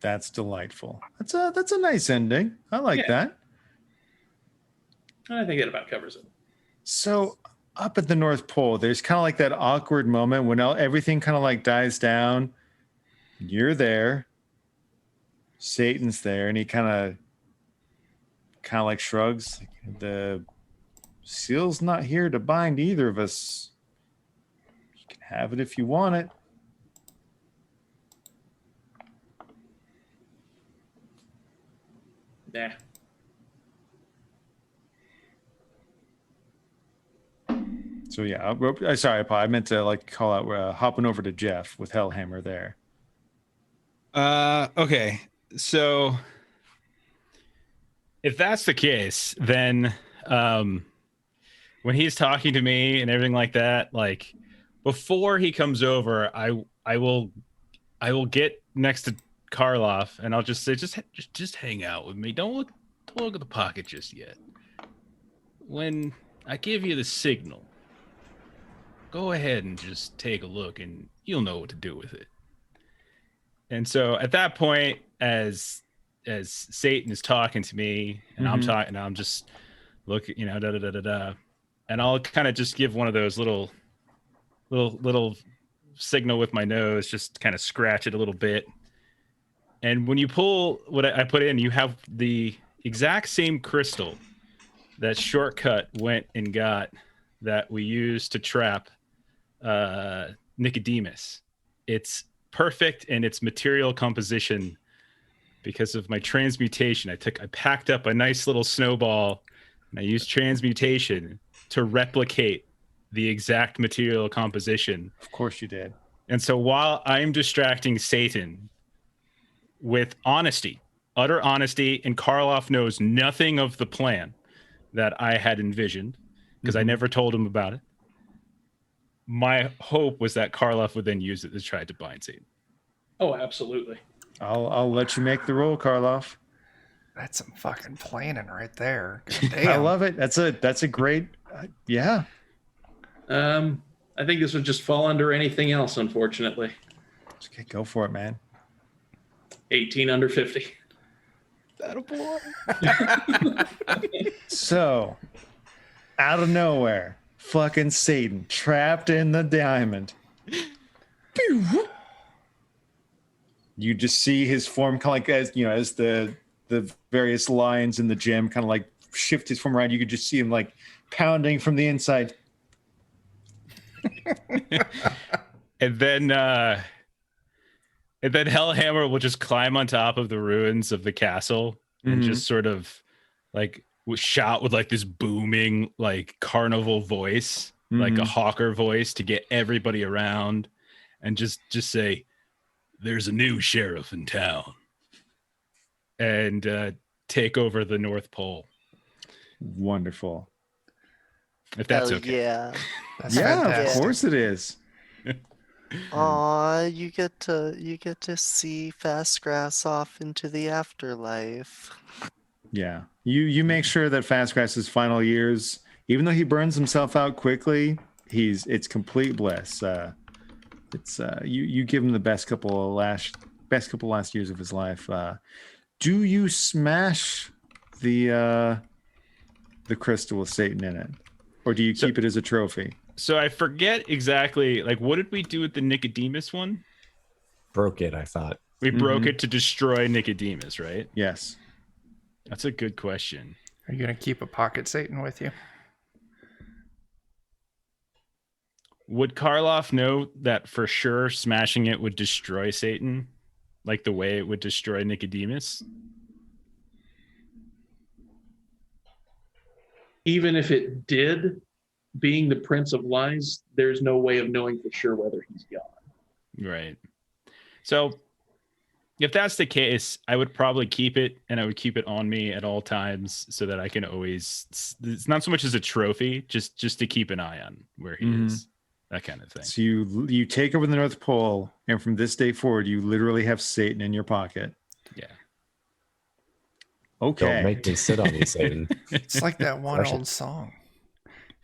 That's delightful. That's a nice ending. I like that. I think that about covers it. So up at the North Pole, there's kind of like that awkward moment when everything kind of like dies down. You're there. Satan's there, and he kind of like shrugs. The seal's not here to bind either of us. You can have it if you want it. Nah. So yeah, sorry, Paul. I meant to like call out hopping over to Jeff with Hellhammer there. Okay. So if that's the case, then when he's talking to me and everything like that, like before he comes over, I will get next to Karloff and I'll just say, just hang out with me. Don't look at the pocket just yet. When I give you the signal, go ahead and just take a look and you'll know what to do with it. And so at that point, as Satan is talking to me and I'm talking, and I'm just looking, da da da da da, and I'll kind of just give one of those little signal with my nose, just kind of scratch it a little bit. And when you pull what I put in, you have the exact same crystal that Shortcut went and got that we used to trap Nicodemus. It's perfect in its material composition because of my transmutation. I packed up a nice little snowball and I used transmutation to replicate the exact material composition. Of course you did. And so while I'm distracting Satan with honesty, utter honesty, and Karloff knows nothing of the plan that I had envisioned because I never told him about it. My hope was that Karloff would then use it to try to bind Satan. Oh, absolutely. I'll let you make the roll, Karloff. That's some fucking planning right there. Damn. I love it. That's a great, yeah. I think this would just fall under anything else, unfortunately. Okay, go for it, man. 18 under 50. That a boy. So, out of nowhere, fucking Satan trapped in the diamond. You just see his form kind of like as the various lines in the gym kind of like shift his form around. You could just see him like pounding from the inside. And then Hellhammer will just climb on top of the ruins of the castle and just sort of like shout with like this booming like carnival voice, like a hawker voice, to get everybody around, and just say, "There's a new sheriff in town," and take over the North Pole. Wonderful. If that's Hell okay. yeah. That's Yeah, fantastic. of course it is. Aw, you get to see Fast Grass off into the afterlife. Yeah. You make sure that Fastgrass's final years, even though he burns himself out quickly, it's complete bliss. It's you give him the best couple last years of his life. Do you smash the crystal with Satan in it, or do you keep it as a trophy? So I forget exactly, like, what did we do with the Nicodemus one? Broke it, I thought. We broke it to destroy Nicodemus, right? Yes. That's a good question. Are you going to keep a pocket Satan with you? Would Karloff know that for sure smashing it would destroy Satan, like the way it would destroy Nicodemus? Even if it did, being the Prince of Lies, there's no way of knowing for sure whether he's gone. Right. So if that's the case, I would probably keep it, and I would keep it on me at all times so that I can always, it's not so much as a trophy, just to keep an eye on where he is, that kind of thing. So you take over the North Pole, and from this day forward, you literally have Satan in your pocket. Yeah. Okay. Don't make me sit on you, Satan. It's like that one Crush it. old song.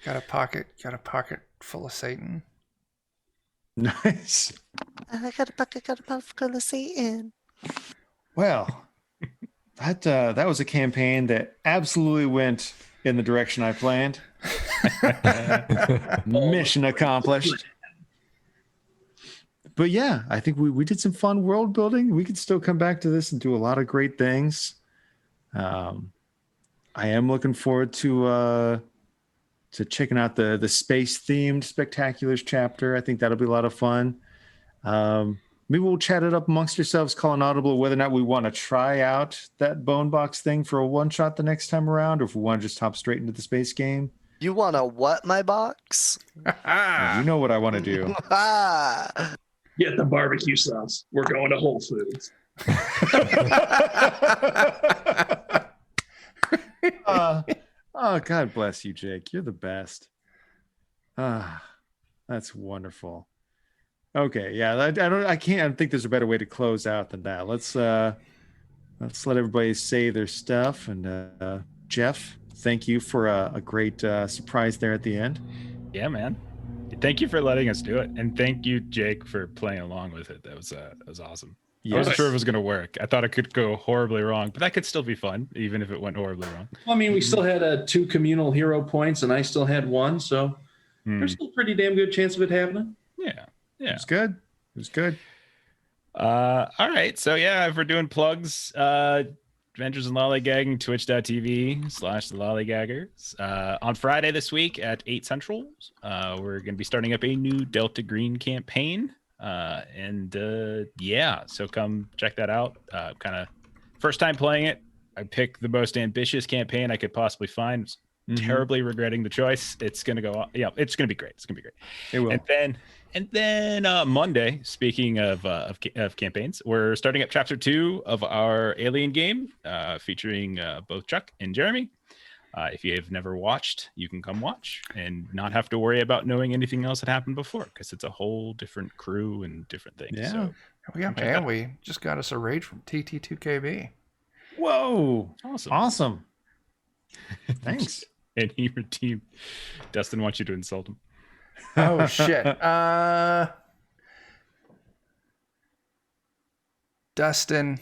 Got a pocket full of Satan. Nice. I got a pocket full of Satan. Well, that was a campaign that absolutely went in the direction I planned. Mission accomplished. But yeah, I think we did some fun world building. We could still come back to this and do a lot of great things. I am looking forward to checking out the space themed spectaculars chapter. I think that'll be a lot of fun. Maybe we'll chat it up amongst ourselves, call an audible whether or not we want to try out that bone box thing for a one shot the next time around, or if we want to just hop straight into the space game. You wanna what, my box? You know what I want to do. Ah. Get the barbecue sauce. We're going to Whole Foods. Oh, God bless you, Jake. You're the best. That's wonderful. Okay, yeah, I don't think there's a better way to close out than that. Let's let everybody say their stuff. And Jeff, thank you for a great surprise there at the end. Yeah, man. Thank you for letting us do it, and thank you, Jake, for playing along with it. That was awesome. I wasn't sure if it was going to work. I thought it could go horribly wrong, but that could still be fun, even if it went horribly wrong. Well, I mean, we still had 2 communal hero points, and I still had 1, so there's still a pretty damn good chance of it happening. Yeah. It was good. It was good. All right. So yeah, if we're doing plugs, Adventures in Lollygagging, twitch.tv/the on Friday this week at 8 Central, we're going to be starting up a new Delta Green campaign. So come check that out. Kind of first time playing it. I picked the most ambitious campaign I could possibly find. Terribly regretting the choice. It's going to go. Yeah, it's going to be great. It's going to be great. It will. And then Monday, speaking of campaigns, we're starting up chapter 2 of our Alien game, featuring both Chuck and Jeremy. If you have never watched, you can come watch and not have to worry about knowing anything else that happened before, because it's a whole different crew and different things. Yeah. So, We just got us a raid from TT2KB. Whoa. awesome. Awesome. Thanks. And he redeemed. Dustin wants you to insult him. Oh shit. Dustin.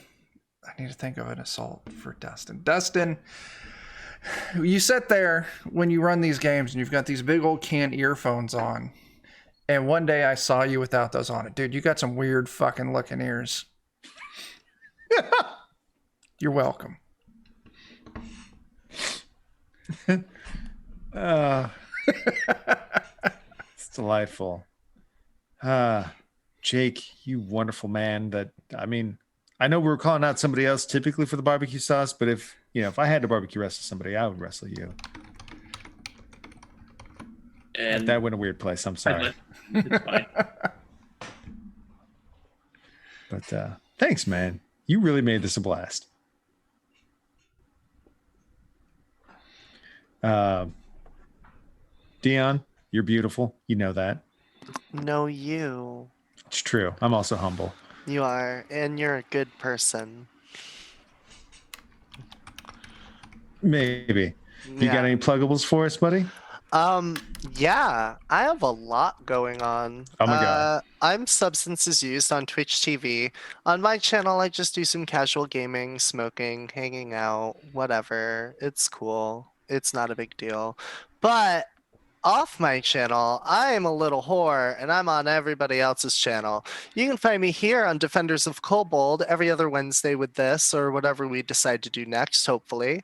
I need to think of an assault for Dustin. Dustin, you sit there when you run these games and you've got these big old can earphones on. And one day I saw you without those on. Dude, you got some weird fucking looking ears. You're welcome. It's delightful. Jake, you wonderful man. I know we're calling out somebody else typically for the barbecue sauce, but if I had to barbecue wrestle somebody, I would wrestle you. And That went a weird place. I'm sorry. it's fine. But thanks, man. You really made this a blast. Dion, you're beautiful. You know that. No, you. It's true. I'm also humble. You are, and you're a good person. Maybe. You got any pluggables for us, buddy? Yeah, I have a lot going on. Oh my God. I'm Substances Used on Twitch TV. On my channel, I just do some casual gaming, smoking, hanging out, whatever. It's cool. It's not a big deal. But off my channel, I am a little whore, and I'm on everybody else's channel. You can find me here on Defenders of Kobold every other Wednesday with this, or whatever we decide to do next, hopefully.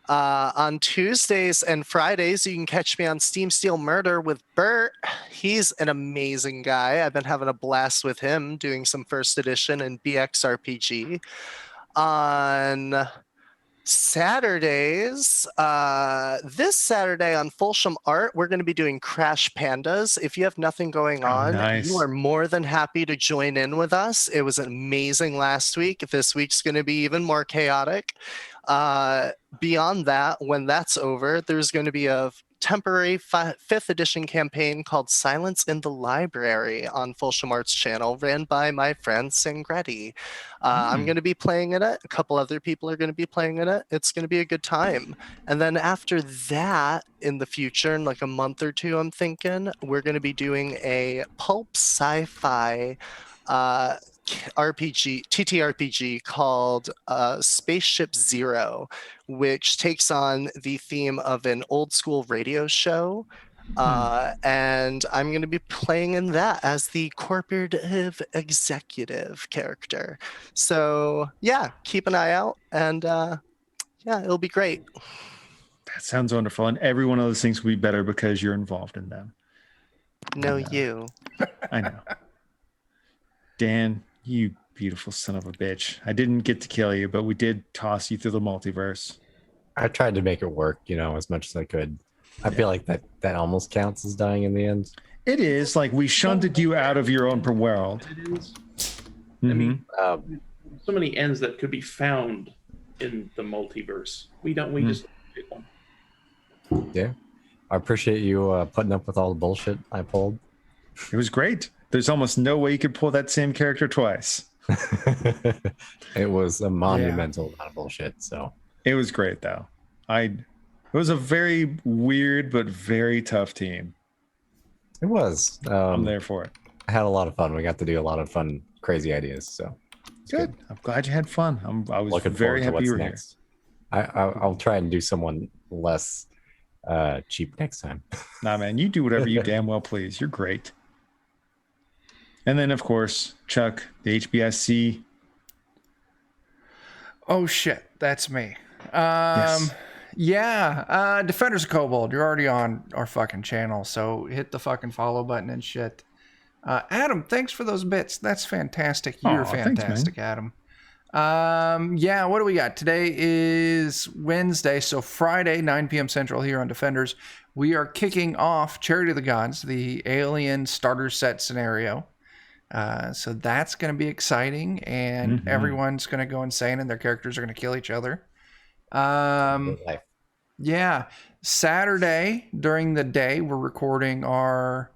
On Tuesdays and Fridays, you can catch me on Steam Steel Murder with Bert. He's an amazing guy. I've been having a blast with him doing some first edition and BXRPG. On Saturdays, this Saturday on Folsham Art, we're going to be doing Crash Pandas. If you have nothing going on, nice. you are more than happy to join in with us. It was amazing last week. This week's going to be even more chaotic. Beyond that, when that's over, there's going to be a temporary 5th edition campaign called Silence in the Library on Folsham Art's channel, ran by my friend Sangretti. I'm going to be playing in it. A couple other people are going to be playing in it. It's going to be a good time. And then after that, in the future, in like a month or two, I'm thinking, we're going to be doing a pulp sci-fi TTRPG called Spaceship Zero, which takes on the theme of an old school radio show. And I'm going to be playing in that as the corporative executive character. So yeah, keep an eye out, and yeah, it'll be great. That sounds wonderful. And every one of those things will be better because you're involved in them. No, you. I know. Dan, you beautiful son of a bitch. I didn't get to kill you, but we did toss you through the multiverse. I tried to make it work, as much as I could. I feel like that almost counts as dying in the end. It is like we shunted you out of your own world. It is. I mean, so many ends that could be found in the multiverse. We don't. We just pick one. Yeah. I appreciate you putting up with all the bullshit I pulled. It was great. There's almost no way you could pull that same character twice. It was a monumental amount of bullshit. So it was great, though. It was a very weird but very tough team. It was. I'm there for it. I had a lot of fun. We got to do a lot of fun, crazy ideas. So good. I'm glad you had fun. I was looking very happy you were next. Here. I'll try and do someone less cheap next time. Nah, man, you do whatever you damn well please. You're great. And then, of course, Chuck, the HBSC. Oh, shit. That's me. Yes. Yeah. Defenders of Kobold, you're already on our fucking channel, so hit the fucking follow button and shit. Adam, thanks for those bits. That's fantastic. You're fantastic, thanks, Adam. Yeah, what do we got? Today is Wednesday, so Friday, 9 p.m. Central here on Defenders. We are kicking off Charity of the Gods, the Alien starter set scenario. So that's going to be exciting, and everyone's going to go insane, and their characters are going to kill each other. Yeah, Saturday during the day, we're recording our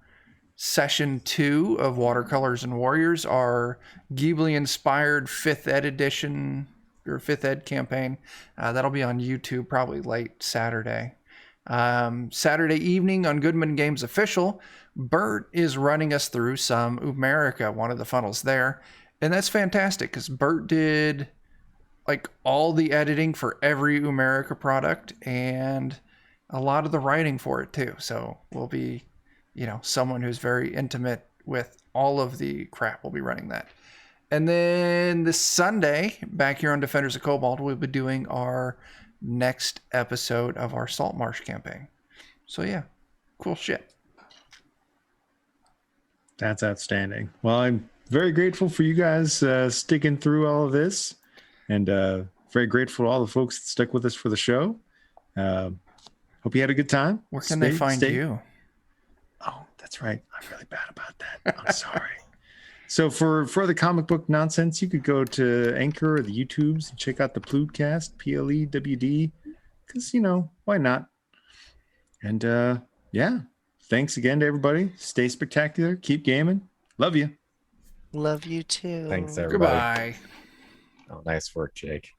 session 2 of Watercolors and Warriors, our Ghibli-inspired 5th ed edition, or 5th ed campaign. That'll be on YouTube probably late Saturday. Saturday evening on Goodman Games Official, Bert is running us through some Umerica, one of the funnels there. And that's fantastic because Bert did like all the editing for every Umerica product and a lot of the writing for it too. So we'll be, someone who's very intimate with all of the crap will be running that. And then this Sunday, back here on Defenders of Kobold, we'll be doing our next episode of our Salt Marsh campaign. So yeah, cool shit. That's outstanding. Well, I'm very grateful for you guys sticking through all of this, and very grateful to all the folks that stuck with us for the show. Hope you had a good time. Where can they find you? Oh, that's right. I'm really bad about that. I'm sorry. So for the comic book nonsense, you could go to Anchor or the YouTubes and check out the Plewdcast, PLEWD, because, why not? And yeah, thanks again to everybody. Stay spectacular. Keep gaming. Love you. Love you too. Thanks, everybody. Goodbye. Oh, nice work, Jake.